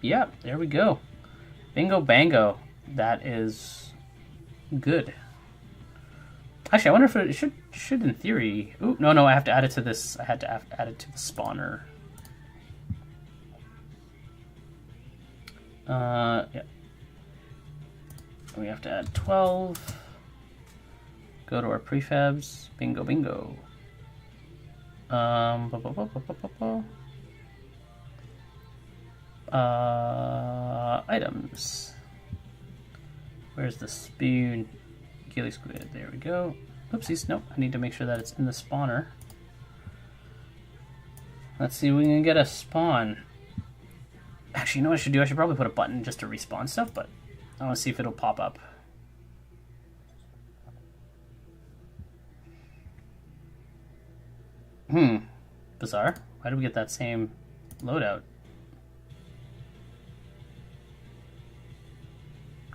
Yeah, there we go. Bingo bango. That is good. Actually, I wonder if it should in theory. Ooh, no, I have to add it to this. I had to add it to the spawner. Yeah. We have to add 12. Go to our prefabs. Bingo. Items. Where's the spoon? Gilly squid. There we go. Oopsies. Nope. I need to make sure that it's in the spawner. Let's see if we can get a spawn. Actually, you know what I should do? I should probably put a button just to respawn stuff, but I want to see if it'll pop up. Bizarre. Why did we get that same loadout?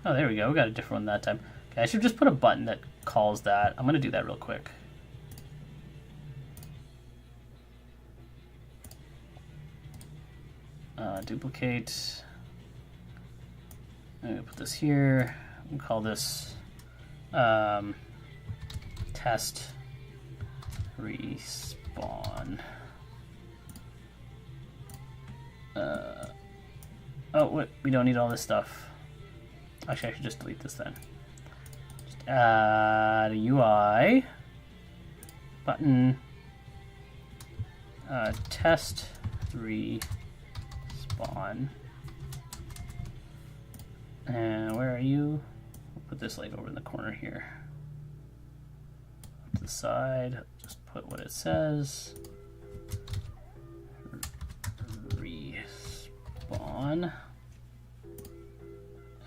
Oh, there we go. We got a different one that time. Okay, I should just put a button that calls that. I'm going to do that real quick. Duplicate. I'm going to put this here. We'll call this test respawn. Oh, wait, we don't need all this stuff. Actually, I should just delete this then. Just add a UI button. Test respawn. And where are you? We'll put this like over in the corner here. To the side, just put what it says. Respawn.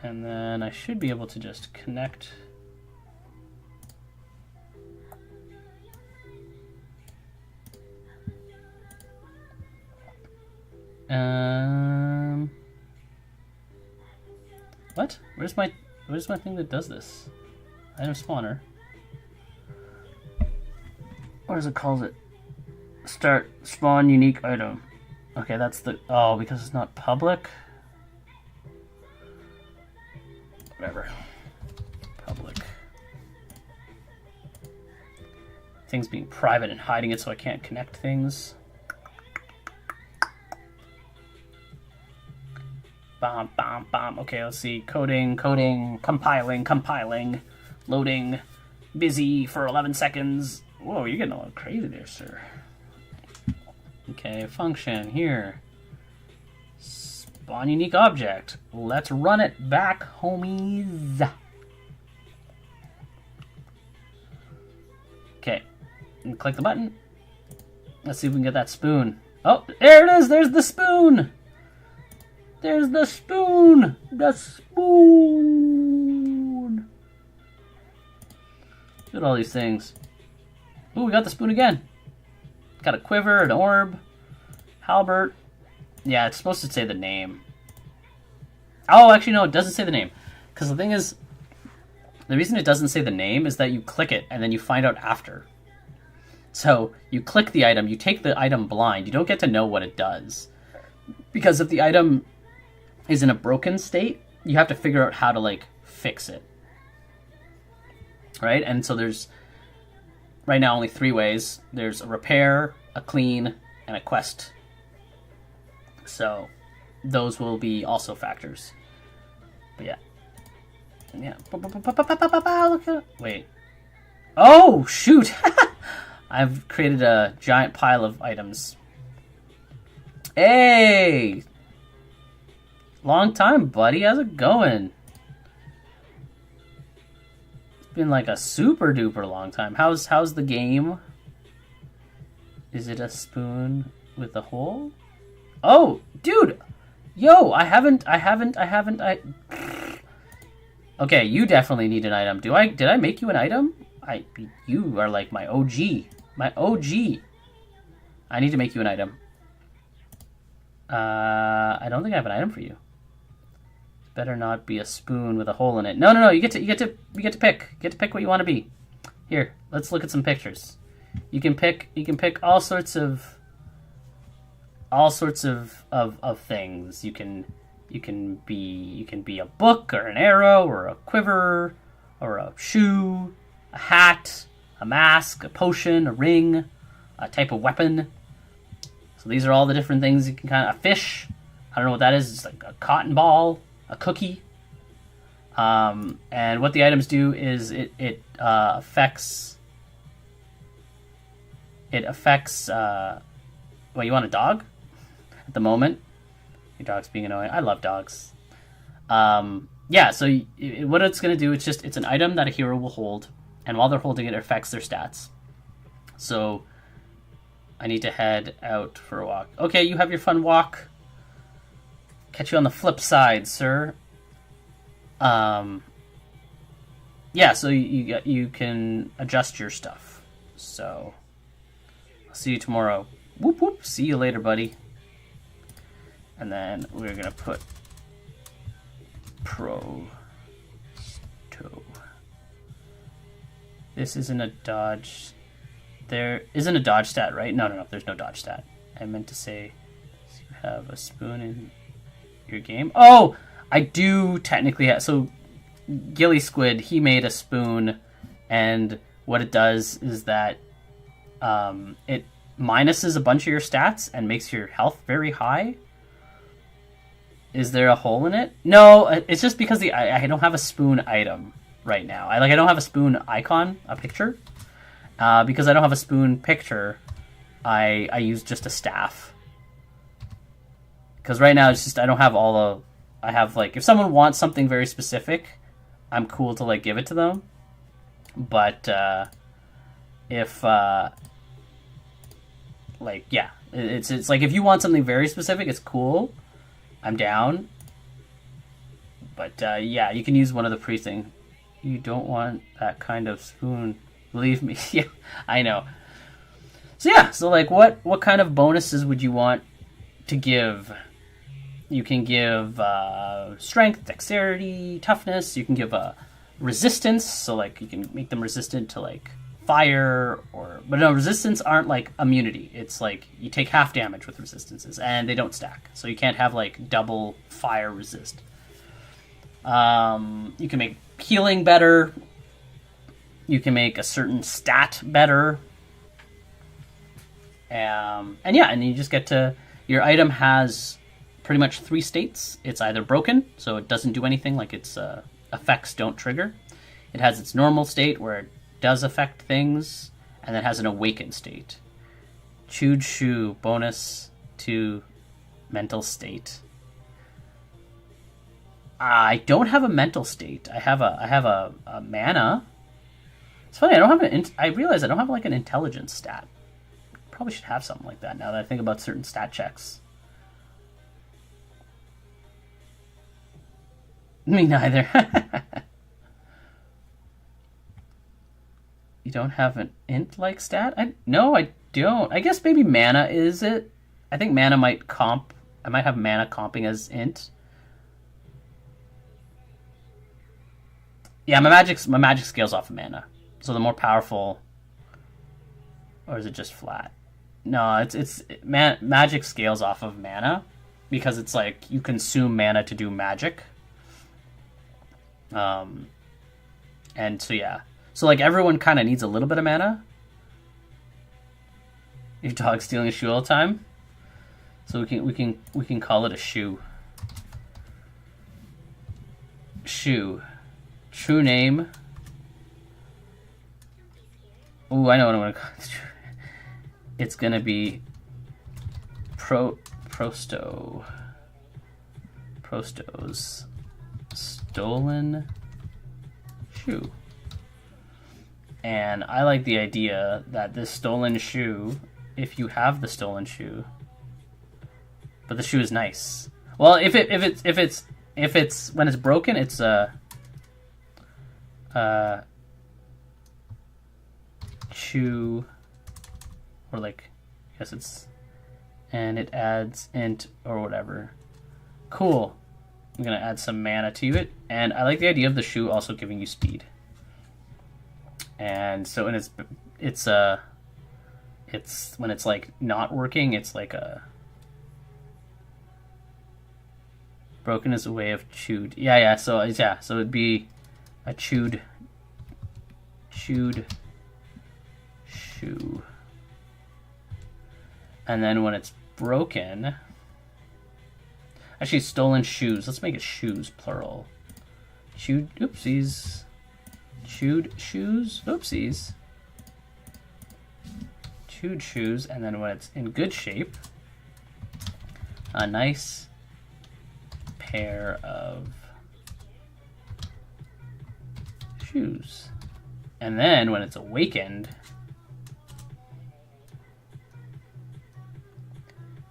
And then I should be able to just connect. What? Where's my thing that does this? Item spawner. What does it call it? Start spawn unique item. Okay, that's the because it's not public. Whatever. Public. Things being private and hiding it so I can't connect things. Bom, bom, bom. Okay, let's see. Coding, compiling, loading, busy for 11 seconds. Whoa, you're getting a little crazy there, sir. Okay, function here. Spawn unique object. Let's run it back, homies. Okay, and click the button. Let's see if we can get that spoon. Oh, there it is. There's the spoon. There's the spoon. The spoon. Look at all these things. Ooh, we got the spoon again. Got a quiver, an orb, halberd. Yeah, it's supposed to say the name. Oh, actually, no, it doesn't say the name. Because the thing is, the reason it doesn't say the name is that you click it and then you find out after. So you click the item, you take the item blind, you don't get to know what it does. Because if the item is in a broken state, you have to figure out how to, like, fix it. Right? And so there's, right now, only 3 ways. There's a repair, a clean, and a quest. So those will be also factors. But yeah. Yeah. Look at it. Wait. Oh, shoot! I've created a giant pile of items. Hey! Long time, buddy. How's it going? It's been like a super duper long time. How's the game? Is it a spoon with a hole? Oh, dude! Yo, I haven't. Okay, you definitely need an item. Did I make you an item? You are like my OG. My OG. I need to make you an item. I don't think I have an item for you. Better not be a spoon with a hole in it. No. You get to pick. You get to pick what you want to be. Here, let's look at some pictures. You can pick all sorts of things. You can be a book or an arrow or a quiver or a shoe, a hat, a mask, a potion, a ring, a type of weapon. So these are all the different things you can kind of... A fish. I don't know what that is. It's like a cotton ball, a cookie. And what the items do is it affects... It affects... Well, you want a dog? At the moment. Your dog's being annoying. I love dogs. Yeah, so what it's going to do, it's an item that a hero will hold. And while they're holding it, it affects their stats. So I need to head out for a walk. Okay, you have your fun walk. Catch you on the flip side, sir. Yeah, so you can adjust your stuff. So I'll see you tomorrow. Whoop whoop. See you later, buddy. And then we're gonna put pro stow. This isn't a dodge. There isn't a dodge stat, right? No. There's no dodge stat. I meant to say you have a spoon in your game. Oh, I do technically have. So Gilly Squid, he made a spoon, and what it does is that it minuses a bunch of your stats and makes your health very high. Is there a hole in it? No, it's just because I don't have a spoon item right now. I don't have a spoon icon, a picture. Because I don't have a spoon picture, I use just a staff. Because right now it's just I don't have all the... I have, like, if someone wants something very specific, I'm cool to, like, give it to them. But if like, yeah, it's like if you want something very specific, it's cool. I'm down. But yeah, you can use one of the pre-thing. You don't want that kind of spoon. Believe me. Yeah, I know. So yeah, so like what kind of bonuses would you want to give? You can give strength, dexterity, toughness. You can give resistance, so like you can make them resistant to like fire but no, resistance aren't like immunity. It's like you take half damage with resistances and they don't stack. So you can't have like double fire resist. You can make healing better. You can make a certain stat better. And yeah, and you just get to... Your item has pretty much 3 states. It's either broken, so it doesn't do anything, like its effects don't trigger. It has its normal state, where it does affect things, and then has an awakened state. Chewed Shoe, bonus to mental state. I don't have a mental state. I have a mana. It's funny, I don't have I realize I don't have like an intelligence stat. Probably should have something like that now that I think about certain stat checks. Me neither. You don't have an int-like stat? No, I don't. I guess maybe mana is it. I think mana might comp. I might have mana comping as int. Yeah, my magic scales off of mana. So the more powerful, or is it just flat? No, magic scales off of mana because it's like you consume mana to do magic. And so yeah, so like everyone kind of needs a little bit of mana. Your dog's stealing a shoe all the time, so we can call it a shoe. Shoe, true name. Ooh, I know what I'm gonna call it. It's gonna be Prostos stolen shoe. And I like the idea that this stolen shoe, if you have the stolen shoe, but the shoe is nice. Well, if it's when it's broken, it's shoe, or like, I guess it's, and it adds int or whatever. Cool. I'm gonna add some mana to it, and I like the idea of the shoe also giving you speed. And so, and it's when it's like not working, it's like a broken is a way of chewed. Yeah. So it'd be a chewed shoe. And then when it's broken, actually stolen shoes. Let's make it shoes plural. Chewed, oopsies. Chewed shoes, oopsies. Chewed shoes, and then when it's in good shape, a nice pair of shoes. And then when it's awakened,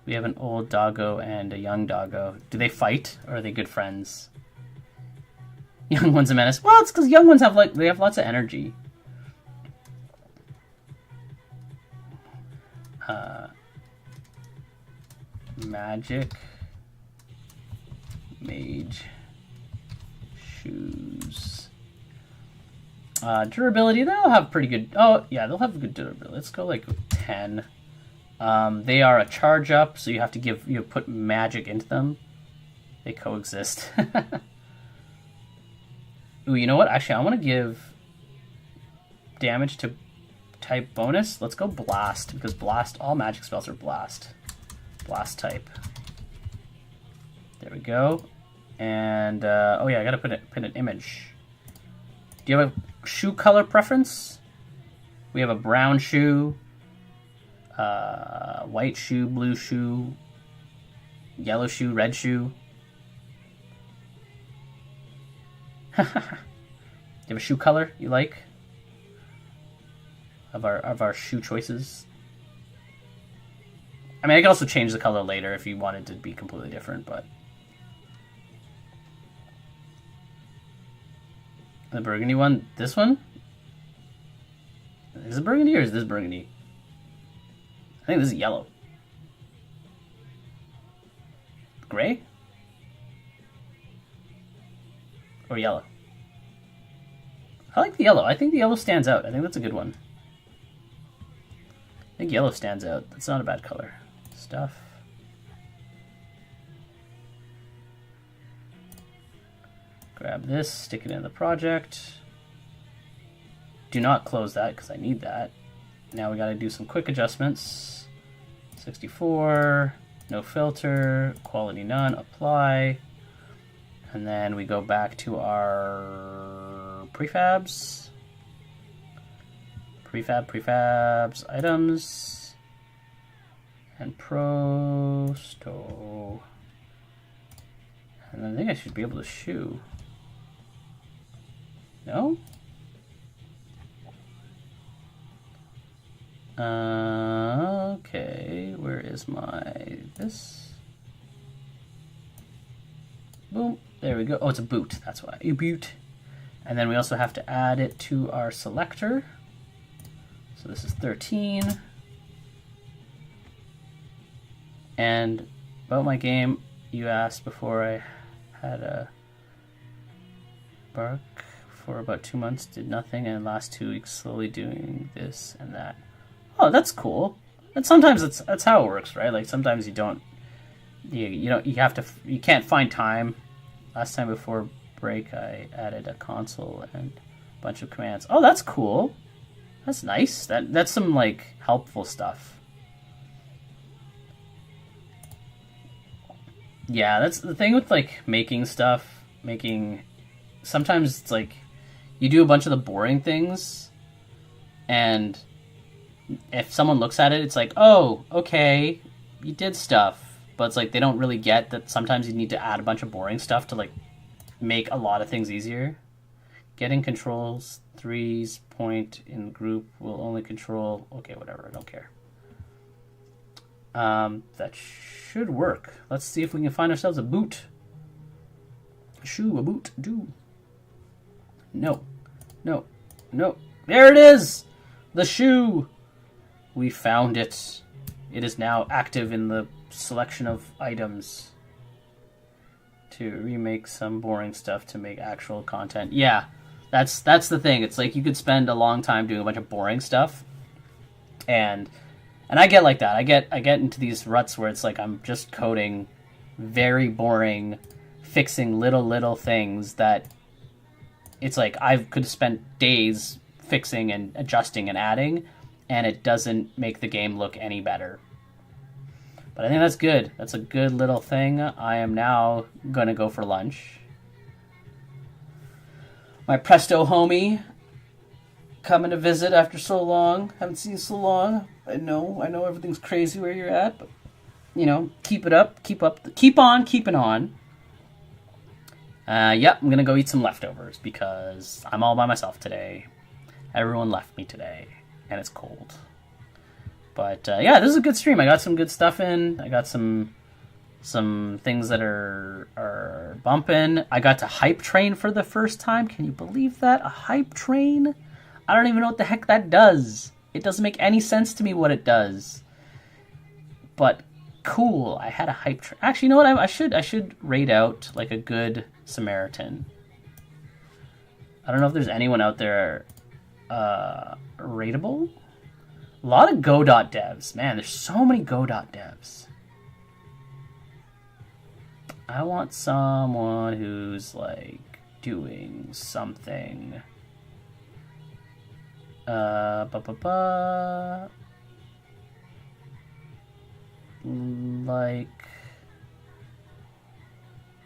we have an old doggo and a young doggo. Do they fight, or are they good friends? Young one's a menace. Well, it's because young ones have they have lots of energy. Magic mage shoes. Durability, they'll have pretty good. Oh yeah, they'll have good durability. Let's go like 10. They are a charge up, so you have to put magic into them. They coexist. Ooh, you know what? Actually, I want to give damage to type bonus. Let's go blast, because blast, all magic spells are blast. Blast type. There we go. And oh yeah, I gotta put an image. Do you have a shoe color preference? We have a brown shoe, white shoe, blue shoe, yellow shoe, red shoe. Do you have a shoe color you like? Of our shoe choices. I mean, I could also change the color later if you wanted to be completely different, but the burgundy one, this one? Is it burgundy or is this burgundy? I think this is yellow. Gray? Or yellow? I like the yellow. I think the yellow stands out. I think that's a good one. I think yellow stands out. That's not a bad color. Stuff. Grab this, stick it in the project. Do not close that because I need that. Now we got to do some quick adjustments. 64, no filter, quality none, apply. And then we go back to our prefabs. Prefabs, items. And prosto. And I think I should be able to shoe. No? Okay, where is my this? Boom, there we go. Oh, it's a boot, that's why. A boot. And then we also have to add it to our selector. So this is 13. And about my game, you asked before I had a bark for about 2 months, did nothing, and last 2 weeks slowly doing this and that. Oh, that's cool. And sometimes that's how it works, right? Like sometimes you can't find time. Last time before break, I added a console and a bunch of commands. Oh, that's cool. That's nice. That's some like helpful stuff. Yeah, that's the thing with like making stuff. Sometimes it's like you do a bunch of the boring things, and if someone looks at it, it's like, oh, okay, you did stuff. But it's like they don't really get that sometimes you need to add a bunch of boring stuff to like make a lot of things easier. Getting controls, 3's point in group will only control... Okay, whatever, I don't care. That should work. Let's see if we can find ourselves a boot. A shoe, a boot, do. No. There it is! The shoe! We found it. It is now active in the selection of items to remake some boring stuff to make actual content. Yeah, that's the thing. It's like you could spend a long time doing a bunch of boring stuff, and I get like that. I get into these ruts where it's like I'm just coding very boring, fixing little things that it's like I could have spent days fixing and adjusting and adding, and it doesn't make the game look any better. But I think that's good. That's a good little thing. I am now going to go for lunch. My Presto homie coming to visit after so long. Haven't seen you so long. I know everything's crazy where you're at, but you know, keep it up, keep on keeping on. Yep, I'm going to go eat some leftovers because I'm all by myself today. Everyone left me today, and it's cold. But yeah, this is a good stream. I got some good stuff in. I got some things that are bumping. I got to hype train for the first time. Can you believe that? A hype train? I don't even know what the heck that does. It doesn't make any sense to me what it does. But cool, I had a hype train. Actually, you know what? I should raid out like a good Samaritan. I don't know if there's anyone out there raidable. A lot of Godot devs. Man, there's so many Godot devs. I want someone who's like doing something.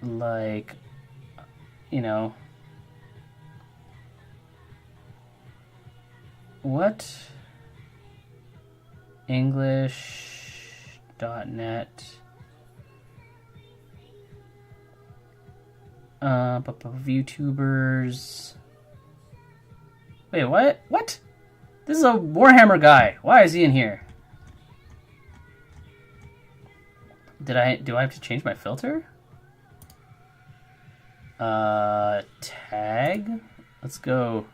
Like, you know, what? English.net. VTubers. Wait, what? What? This is a Warhammer guy. Why is he in here? Do I have to change my filter? Tag. Let's go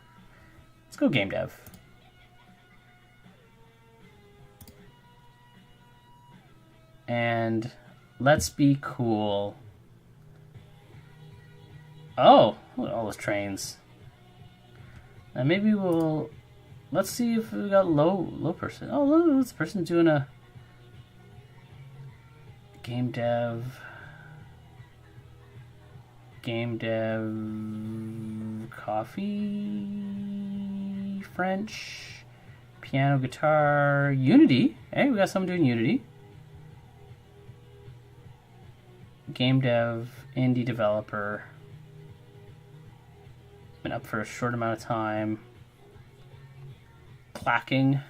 game dev. And let's be cool. Oh, look at all those trains. And maybe let's see if we got low person. Oh, look, this person's doing a game dev. Game dev, coffee, French, piano, guitar, Unity. Hey, we got someone doing Unity. Game dev, indie developer. Been up for a short amount of time. Clacking.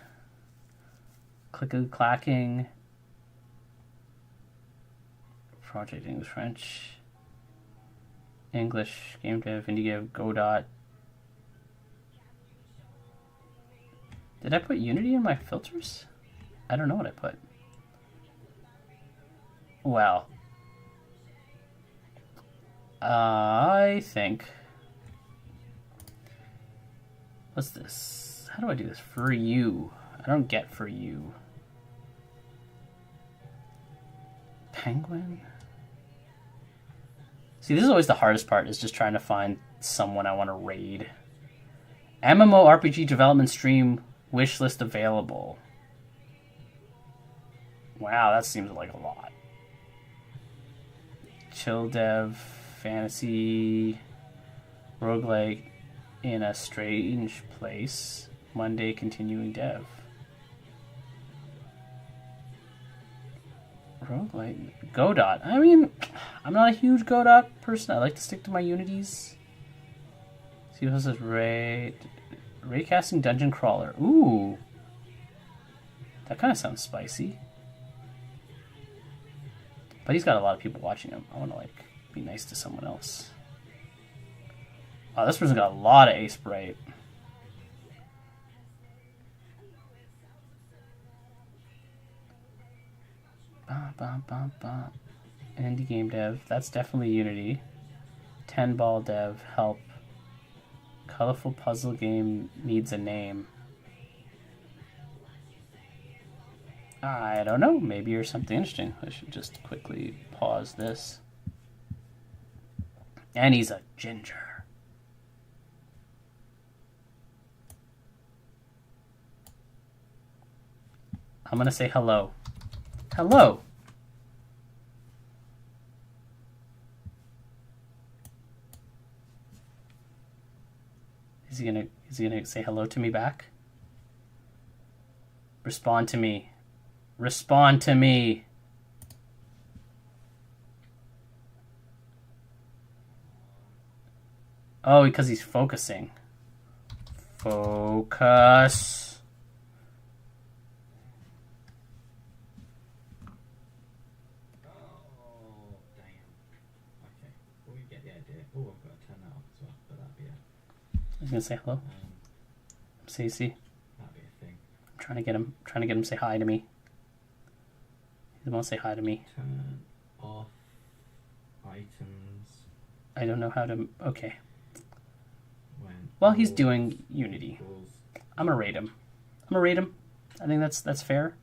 Clacking. Project English, French. English, game dev, indie dev, Godot. Did I put Unity in my filters? I don't know what I put. Well, I think. What's this? How do I do this? For you. I don't get for you. Penguin? See, this is always the hardest part, is just trying to find someone I want to raid. MMORPG development stream wishlist available. Wow, that seems like a lot. Chill dev, fantasy, roguelite in a strange place, Monday continuing dev. Roguelite, Godot. I mean, I'm not a huge Godot person. I like to stick to my Unities. See what says raycasting dungeon crawler. Ooh, that kind of sounds spicy. But he's got a lot of people watching him. I want to like be nice to someone else. Wow, this person's got a lot of ace bright. Indie game dev. That's definitely Unity. 10 ball dev. Help. Colorful puzzle game needs a name. I don't know. Maybe you're something interesting. I should just quickly pause this. And he's a ginger. I'm gonna say hello. Hello. Is he gonna say hello to me back? Respond to me. Respond to me. Oh, because he's focusing. Focus. He's gonna say hello. CC. That'd be a thing. I'm trying to get him to say hi to me. He won't say hi to me. Turn off items. I don't know how to. Okay. When Well, he's doing Unity. I'm gonna rate him. I think that's fair.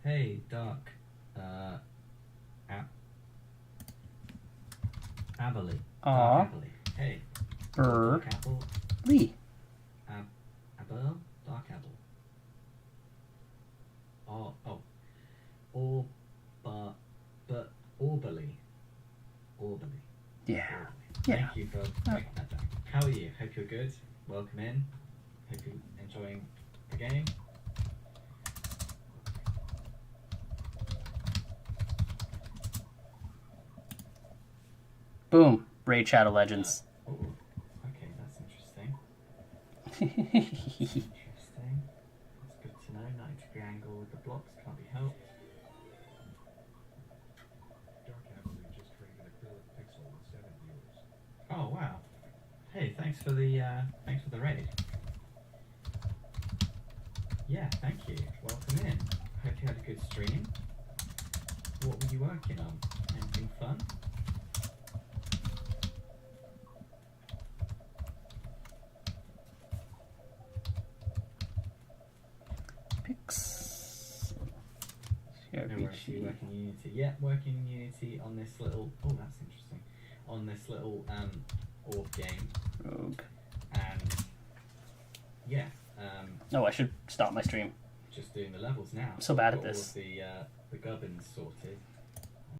Hey, Dark. Abilly. Aw. Hey. Er. Dark Apple. Lee. Abel. Dark Apple. Orberly. Yeah. Thank you for breaking that down. How are you? Hope you're good. Welcome in. Hope you're enjoying the game. Boom. Raid Shadow Legends. Oh, okay, that's interesting. Interesting. That's good to know. 90-degree angle with the blocks can't be helped. Oh wow! Hey, thanks for the raid. Yeah, thank you. Welcome in. Hope you had a good stream. What were you working on? Anything fun? Pix. No worries, you working in Unity. Yeah, working in Unity on this little. Oh, that's interesting. On this little orb game. Rogue. And yeah. Oh, I should stop my stream. Just doing the levels now. I'm so bad at Got this. All of the gubbins sorted.